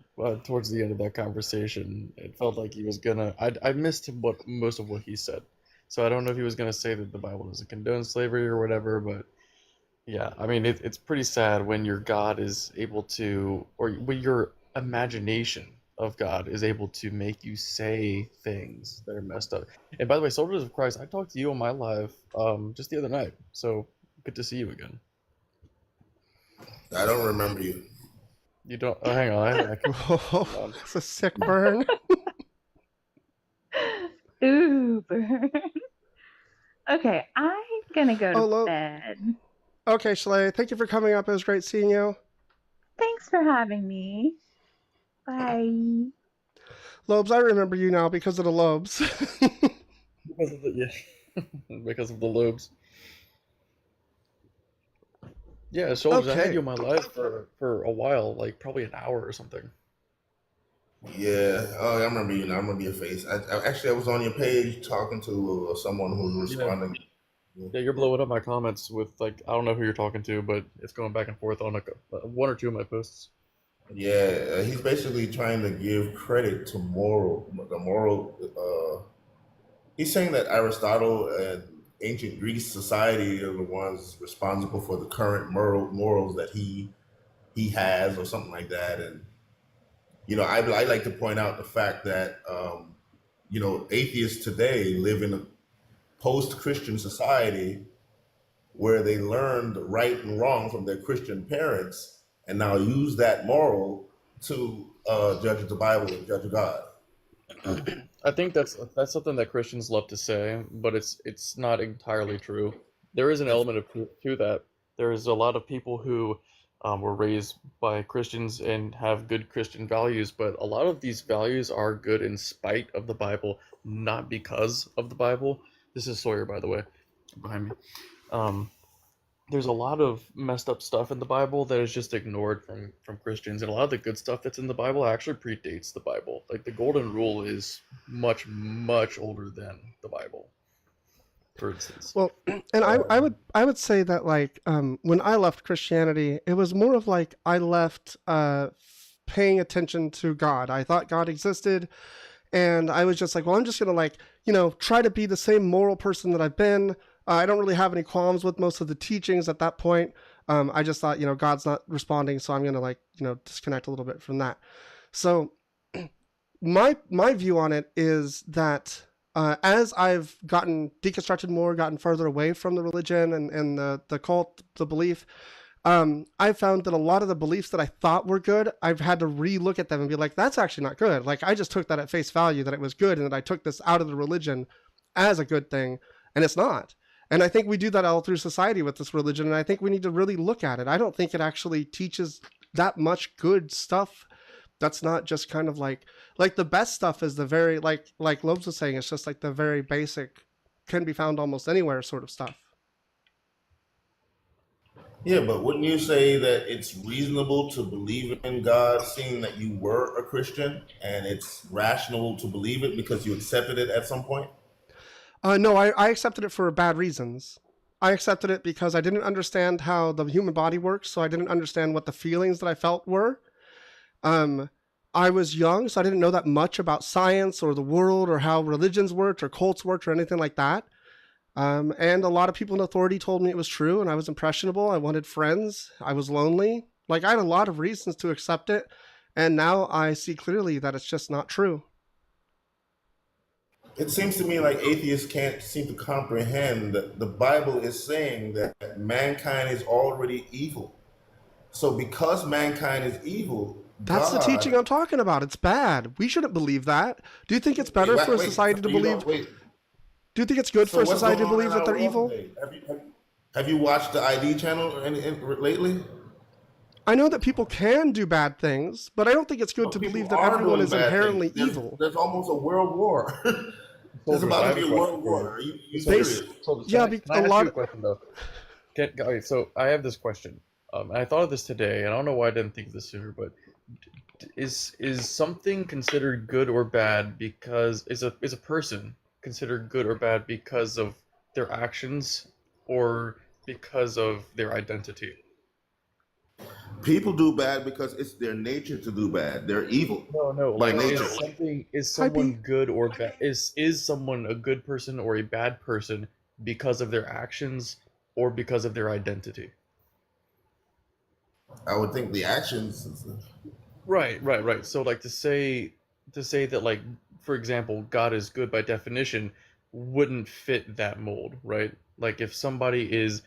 towards the end of that conversation. It felt like he was gonna. I missed most of what he said, so I don't know if he was gonna say that the Bible doesn't condone slavery or whatever. But yeah, I mean, it's pretty sad when your God is able to, or when your imagination of God is able to make you say things that are messed up. And by the way, Soldiers of Christ, I talked to you on my live just the other night, so good to see you again. I don't remember you. You don't? Oh, hang on. Oh, that's a sick burn. Ooh, burn. Okay, I'm gonna go to bed. Okay, Shley, thank you for coming up. It was great seeing you. Thanks for having me. Bye. Lobes, I remember you now because of the Lobes. Because of the because of the lobes. Yeah, Soldiers, I had you on my live for a while, like probably an hour or something. Yeah. Oh, I remember you now. I remember your face. I was on your page talking to someone who was responding. Yeah, you're blowing up my comments with like I don't know who you're talking to, but it's going back and forth on one or two of my posts. Yeah, he's basically trying to give credit to the moral. He's saying that Aristotle and ancient Greek society are the ones responsible for the current morals that he has, or something like that. And I like to point out the fact that atheists today live in a post-Christian society where they learned right and wrong from their Christian parents, and now use that moral to judge the Bible and judge God. I think that's something that Christians love to say, but it's not entirely true. There is an element of truth to that. There is a lot of people who were raised by Christians and have good Christian values, but a lot of these values are good in spite of the Bible, not because of the Bible. This is Sawyer, by the way, behind me. there's a lot of messed up stuff in the Bible that is just ignored from Christians, and a lot of the good stuff that's in the Bible actually predates the Bible. Like the Golden Rule is much, much older than the Bible, for instance. Well, and I would say that like when I left Christianity, it was more of like I left paying attention to God. I thought God existed, and I was just like, well, I'm just gonna like try to be the same moral person that I've been. I don't really have any qualms with most of the teachings at that point. I just thought God's not responding, so I'm gonna like disconnect a little bit from that. So my view on it is that as I've gotten deconstructed more, gotten further away from the religion and the cult, the belief, I've found that a lot of the beliefs that I thought were good, I've had to re-look at them and be like, that's actually not good. Like I just took that at face value that it was good, and that I took this out of the religion as a good thing, and it's not. And I think we do that all through society with this religion, and I think we need to really look at it. I don't think it actually teaches that much good stuff. That's not just kind of like the best stuff is the very like Lobes was saying, it's just like the very basic, can be found almost anywhere sort of stuff. Yeah, but wouldn't you say that it's reasonable to believe in God, seeing that you were a Christian, and it's rational to believe it because you accepted it at some point? No, I accepted it for bad reasons. I accepted it because I didn't understand how the human body works, so I didn't understand what the feelings that I felt were. I was young, so I didn't know that much about science or the world or how religions worked or cults worked or anything like that. And a lot of people in authority told me it was true, and I was impressionable. I wanted friends. I was lonely. Like I had a lot of reasons to accept it, and now I see clearly that it's just not true. It seems to me like atheists can't seem to comprehend that the Bible is saying that mankind is already evil. So because mankind is evil, That's the God. teaching I'm talking about. It's bad. We shouldn't believe that. Do you think it's better for a society to believe? Do you think it's good So for a what's society to going on believe in that our they're world evil? today? Have you watched the ID channel lately? I know that people can do bad things, but I don't think it's good to People believe that are everyone doing is bad inherently things. evil. There's almost a world war. There's Soldiers, I about have to be a a question world for you. war. Are you They, serious? So yeah, can a I ask lot you a of, question though? Okay, so I have this question. And I thought of this today, and I don't know why I didn't think of this sooner, but is something considered good or bad because is a person considered good or bad because of their actions or because of their identity? People do bad because it's their nature to do bad. They're evil No, by like nature. is hi someone B. good or bad? Is someone a good person or a bad person because of their actions or because of their identity? I would think the actions. Right. So like to say that like for example, God is good by definition wouldn't fit that mold, right? Like if somebody is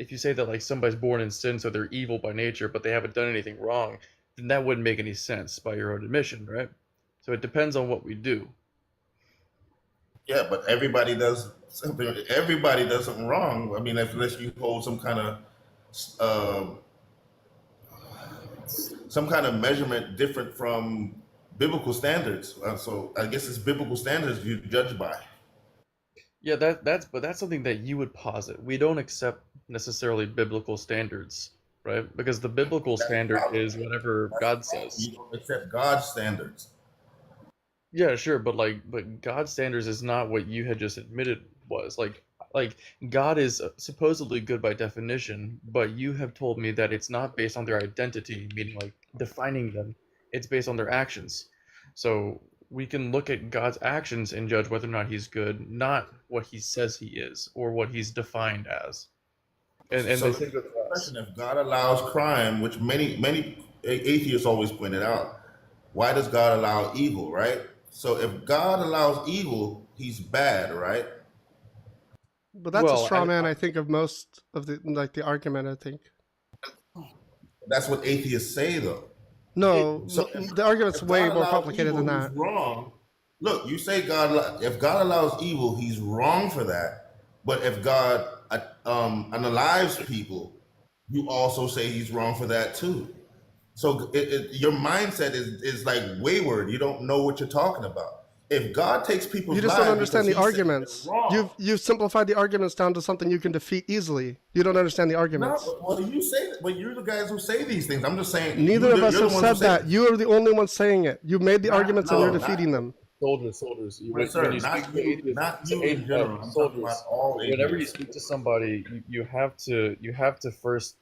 if you say that like somebody's born in sin so they're evil by nature but they haven't done anything wrong, then that wouldn't make any sense by your own admission, right? So it depends on what we do. Yeah, but everybody does something. Everybody does something wrong. I mean, unless you hold uh, some kind of measurement different from biblical standards. So I guess it's biblical standards you judge by. Yeah, that's something that you would posit. We don't accept necessarily biblical standards, right? Because the biblical That's the standard problem. is whatever That's the God problem. says. You don't accept God's standards. Yeah, sure, but God's standards is not what you had just admitted was. Like God is supposedly good by definition, but you have told me that it's not based on their identity, meaning like defining them. It's based on their actions. So we can look at God's actions and judge whether or not he's good, not what he says he is or what he's defined as. And So the let me same ask goes you for a us. question: if God allows crime, which many atheists always pointed out, why does God allow evil? Right. So if God allows evil, He's bad, right? But that's a Well, straw man, I think, of most of the argument, I think. That's what atheists say, though. No, So the argument's if way God more allows complicated than evil, He's that. wrong. Look, you say if God allows evil, He's wrong for that. But if God unalives people, you also say He's wrong for that too. So your mindset is like wayward. You don't know what you're talking about. if God takes people's You just lives don't understand the because he said they're arguments. wrong, You've simplified the arguments down to something you can defeat easily. You don't understand the no, arguments. well, you say that, but you're the guys who say these things. I'm just saying. Neither of us you're have the ones who said say that. You are the only one saying it. You made the arguments and no, you're not- defeating them. Soldiers. Right, sir, not you, not you in general. I'm talking about all Whenever you atheists. speak to somebody, you have to first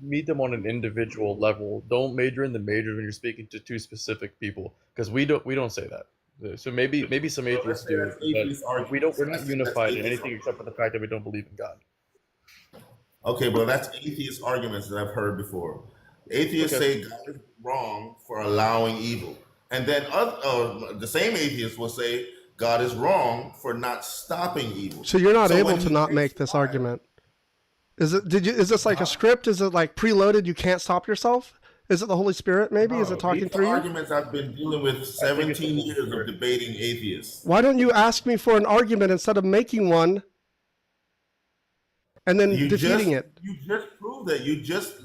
meet them on an individual level. Don't major in the majors when you're speaking to two specific people, because we don't say that. So maybe some So let's atheists say do, that's atheist but we're arguments. not That's unified in atheist anything except for the fact that we don't believe in God. Okay, but that's atheist arguments that I've heard before. Atheists Okay. say God is wrong for allowing evil, and then the same atheists will say God is wrong for not stopping evil. So you're not So able when to he not takes make this life- argument. Is this like a script? Is it like preloaded? You can't stop yourself? Is it the Holy Spirit? Maybe is No, it talking these are through you? arguments I've been dealing with 17 years of debating atheists. Why don't you ask me for an argument instead of making one and then defeating it? You just proved that.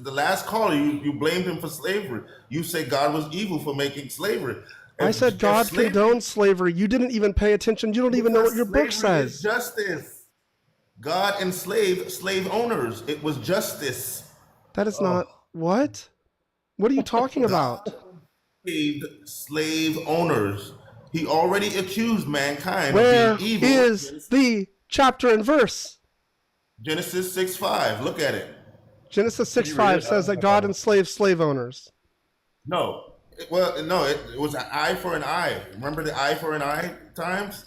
The last caller, you blamed him for slavery. You say God was evil for making slavery. I said God condoned slavery. You didn't even pay attention. You don't even know what your book Slavery is says. justice. God enslaved slave owners. It was justice. That is not what? What are you talking about? Saved slave owners. He already accused mankind Where of being evil. is the chapter and verse? Genesis 6:5. Look at it. Genesis Can you read 6:5 it? says that God enslaved slave owners. No. It was an eye for an eye. Remember the eye for an eye times?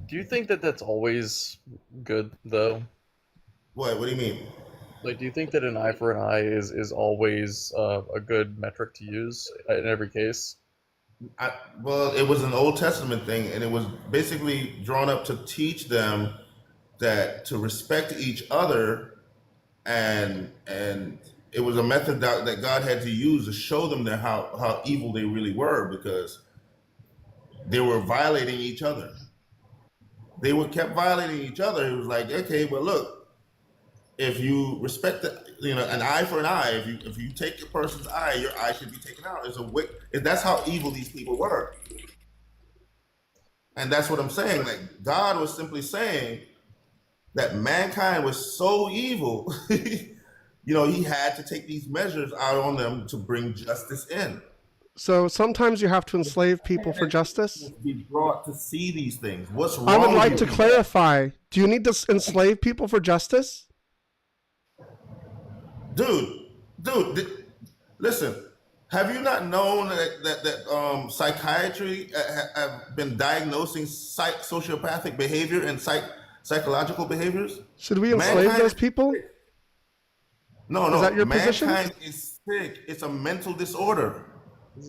Do you think that that's always good though? What do you mean? Like, do you think that an eye for an eye is always a good metric to use in every case? Well, it was an Old Testament thing, and it was basically drawn up to teach them that to respect each other, and it was a method that God had to use to show them that how evil they really were, because they were violating each other. They kept violating each other. It was like, okay, well, look, if you respect an eye for an eye, if you take a person's eye, your eye should be taken out. That's how evil these people were. And that's what I'm saying. Like, God was simply saying that mankind was so evil, he had to take these measures out on them to bring justice in. So sometimes you have to enslave people for justice. Be brought to see these things. What's wrong? I would like with to you? clarify. Do you need to enslave people for justice? Dude, listen. Have you not known that psychiatry have been diagnosing sociopathic behavior and psychological behaviors? Should we enslave Mankind- those people? No. Is that your position? Mankind is sick. It's a mental disorder.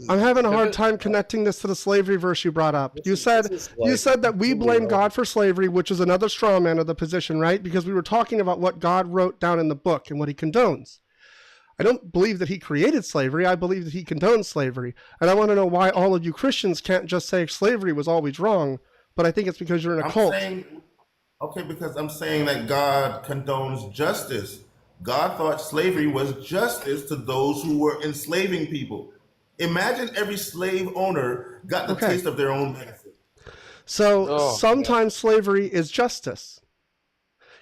I'm having a hard time connecting this to the slavery verse you brought up. You said that we blame God for slavery, which is another straw man of the position, right? Because we were talking about what God wrote down in the book and what he condones. I don't believe that he created slavery. I believe that he condones slavery. And I want to know why all of you Christians can't just say slavery was always wrong, but I think it's because you're in a cult. Because I'm saying that God condones justice. God thought slavery was justice to those who were enslaving people. Imagine every slave owner got the taste of their own medicine. So sometimes slavery is justice.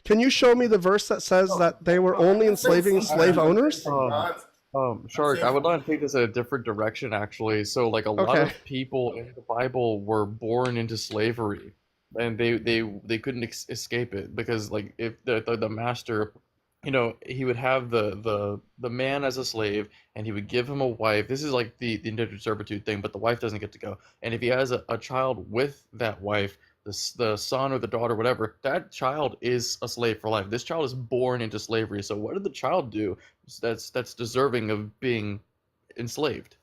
Can you show me the verse that says that they were only enslaving slave owners? Shark, I would like to take this in a different direction, actually. So, like, a lot of people in the Bible were born into slavery, and they couldn't escape it, because, like, if the master, he would have the man as a slave, and he would give him a wife. This is like the indentured servitude thing, but the wife doesn't get to go. And if he has a child with that wife, the son or the daughter, whatever, that child is a slave for life. This child is born into slavery. So what did the child do that's deserving of being enslaved?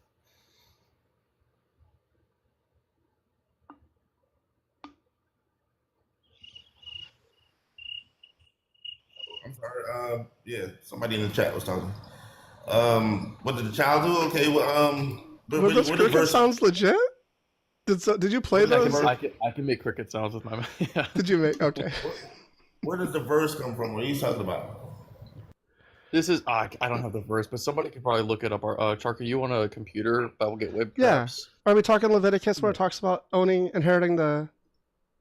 I'm sorry. Somebody in the chat was talking. What did the child do? Okay, Well, this cricket sounds legit. Did you play those? I can make cricket sounds with my mouth. Yeah. Did you make? Okay. Where does the verse come from? What are you talking about? This is I don't have the verse, but somebody could probably look it up. Charka, you on a computer that will get web Yeah. perhaps? Are we talking Leviticus where it talks about inheriting the?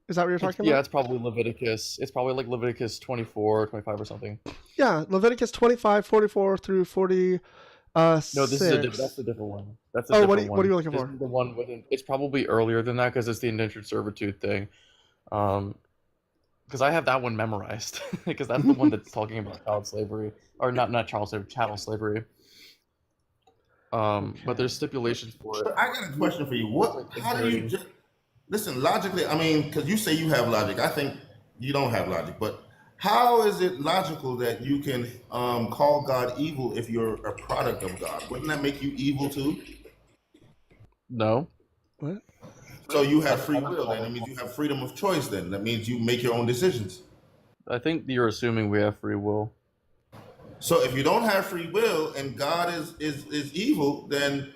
Is that what you're talking Yeah, about? it's probably Leviticus. It's probably like Leviticus 24, 25 or something. Yeah, Leviticus 25, 44 through 40. No, this is that's a different one. That's a different one. What are you looking This for? is the one with it's probably earlier than that because it's the indentured servitude thing. Because I have that one memorized because that's the one that's talking about child slavery or not child slavery, chattel slavery. But there's stipulations for it. But I got a question for you. How do you just listen logically? I mean, because you say you have logic. I think you don't have logic. But how is it logical that you can call God evil if you're a product of God? Wouldn't that make you evil too? No. What? So you have free will. Then that means you have freedom of choice. Then that means you make your own decisions. I think you're assuming we have free will. So if you don't have free will and God is evil, then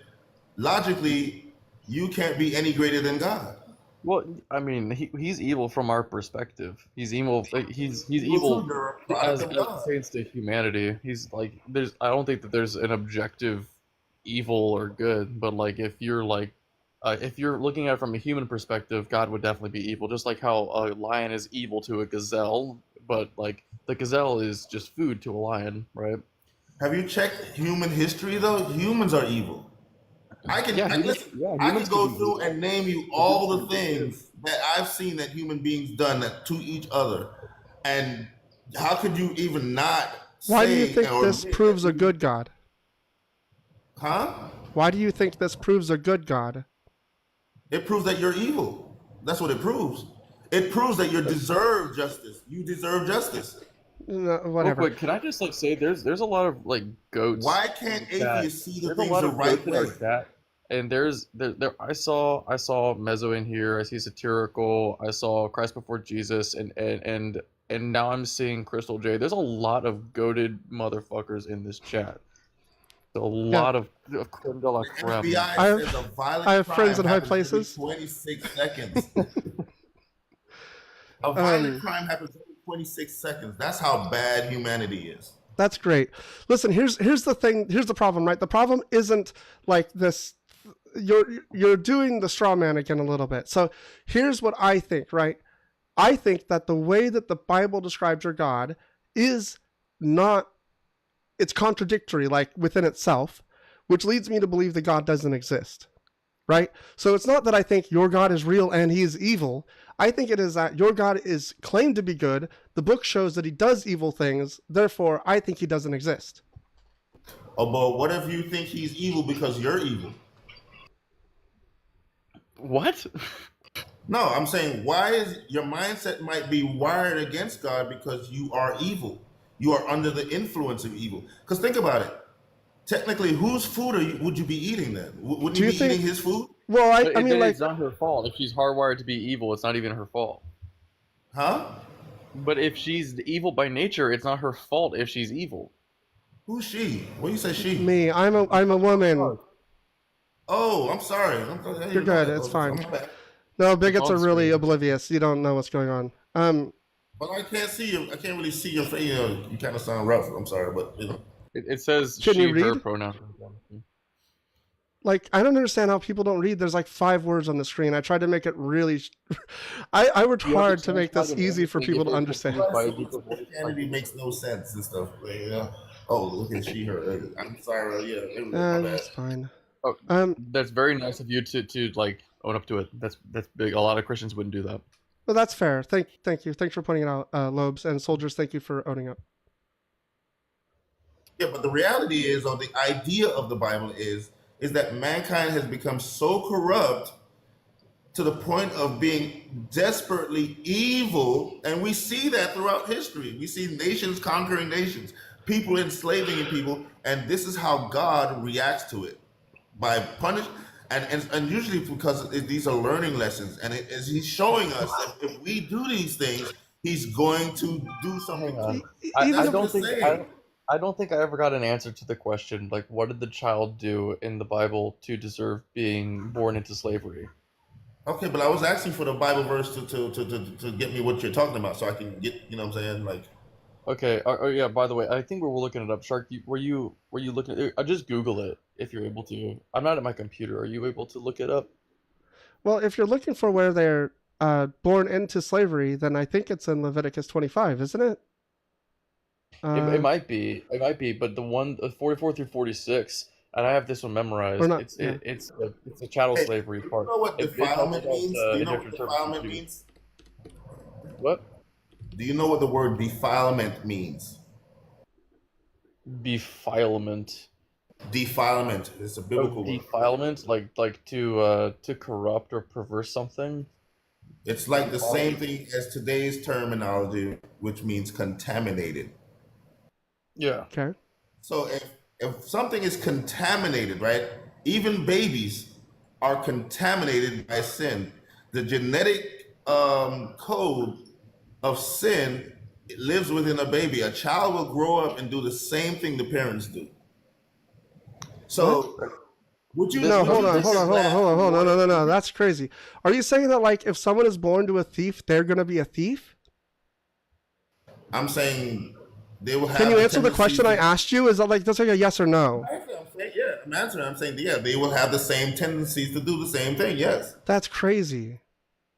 logically you can't be any greater than God. Well, I mean, he's evil from our perspective. He's evil. He's Well, evil you're a product as of it God. pertains to humanity. He's like I don't think that there's an objective evil or good, but like if you're looking at it from a human perspective, God would definitely be evil. Just like how a lion is evil to a gazelle, but like the gazelle is just food to a lion, right? Have you checked human history though? Humans are evil. I can humans go can be through evil. and name you all the things that I've seen that human beings done that to each other, and how could you even not? Why do you say think or this admit proves that a good God? Huh? Why do you think this proves a good God? It proves that you're evil. That's what it proves. It proves that you deserve justice. You deserve justice. No, Real whatever. quick, can I just say there's a lot of like goats. Why can't that- atheists see the There's a things lot the of right goats in our way? chat, and there I saw Mezzo in here. I see Satirical. I saw Christ Before Jesus, and now I'm seeing Crystal J. There's a lot of goated motherfuckers in this chat. A lot of creme de la The creme. FBI I have- says a violent I have crime friends in high happens every places. 26 seconds. A violent Um, crime happens every 26 seconds. That's how bad humanity is. That's great. Listen, here's the thing. Here's the problem, right? The problem isn't like this. You're doing the straw man again a little bit. So here's what I think, right? I think that the way that the Bible describes your God is not. It's contradictory, like within itself, which leads me to believe that God doesn't exist, right? So it's not that I think your God is real and he is evil. I think it is that your God is claimed to be good. The book shows that he does evil things. Therefore, I think he doesn't exist. Oh, but what if you think he's evil because you're evil? What? No, I'm saying why is your mindset might be wired against God because you are evil. You are under the influence of evil. Because think about it. Technically, whose food would you be eating then? Wouldn't Do you you be think- eating his food? Well, I Then mean, like, it's not her fault. If she's hardwired to be evil, it's not even her fault. Huh? But if she's evil by nature, it's not her fault if she's evil. Who's she? What do you say she? me, I'm a woman. Oh, I'm sorry. You're good, it's fine. I'm bad. No, bigots on are really screen. oblivious. You don't know what's going on. But I can't see you. I can't really see your face. You know, you kind of sound rough. I'm sorry, but you know. It says Can she, you her read? pronoun. Like, I don't understand how people don't read. There's like 5 words on the screen. I tried to make it really. I worked hard to make this easy for people to understand. Christianity makes no sense and stuff. You know? Oh, look at she, her. I'm sorry. Yeah, my bad. It's fine. Oh, that's very nice of you to like own up to it. That's big. A lot of Christians wouldn't do that. Well, that's fair. Thank you. Thanks for pointing it out, Lobes and Soldiers. Thank you for owning up. Yeah, but the reality is, or the idea of the Bible is that mankind has become so corrupt to the point of being desperately evil, and we see that throughout history. We see nations conquering nations, people enslaving people, and this is how God reacts to it by punish. And usually because these are learning lessons, and as he's showing us that if we do these things, he's going to do something. I That's what don't I'm think saying. I don't think I ever got an answer to the question, like, what did the child do in the Bible to deserve being born into slavery? Okay, but I was asking for the Bible verse to get me what you're talking about, so I can get, you know what I'm saying, like. Okay. Oh, yeah. By the way, I think we were looking it up. Shark, were you looking? Just Google it if you're able to. I'm not at my computer. Are you able to look it up? Well, if you're looking for where they're born into slavery, then I think it's in Leviticus 25, isn't it? It might be. It might be. But the one 44 through 46, and I have this one Or memorized. not? It's Yeah. it's the chattel Hey, slavery do you part. know what It talks defilement about means? Do you know what indentured defilement servitude. means? What? Do you know what the word defilement means? Befilement. Defilement is a Oh, biblical word. defilement, like to corrupt or perverse something. It's like the same Defile. thing as today's terminology, which means contaminated. Yeah. Okay. So if something is contaminated, right? Even babies are contaminated by sin. The genetic code of sin lives within a baby. A child will grow up and do the same thing the parents do. What? So would you This No, would hold you on, drink hold a on, hold on, glass hold on, of hold on. No, water? no, no, no. That's crazy. Are you saying that like if someone is born to a thief, they're gonna be a thief? I'm saying they will Can have you the answer the tendencies question I to. asked you? Is that like that's like a yes or no? Actually, I'm saying, yeah, I'm answering. I'm saying, yeah, they will have the same tendencies to do the same thing. Yes. That's crazy.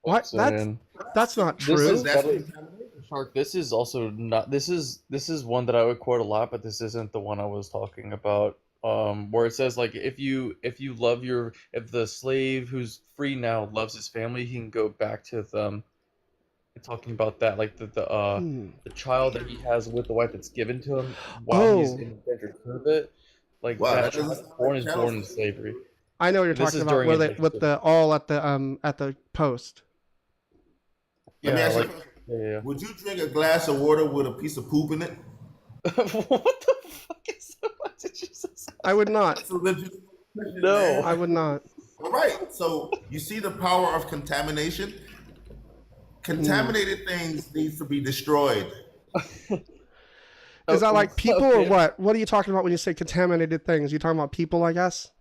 I'm What? saying That's not this Because is true. that's better. contamination. Shark, this is also not. This is one that I would quote a lot, but this isn't the one I was talking about. Where it says like if you love your if the slave who's free now loves his family, he can go back to them. Talking about that, like Hmm. the child that he has with the wife that's given to him while he's Oh, in indentured servitude, like Wow, that that child doesn't sound born like is chattel born in slavery. slavery. I know what you're This talking is about. during Where they with indentured. the all at the post. Let me Yeah, ask you a like question. yeah. Would you drink a glass of water with a piece of poop in it? What the fuck is that? What did you just I would not. That's a legit question, man. No. I would not. All right. So you see the power of contamination? Hmm. Contaminated things needs to be destroyed. Is that like people or Okay. what? What are you talking about when you say contaminated things? You talking about people, I guess?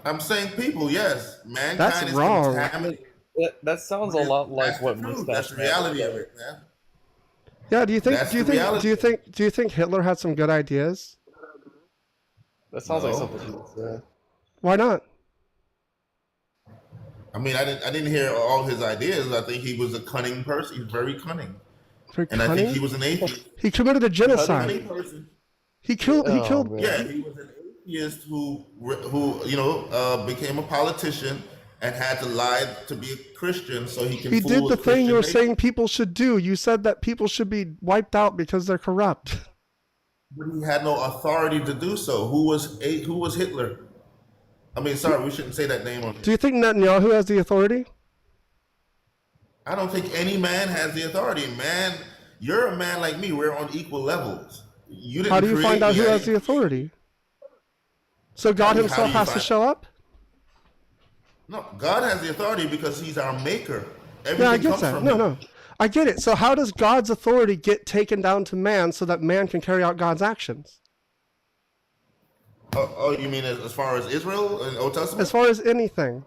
I'm saying people, yes. That's Mankind is wrong. contaminated. That sounds a But lot like that's the what truth. Mustache That's the Man reality of said. it, man. Yeah, do you think That's do you the think reality do you of it. think do you think Hitler had some good ideas? That sounds like No. something he would say. Why not? I mean, I didn't hear all his ideas. I think he was a cunning person. He's very cunning. For And I think he cunning? was an atheist. He committed a Cunning? genocide. Cunning person. He killed Oh man. Yeah, he was an atheist who became a politician and had to lie to be a Christian so he can He did fool the a thing you Christian were nation. saying people should do. You said that people should be wiped out because they're corrupt. But he had no authority to do so. Who was Hitler? I mean, sorry, we shouldn't say that name on Do here. you think Netanyahu has the authority? I don't think any man has the authority. Man, you're a man like me. We're on equal levels. You How didn't do you find create out me. who I has the didn't create you. authority? So God How do himself you has to find? show up? No, God has the authority because He's our Maker. Yeah, I Everything get comes that. from No, Him. no. I get it. So how does God's authority get taken down to man so that man can carry out God's actions? Oh, you mean as far as Israel and Old As Testament? far as anything.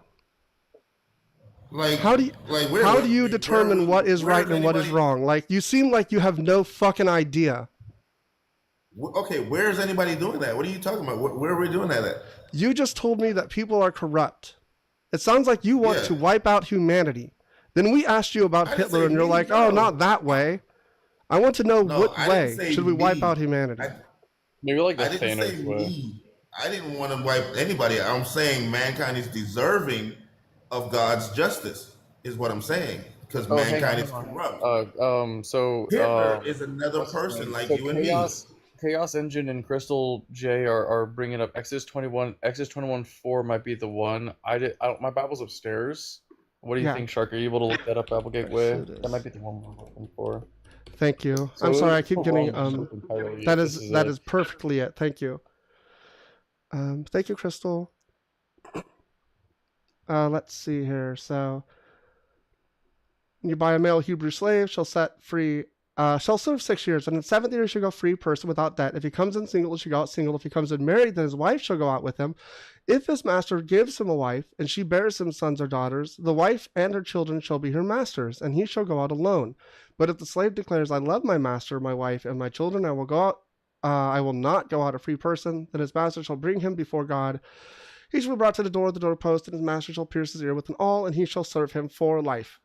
Like, How do you like how do you determine what is right where's and what is anybody? wrong? Like you seem like you have no fucking idea. Okay, where's anybody doing that? What are you talking about? Where are we doing that at? You just told me that people are corrupt. It sounds like you want Yeah, to wipe out humanity. Then we asked you about I didn't Hitler say and you're me. like, "Oh, not No, that way." I want to know no, what I didn't way say should we wipe out me. humanity? I Maybe like the I didn't say Thanos way. me. I didn't want to wipe anybody. I'm saying mankind is deserving of God's justice, is what I'm saying, because Oh, hang on, mankind hang is on. corrupt. So Hitler is another what's his person name? like So you and me. Chaos Engine and Crystal J are bringing up Exodus 21:4 might be the one. My Bible's upstairs. What do you Yeah. think, Shark? Are you able to look that up, Apple Gateway? Yes, it That might is. be the one we're looking for. Thank you. So I'm sorry, I it's keep the getting wrong book entirely. that This is is that it. is perfectly it. Thank you. Thank you, Crystal. Let's see here. So you buy a male Hebrew slave, shall set free shall serve 6 years, and in the 7th year he shall go free person without debt. If he comes in single, he shall go out single. If he comes in married, then his wife shall go out with him. If his master gives him a wife, and she bears him sons or daughters, the wife and her children shall be her master's, and he shall go out alone. But if the slave declares, I love my master, my wife, and my children, I will go out. I will not go out a free person. Then his master shall bring him before God. He shall be brought to the door of the doorpost, and his master shall pierce his ear with an awl, and he shall serve him for life.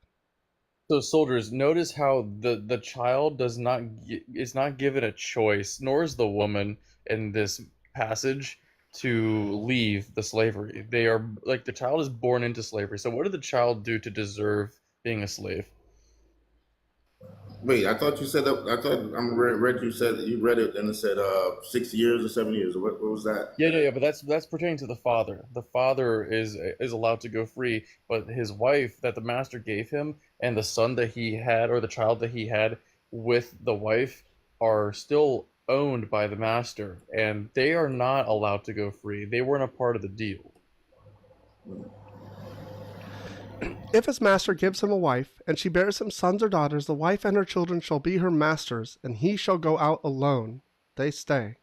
So soldiers, notice how the child is not given a choice, nor is the woman in this passage to leave the slavery. They are like, the child is born into slavery. So what did the child do to deserve being a slave? Wait, I thought you said that. I thought read you said you read it and it said 6 years or 7 years. What was that? Yeah. But that's pertaining to the father. The father is allowed to go free, but his wife that the master gave him and the son that he had, or the child that he had with the wife, are still owned by the master, and they are not allowed to go free. They weren't a part of the deal. If his master gives him a wife, and she bears him sons or daughters, the wife and her children shall be her master's, and he shall go out alone. They stay.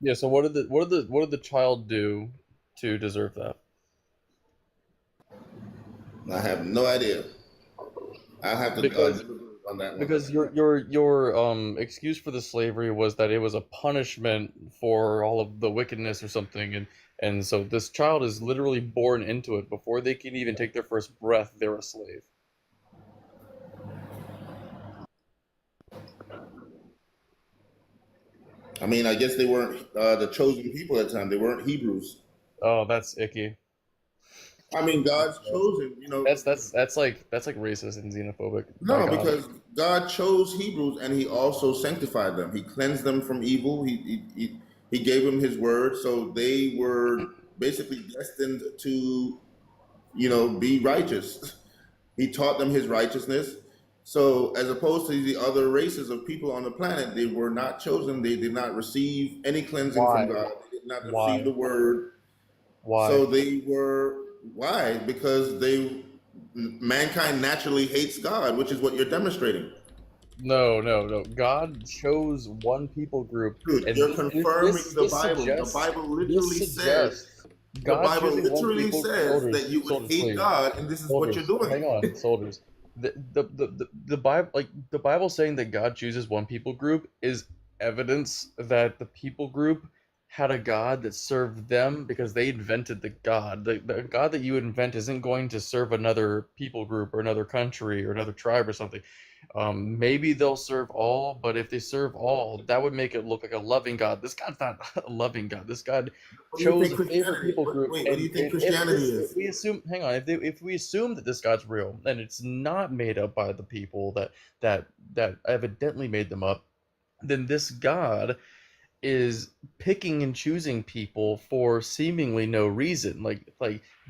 Yeah. So what did the child do to deserve that? I have no idea. I have to Because on that one. Because your excuse for the slavery was that it was a punishment for all of the wickedness or something, and so this child is literally born into it. Before they can even take their first breath, they're a slave. I mean, I guess they weren't the chosen people at the time. They weren't Hebrews. Oh, that's icky. I mean, God's chosen. That's like racist and xenophobic. No, My God. because God chose Hebrews and He also sanctified them. He cleansed them from evil. He gave them His word, so they were basically destined to, be righteous. He taught them His righteousness. So, as opposed to the other races of people on the planet, they were not chosen. They did not receive any cleansing Why? from God. They did not Why? receive the word. Why? So they were. Why? Because mankind naturally hates God, which is what you're demonstrating. No. God chose one people group. Dude, and you're confirming the Bible. suggests- The Bible literally this says. suggests The God Bible choosing one literally people- says soldiers, that you would soldiers, hate please. God, and this is what you're Soldiers, doing. hang on, soldiers. The Bible, like the Bible saying that God chooses one people group, is evidence that the people group had a God that served them because they invented the God. The God that you invent isn't going to serve another people group or another country or another tribe or something. Maybe they'll serve all, but if they serve all, that would make it look like a loving God. This God's not a loving God. This God What do you chose think a favorite Christianity- people what- group. wait, what do you think if Christianity is? If we assume, hang on, if we assume that this God's real and it's not made up by the people that evidently made them up, then this God is picking and choosing people for seemingly no reason. Like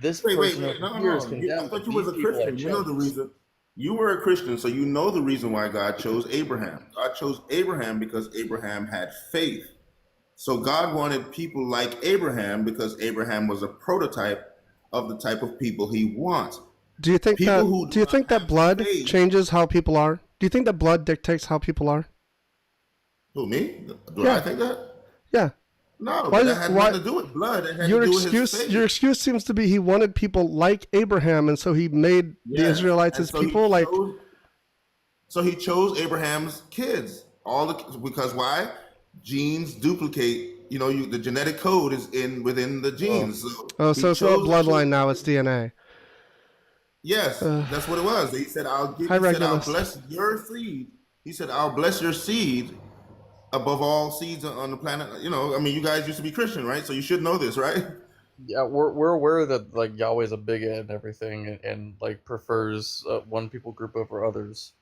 this Wait, person no. over here is I condemned. thought but you was a these people Christian. I You know the chose. reason. You were a Christian, so you know the reason why God chose Abraham. God chose Abraham because Abraham had faith. So God wanted people like Abraham because Abraham was a prototype of the type of people He wants. Do you think People that? who Do you do think not that blood have faith- changes how people are? Do you think that blood dictates how people are? Who, me? Do Yeah. I think that? Yeah. No, Why- that had why- nothing to do with blood. It had Your to do with his excuse, faith. your excuse seems to be he wanted people like Abraham, and so he made the Yes. Israelites And his so he people. Like, chose- So He chose Abraham's kids. Because why? Genes duplicate. The genetic code is within the genes. oh, he so it's not chose- bloodline now; it's DNA. Yes, that's what it was. He said, "I'll Hi, Regulus. bless your seed." He said, "I'll bless your seed above all seeds on the planet." You guys used to be Christian, right? So you should know this, right? Yeah, we're aware that like Yahweh's a bigot and everything, and like prefers one people group over others.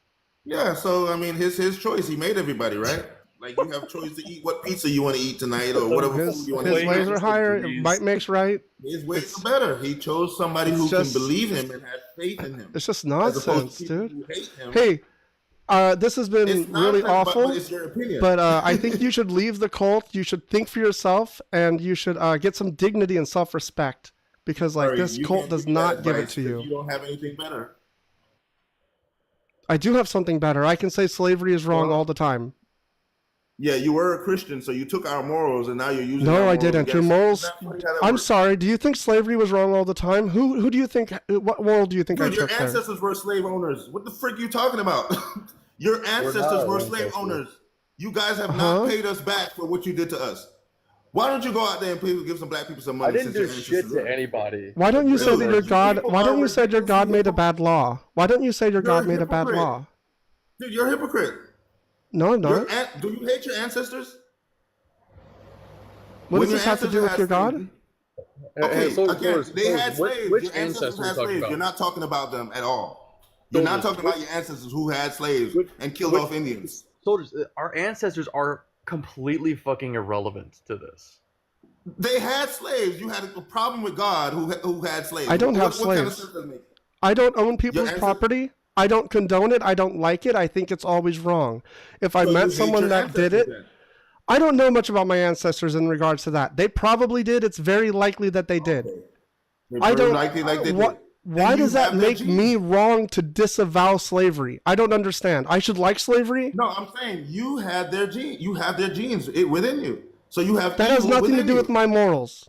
Yeah. So his choice. He made everybody, right? Like you have choice to eat what pizza you want to eat tonight or whatever His, food you want his to eat. ways are higher. Jeez. Might makes right. His ways are better. He chose somebody It's who just- can believe Him and have faith in Him. It's just as opposed nonsense, to people dude. who hate Him. Hey, this has been It's really nonsense, but awful. it's your opinion. But I think you should leave the cult. You should think for yourself, and you should get some dignity and self-respect, because like Sorry, this you cult can't does give me that not give it advice to 'cause you. you don't have anything better. I do have something better. I can say slavery is wrong Well, all the time. yeah, you were a Christian, so you took our morals, and now you're using our No, I morals didn't. Your against us. Isn't morals. that funny how that I'm works? sorry. Do you think slavery was wrong all the time? Who do you think? What moral do you think I Dude, your took there? ancestors were slave owners. What the frick are you talking about? Your We're ancestors not were slave ancestors. owners. You guys have not Huh? paid us back for what you did to us. Why don't you go out there and give some black people some I money didn't since your do ancestors shit to were? anybody. Why don't you say Dude, that your you God? people Why don't are you say your God made a bad law? Why don't you say your You're God a made a bad hypocrite. law? Dude, you're a hypocrite. No, I'm not. Do you hate your ancestors? What When does your this have to do ancestors with had your God? slaves- Hey, Okay, so, again, they had slaves. which Your ancestors ancestor are we had talking slaves. about? You're not talking about them at all. You're not Soldiers, talking about your ancestors who had slaves which- and killed which- off Indians. Soldiers, our ancestors are completely fucking irrelevant to this. They had slaves. You had a problem with God who had slaves. I don't have What kind of slaves. sense does it make? I don't own people's ancestors- property. I don't condone it. I don't like it. I think it's always wrong. If I So you met hate someone your that did it, ancestors then? I don't know much about my ancestors in regards to that. They probably did. It's very likely that they did. Okay. They're I very don't. likely like they What? did. Why Then you does that have their make me genes. wrong to disavow slavery? I don't understand. I should like slavery? No, I'm saying you had their genes. You have their genes within you. So you have That has evil nothing to within do you. with my morals.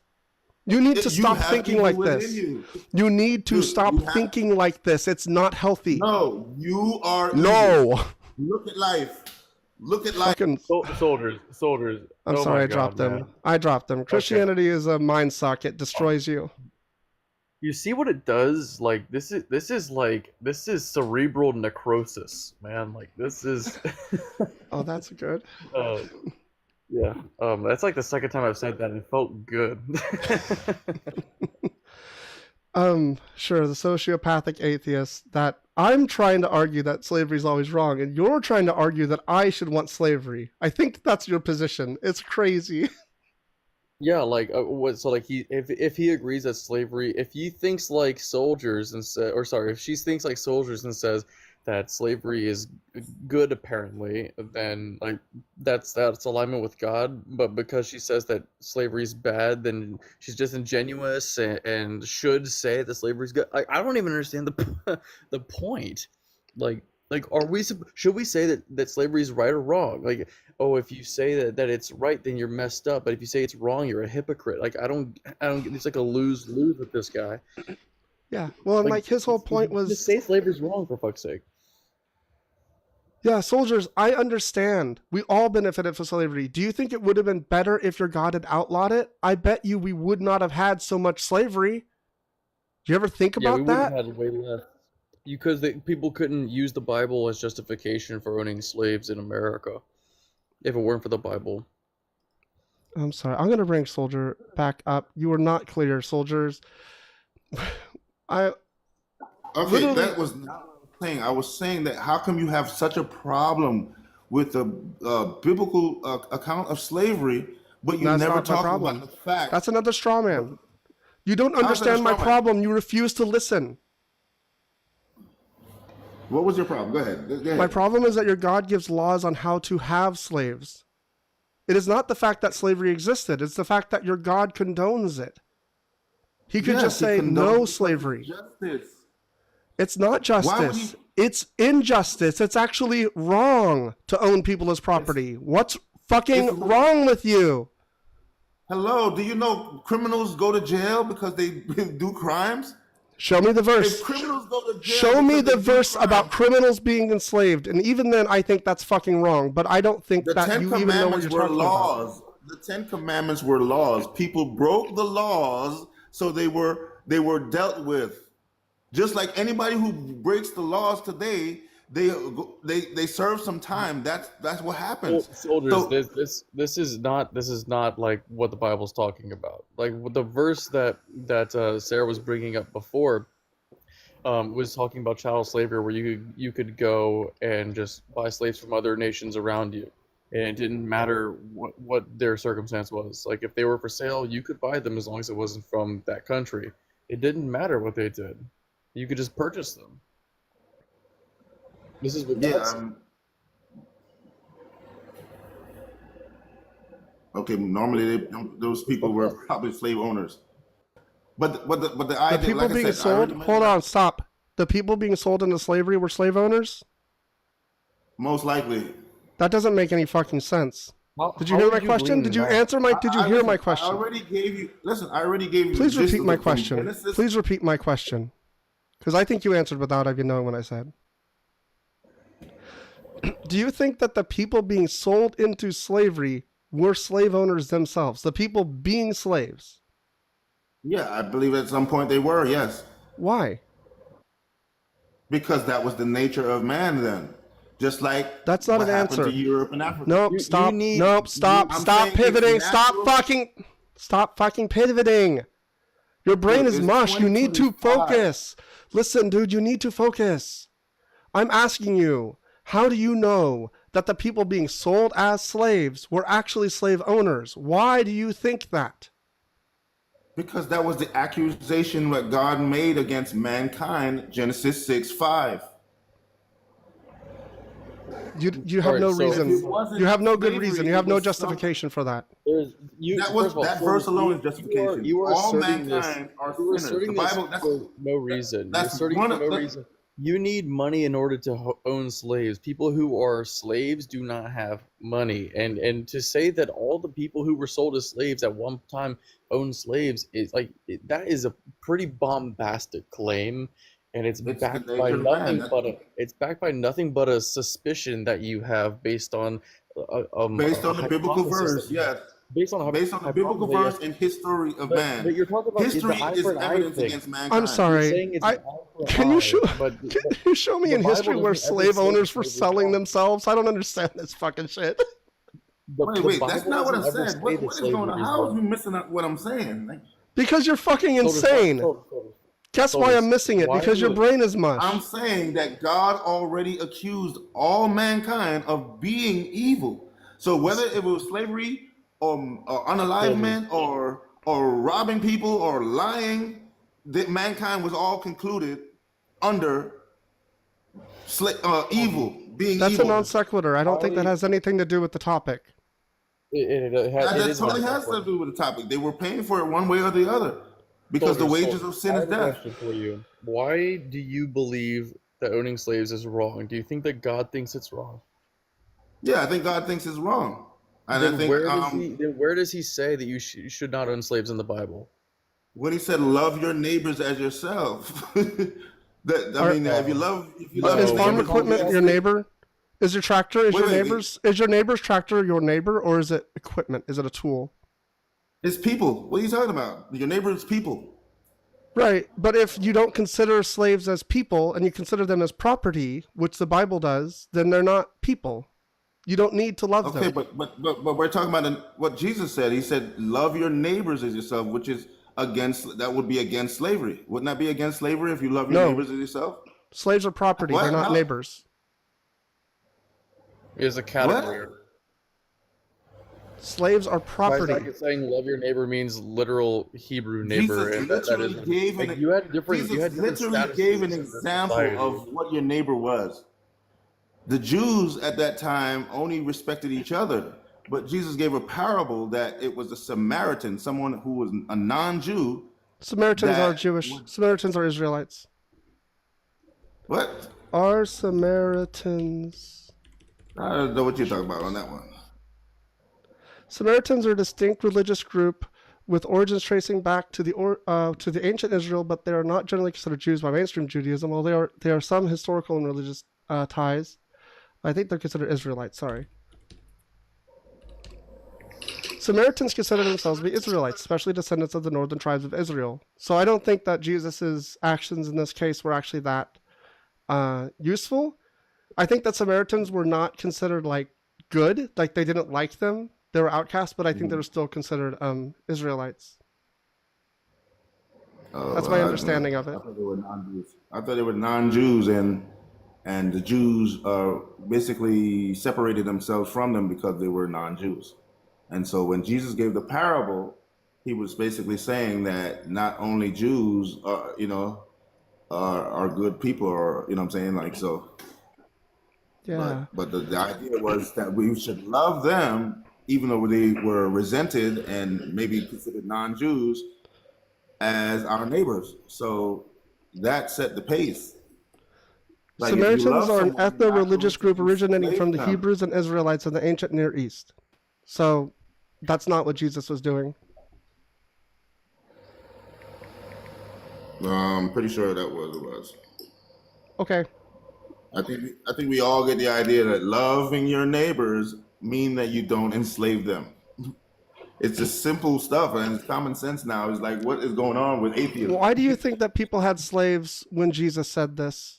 You need to You stop have thinking evil like within this. you. You need to Dude, stop you have- thinking like this. It's not healthy. No, you are evil. No. Look at life. Look at life. Fucking. Soldiers. I'm Oh sorry, my I dropped God, them. man. I dropped them. Christianity is a mind suck. It destroys you. You see what it does? Like this is cerebral necrosis, man. Like this is Oh, that's good. yeah. That's like the second time I've said that and it felt good. Sure, the sociopathic atheist that I'm trying to argue that slavery is always wrong, and you're trying to argue that I should want slavery. I think that's your position. It's crazy. Yeah, like what? So like if he agrees that slavery, if he thinks like soldiers and if she thinks like soldiers and says that slavery is good apparently, then like that's alignment with God. But because she says that slavery is bad, then she's disingenuous and should say that slavery is good. I don't even understand the point. Like should we say that slavery is right or wrong? Like, oh, if you say that it's right, then you're messed up. But if you say it's wrong, you're a hypocrite. Like I don't it's like a lose-lose with this guy. Yeah. Well, and like his whole point Just was, say slavery's wrong for fuck's sake. yeah, soldiers, I understand. We all benefited from slavery. Do you think it would have been better if your God had outlawed it? I bet you we would not have had so much slavery. Do you ever think Yeah, we about would that? have had way less. Because people couldn't use the Bible as justification for owning slaves in America if it weren't for the Bible. I'm sorry. I'm going to bring Soldier back up. You were not clear, soldiers. Okay, Literally- that was not what I was saying. I was saying that how come you have such a problem with the biblical account of slavery, but you That's never not my talk problem. about the fact? That's another straw man. You don't How's that a understand my straw man? problem. You refuse to listen. What was your problem? Go ahead. Go ahead. My problem is that your God gives laws on how to have slaves. It is not the fact that slavery existed. It's the fact that your God condones it. He could Yes, just he say condones no slavery. Justice. It's not Why would justice. he- It's injustice. It's actually wrong to own people as property. What's fucking it's- wrong with you? Hello, do you know criminals go to jail because they do crimes? Show me the verse. If criminals go to jail, Show me because the they do verse about crimes, criminals being enslaved. And even then, I think that's fucking wrong. But I don't think the that Ten you even know what Commandments you're were talking about. laws. The Ten Commandments were laws. People broke the laws, so they were dealt with. Just like anybody who breaks the laws today, they serve some time. That's what Well, happens. soldiers, So- this is not like what the Bible's talking about. Like the verse that Sarah was bringing up before was talking about chattel slavery, where you could go and just buy slaves from other nations around you, and it didn't matter what their circumstance was. Like if they were for sale, you could buy them as long as it wasn't from that country. It didn't matter what they did. You could just purchase them. This is what God Yeah. said. Okay. Normally, those people were probably slave owners. but the The idea, people like I being said, I already sold, mentioned hold that. on, stop. The people being sold into slavery were slave owners? Most likely. That doesn't make any fucking sense. Did you How hear my would you question? glean Did you that? answer my, did you hear my I question? already gave you. Listen, I already gave you Please the gist repeat of my from question. Genesis. Please repeat my question. Because I think you answered without even knowing what I said. Do you think that the people being sold into slavery were slave owners themselves? The people being slaves? Yeah, I believe at some point they were. Yes, Why? because that was the nature of man then. Just like That's not what an happened answer. to Europe and Africa. Nope, You stop. need- Nope, stop. I'm Stop saying it's pivoting. Stop natural. fucking pivoting. Your brain Dude, is it's mush. You need to 2025. focus. Listen, dude, you need to focus. I'm asking you, how do you know that the people being sold as slaves were actually slave owners? Why do you think that? Because that was the accusation that God made against mankind, Genesis 6:5. You have Alright, no so- reason. If it wasn't You have no good slavery, reason. You it have no was some- justification for that. There's you. That was first of all, that so verse alone you- is justification. You are All asserting this. mankind are You are sinners. asserting The this Bible. That's for no reason. that's You're asserting one for of no the- reason. You need money in order to own slaves. People who are slaves do not have money, and to say that all the people who were sold as slaves at one time owned slaves is that is a pretty bombastic claim, and it's It's backed the by nature of nothing man. but a suspicion that you have based on based a on the biblical hypothesis verse. that you have. Yes, Based on a based on the biblical hypothesis that you verse have. and history of But man. you're talking about History the eye is for an eye evidence thing. against mankind. I'm You're sorry. saying it's an eye for an Can you eye, show? but Can you show me the in Bible history where doesn't ever slave say owners that were slavery is selling wrong. themselves? I don't understand this fucking shit. Wait, that's Bible not what I doesn't ever said. say What that is going slavery on? is How is wrong. you missing out what I'm saying? Like, Because you're fucking So does- insane. so- Guess so why does- I'm missing it? why Because your would- brain is mush. I'm saying that God already accused all mankind of being evil. So whether it was slavery or unalivement or robbing people or lying, that mankind was all concluded under evil, being That's evil. a non sequitur. I don't think that has anything to do with the topic. It That is totally not has that to do with the topic. They were paying for it one way or the other because the Soldier, wages of sin I is have a death. question for you. Why do you believe that owning slaves is wrong? Do you think that God thinks it's wrong? Yeah, I think God thinks it's wrong. And I Then think where does he say that you should not own slaves in the Bible? when he said, "Love your neighbors as yourself," if you love, Is your farm neighbors, equipment your neighbor? Is your tractor? Is Wait, your wait, neighbor's? Is your neighbor's tractor your neighbor, or is it equipment? Is it a tool? It's people. What are you talking about? Your neighbor's people. Right, but if you don't consider slaves as people and you consider them as property, which the Bible does, then they're not people. You don't need to love Okay, them. but we're talking about what Jesus said. He said, "Love your neighbors as yourself," which is that would be against slavery. Wouldn't that be against slavery if you love your No. neighbors as yourself? Slaves are property. What? They're not How? neighbors. It is a category. Slaves are Why is property. that saying love your neighbor means literal Hebrew neighbor? Jesus And that literally is gave like, an you had different. Jesus You had different literally gave an statuses in this example society. of what your neighbor was. The Jews at that time only respected each other, but Jesus gave a parable that it was a Samaritan, someone who was a non-Jew. Samaritans that are Jewish. would- Samaritans are Israelites. What? Are Samaritans? I don't know what you're talking about on that one. Samaritans are a distinct religious group with origins tracing back to the ancient Israel, but they are not generally considered Jews by mainstream Judaism. Although there are some historical and religious ties. I think they're considered Israelites. Sorry. Samaritans consider themselves to be Israelites, especially descendants of the northern tribes of Israel. So I don't think that Jesus's actions in this case were actually that useful. I think that Samaritans were not considered like good, like they didn't like them. They were outcasts, but I think they were still considered Israelites. That's my understanding of it. I thought they were non-Jews. I thought they were non-Jews, and the Jews basically separated themselves from them because they were non-Jews. And so when Jesus gave the parable, he was basically saying that not only Jews are good people, or what I'm saying, like so. Yeah. But the idea was that we should love them, even though they were resented and maybe considered non-Jews. as our neighbors. So that set the pace. Like, if you Samaritans love are an someone, you're not going ethno-religious to group originating from enslave the them. Hebrews and Israelites of the ancient Near East. So that's not what Jesus was doing. I'm pretty sure that was it was. Okay. I think we all get the idea that loving your neighbors mean that you don't enslave them. It's just simple stuff, and it's common sense now. It's like, what is going on with atheism? Why do you think that people had slaves when Jesus said this?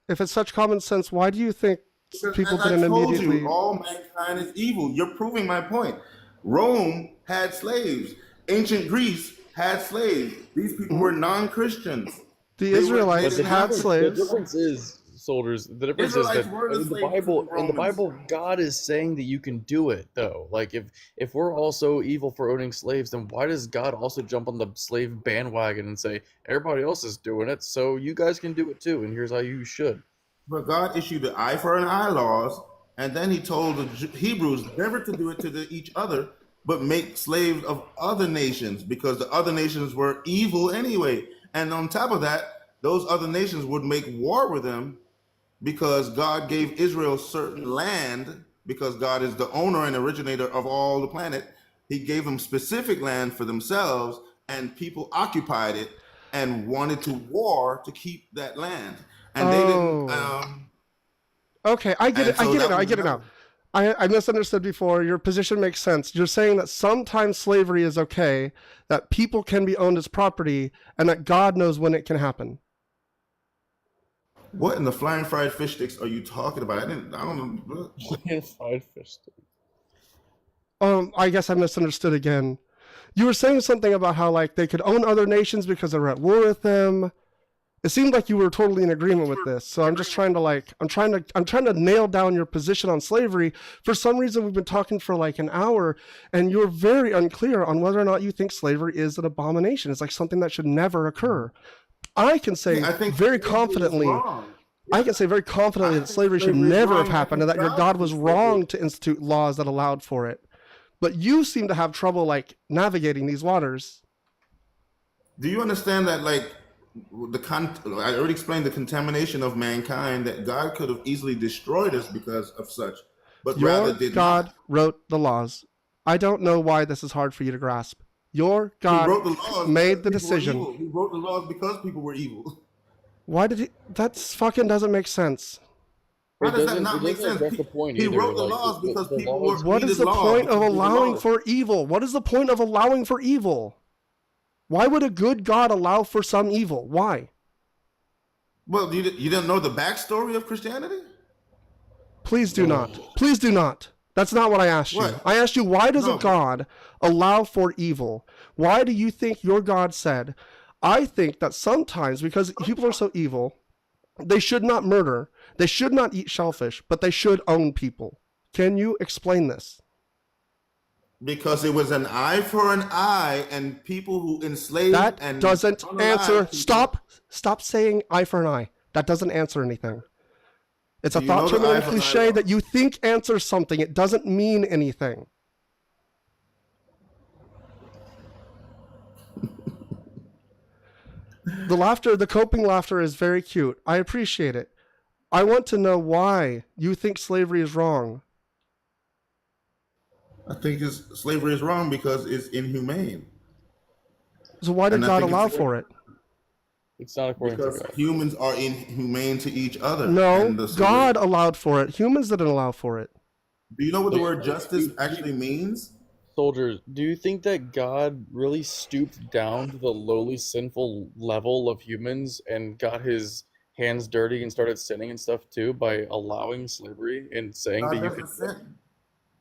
If it's such common sense, why do you think Because people as I didn't told immediately? you, all mankind is evil. You're proving my point. Rome had slaves. Ancient Greece had slaves. These people were non-Christians. The They were- Israelites they had didn't- slaves. The difference is, soldiers. The difference Israelites is were that in the enslaved to Bible, the in the Romans. Bible, God is saying that you can do it, though. Like if we're all so evil for owning slaves, then why does God also jump on the slave bandwagon and say everybody else is doing it, so you guys can do it too, and here's how you should? But God issued the eye for an eye laws, and then he told the Hebrews never to do it to each other, but make slaves of other nations, because the other nations were evil anyway. And on top of that, those other nations would make war with them, because God gave Israel certain land, because God is the owner and originator of all the planet. He gave them specific land for themselves, and people occupied it and wanted to war to keep that land. And they didn't. Okay, I get and it. I so get that it now. I was get it now. another- I misunderstood before. Your position makes sense. You're saying that sometimes slavery is okay, that people can be owned as property, and that God knows when it can happen. What in the flying fried fish sticks are you talking about? I don't know. Fried fish. I guess I misunderstood again. You were saying something about how like they could own other nations because they were at war with them. It seemed like you were totally in agreement with this. So I'm just trying to I'm trying to nail down your position on slavery. For some reason, we've been talking for like an hour, and you're very unclear on whether or not you think slavery is an abomination. It's like something that should never occur. I can say I think very slavery is confidently. wrong. I can say very confidently I that think slavery should slavery is never wrong. have I happened, and think that your God God was did wrong to institute laws that allowed for it. But you seem to have trouble like navigating these waters. Do you understand that, like, I already explained the contamination of mankind, that God could have easily destroyed us because of such, but rather Your did God not. wrote the laws. I don't know why this is hard for you to grasp. Your He God wrote the laws made the because people were decision. evil. He wrote the laws because people were evil. Why did he? That's fucking doesn't make sense. How It does that doesn't. not It make doesn't sense? address the point He either. wrote the Like laws because the people laws. were What is needed the laws point of because of the allowing laws. for evil? What is the point of allowing for evil? Why would a good God allow for some evil? Why? Well, you didn't know the backstory of Christianity? Please do not. Please do not. That's not what I asked you. What? I asked you, why does No, a God allow for evil? Why do you think your God said, I think that sometimes, because people are so evil, they should not murder, they should not eat shellfish, but they should own people. Can you explain this? Because it was an eye for an eye, and people who enslaved That and doesn't unalive answer. people- Stop saying eye for an eye. That doesn't answer anything. It's a Do you know thought the terminating eye for an eye cliche law? that you think answers something. It doesn't mean anything. The coping laughter is very cute. I appreciate it. I want to know why you think slavery is wrong. I think slavery is wrong because it's inhumane. So why did And I God think allow it's- for it? It's not according Because to God. humans are inhumane to each other. No, And the God allowed for it. Humans didn't allow for it. Do you know what the word justice actually means? Soldiers, do you think that God really stooped down to the lowly, sinful level of humans and got his hands dirty and started sinning and stuff too by allowing slavery and saying God that you doesn't could? sin.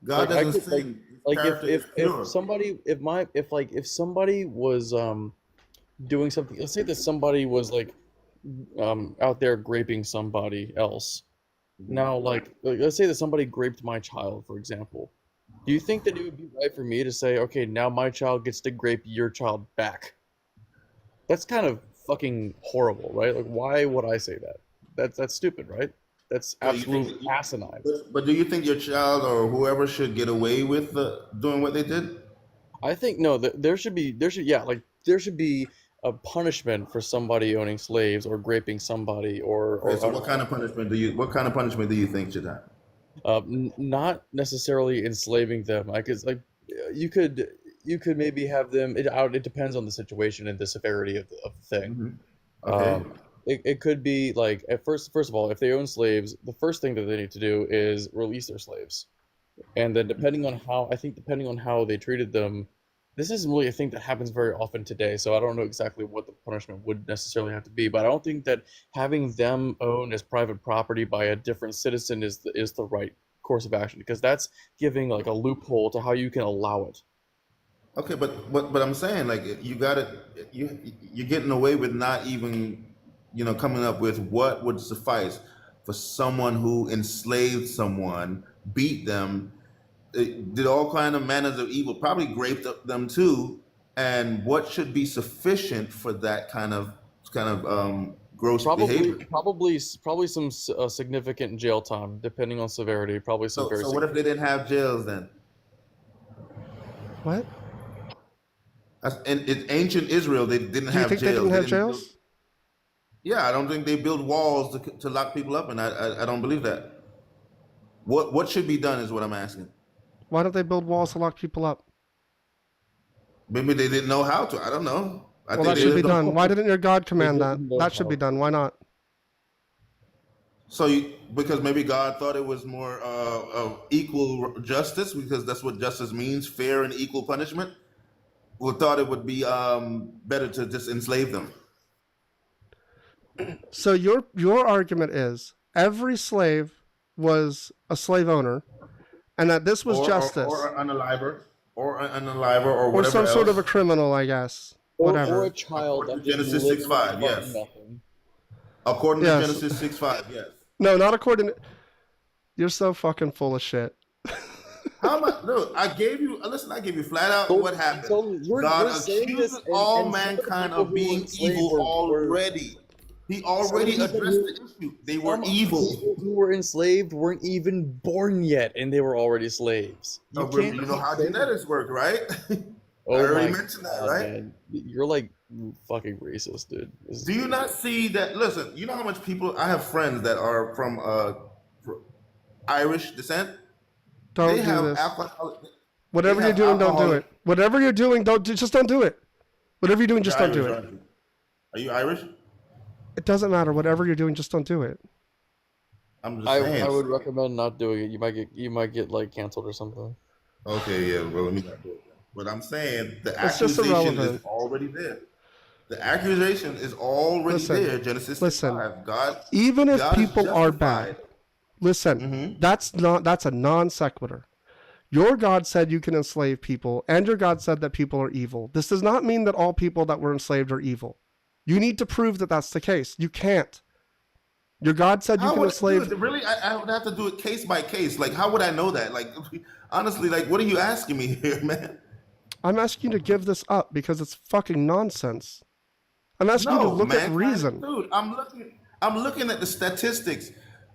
God Like, I doesn't could, like, sin. His like character is if pure. somebody if somebody was doing something, let's say that somebody was like out there graping somebody else. Now like let's say that somebody graped my child, for example. Do you think that it would be right for me to say, okay, now my child gets to grape your child back? That's kind of fucking horrible, right? Like, why would I say that? That's stupid, right? That's So you think- absolutely asinine. But do you think your child or whoever should get away with doing what they did? I think no, there should yeah, like there should be a punishment for somebody owning slaves or raping somebody Okay, so what kind of punishment do you think should happen? not necessarily enslaving them. Like it's like you could maybe have them. It depends on the situation and the severity of the thing. Mhm. Okay. It could be like at first of all, if they own slaves, the first thing that they need to do is release their slaves, and then depending on how they treated them, this isn't really a thing that happens very often today. So I don't know exactly what the punishment would necessarily have to be, but I don't think that having them owned as private property by a different citizen is the right course of action, because that's giving like a loophole to how you can allow it. Okay, but I'm saying like you're getting away with not even coming up with what would suffice for someone who enslaved someone, beat them, did all kind of manners of evil, probably raped them too, and what should be sufficient for that kind of gross behavior? Probably some significant jail time, depending on severity. Probably some very. So what if they didn't have jails then? What? In ancient Israel, they didn't Do you have think jails. they didn't have build- jails? Yeah, I don't think they build walls to lock people up, and I don't believe that. What should be done is what I'm asking. Why don't they build walls to lock people up? Maybe they didn't know how to. I don't know. I Well, think that they should be lived on- done. Why didn't your God command that? didn't know That should how. be done. Why not? So because maybe God thought it was more of equal justice, because that's what justice means, fair and equal punishment. We thought it would be better to just enslave them. So your argument is every slave was a slave owner, and that this was justice, or an unaliver, or or whatever some sort of a else. criminal, I guess. Or Whatever. a child that just Genesis lived 6:5, for yes. nothing. According Yes. to Genesis 6:5, yes. No, not according to. You're so fucking full of shit. How am I? No, I gave you. Listen, I gave you flat out what happened. You're God saying this, accuses all and some of the mankind people of who being were enslaved evil were- already. He already Some of the addressed people the issue. They were Some evil. people who were enslaved weren't even born yet, and they were already slaves. You know how genetics work, right? Oh I already my mentioned that, God, right? man. You're like fucking racist, dude. Do you not see that? Listen, you know how much people I have friends that are from Irish descent. Don't They do have this. alcohol. Whatever they you're have doing, don't do alcoholic- it. Whatever you're doing, just don't do it. Whatever you're doing, just You're don't do Irish, it. aren't you? Are you Irish? It doesn't matter. Whatever you're doing, just don't do it. I'm just saying. I would recommend not doing it. You might get like canceled or something. Okay, yeah. Well, let me not do it. But I'm saying the It's just accusation is irrelevant. already there. The accusation is already Listen, there. Genesis listen. 6:5. God. Even if God is people are justified. bad, listen, Mhm. that's a non sequitur. Your God said you can enslave people, and your God said that people are evil. This does not mean that all people that were enslaved are evil. You need to prove that that's the case. You can't. Your God said you How can would I do enslave. it? Really, I would have to do it case by case. Like, how would I know that? Like, honestly, like, what are you asking me here, man? I'm asking you to give this up because it's fucking nonsense. I'm asking you to look at mankind- reason. Dude, I'm looking at the statistics.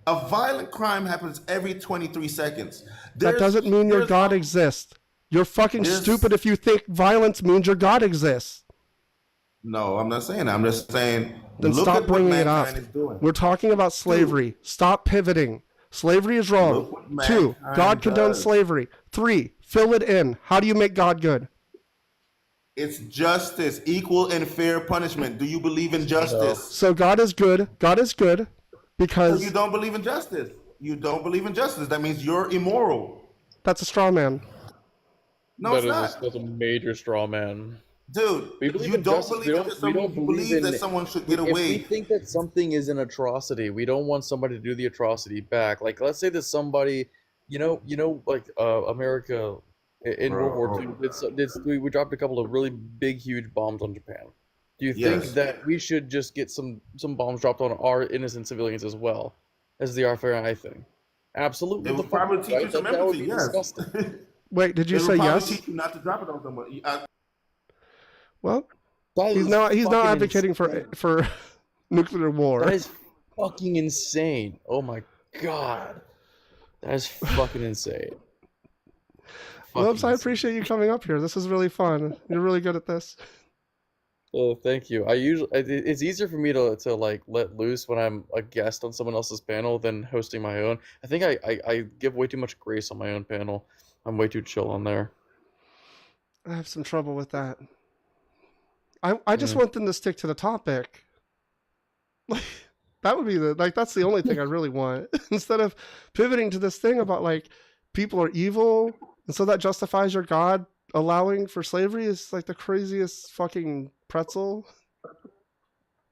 A violent crime happens every 23 seconds. That doesn't mean your there's- God exists. You're fucking There's- stupid if you think violence means your God exists. No, I'm not saying that. I'm just saying. Then look stop at what bringing it up. mankind is doing. We're talking about slavery. Stop pivoting. Slavery is wrong. Look what 2, mankind God condones does. slavery. 3, fill it in. How do you make God good? It's justice, equal and fair punishment. Do you believe in justice? So God is good. God is good So because you don't believe in justice. You don't believe in justice. That means you're immoral. that's a straw man. No, it's not. That's a major straw man. Dude, We believe you in don't justice. believe that someone that someone should get If we away. think that something is an atrocity, we don't want somebody to do the atrocity back. Like, let's say that somebody, like America in World War II, we dropped a couple of really big, huge bombs on Japan. Do you think Yes. that we should just get some bombs dropped on our innocent civilians as well as the RFI thing? Absolutely. It the would fuck, probably teach right? you some That would empathy. be Yes. disgusting. Wait, did you It would say probably yes? teach you not to drop it on someone. Well, That he's is not fucking advocating insane. for nuclear war. That is fucking insane. Oh my god. That is fucking insane. Well, Fucking I insane. appreciate you coming up here. This is really fun. You're really good at this. Oh, thank you. It's easier for me to like let loose when I'm a guest on someone else's panel than hosting my own. I think I give way too much grace on my own panel. I'm way too chill on there. I have some trouble with that. I just Mm. want them to stick to the topic. Like that would be that's the only thing I really want. Instead of pivoting to this thing about like people are evil, and so that justifies your God allowing for slavery is like the craziest fucking pretzel.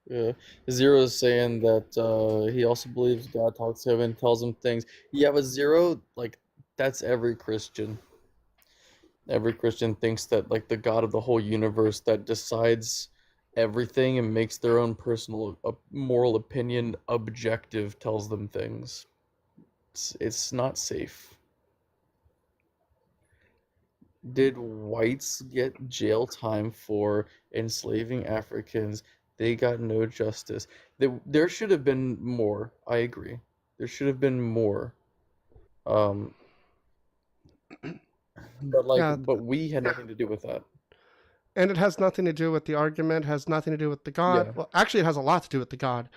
Yeah. Zero is saying that he also believes God talks to him and tells him things. Yeah, but Zero, like, that's every Christian. Every Christian thinks that like the God of the whole universe that decides everything and makes their own personal moral opinion objective tells them things. It's not safe. Did whites get jail time for enslaving Africans? They got no justice. There should have been more. I agree. There should have been more. Um, Yeah, but we had nothing to do with that. and it has nothing to do with the argument, has nothing to do with the God. Yeah. Well, actually, it has a lot to do with the God.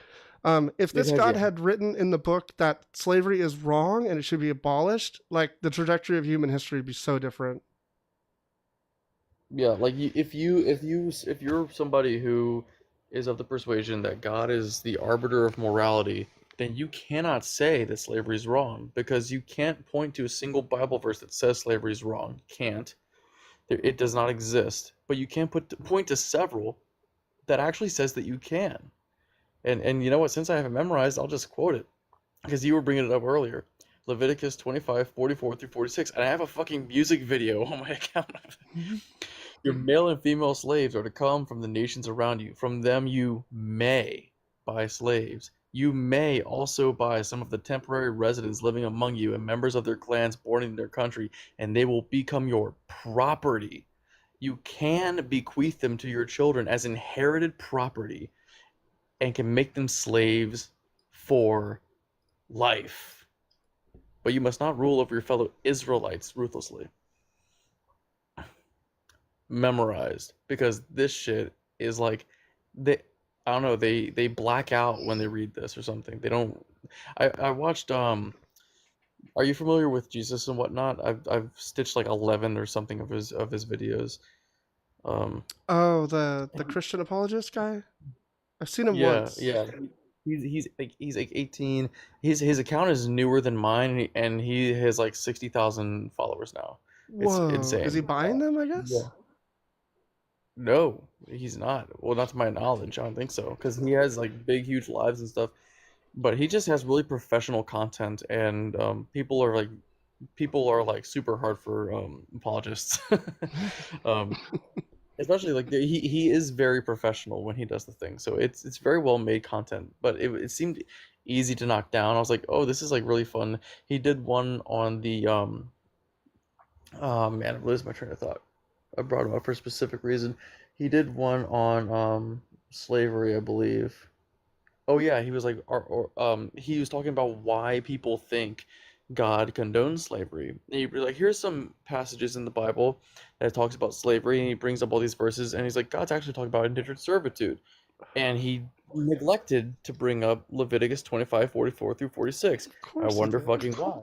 If It this has, God yeah. had written in the book that slavery is wrong and it should be abolished, like the trajectory of human history would be so different. Yeah, like if you're somebody who is of the persuasion that God is the arbiter of morality, then you cannot say that slavery is wrong because you can't point to a single Bible verse that says slavery is wrong. Can't. It does not exist. But you can point to several that actually says that you can. And you know what? Since I have it memorized, I'll just quote it because you were bringing it up earlier. Leviticus 25:44 through 46, and I have a fucking music video on my account of it. Your male and female slaves are to come from the nations around you. From them you may buy slaves. You may also buy some of the temporary residents living among you and members of their clans born in their country, and they will become your property. You can bequeath them to your children as inherited property and can make them slaves for life. But you must not rule over your fellow Israelites ruthlessly. Memorized, because this shit is like I don't know, they black out when they read this or something. They don't. I watched are you familiar with Jesus and whatnot? I've stitched like 11 or something of his videos. Um Oh, the Christian apologist guy? I've seen him yeah, once. yeah. He's like 18. His account is newer than mine, and he has like 60,000 followers now. It's Whoa. Is he insane. buying them, I guess? Yeah. No, he's not. Well, not to my knowledge. I don't think so. Because he has like big, huge lives and stuff. But he just has really professional content, and people are like super hard for apologists. um, Especially like he is very professional when he does the thing. So it's very well made content. But it seemed easy to knock down. I was like, oh, this is like really fun. He did one on the oh man, I lose my train of thought. I brought him up for a specific reason. He did one on slavery, I believe. Oh yeah, he was like, he was talking about why people think God condones slavery. And he'd be like, here's some passages in the Bible that talks about slavery, and he brings up all these verses, and he's like, God's actually talking about indentured servitude, and he neglected to bring up Leviticus 25:44 through 46. Of I course he wonder did. fucking why.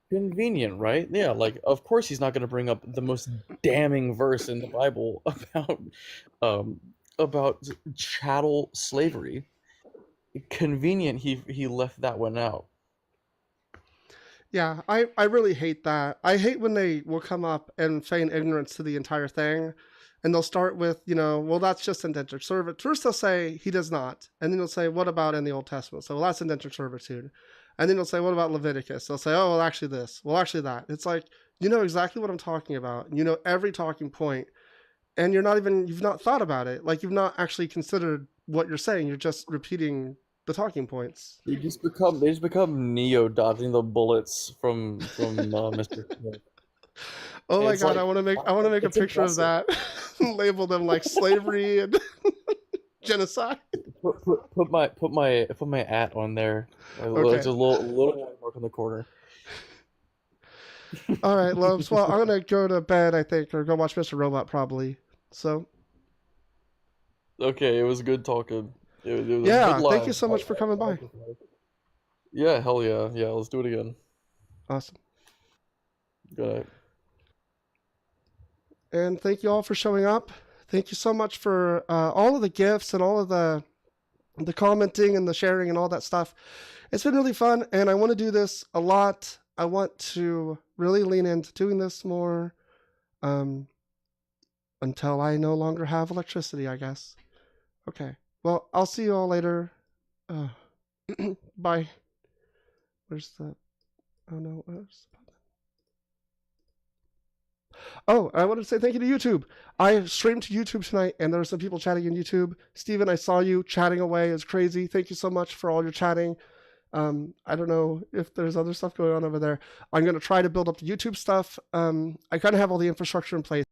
Convenient, right? Yeah, like of course he's not going to bring up the most damning verse in the Bible um about chattel slavery. Convenient he left that one out. Yeah, I really hate that. I hate when they will come up and feign ignorance to the entire thing. And they'll start with, well, that's just indentured servitude. First they'll say he does not. And then they'll say, what about in the Old Testament? So, well, that's indentured servitude. And then they'll say, what about Leviticus? They'll say, oh, well, actually this. Well, actually that. It's like, you know exactly what I'm talking about. You know every talking point. And you've not thought about it. Like, you've not actually considered what you're saying. You're just repeating the talking points. They just become Neo dodging the bullets from Mr. Smith. Oh my It's god, like I want to make a it's picture of impressive. that. Label them like slavery and genocide. Put my at on there. Okay. Just a little mark on the corner. All right, Lopes. Well, I'm gonna go to bed, I think, or go watch Mr. Robot probably. So Okay, it was good talking. It was a Yeah, good thank you live. so much for coming by. Yeah, hell yeah. Yeah, let's do it again. Awesome. Good night. And thank you all for showing up. Thank you so much for all of the gifts and all of the commenting and the sharing and all that stuff. It's been really fun, and I want to do this a lot. I want to really lean into doing this more until I no longer have electricity, I guess. Okay. Well, I'll see you all later. Bye. Where's the... Oh, no. Where's the button? Oh, I wanted to say thank you to YouTube. I streamed to YouTube tonight, and there were some people chatting in YouTube. Steven, I saw you chatting away. It's crazy. Thank you so much for all your chatting. I don't know if there's other stuff going on over there. I'm going to try to build up the YouTube stuff. I kind of have all the infrastructure in place.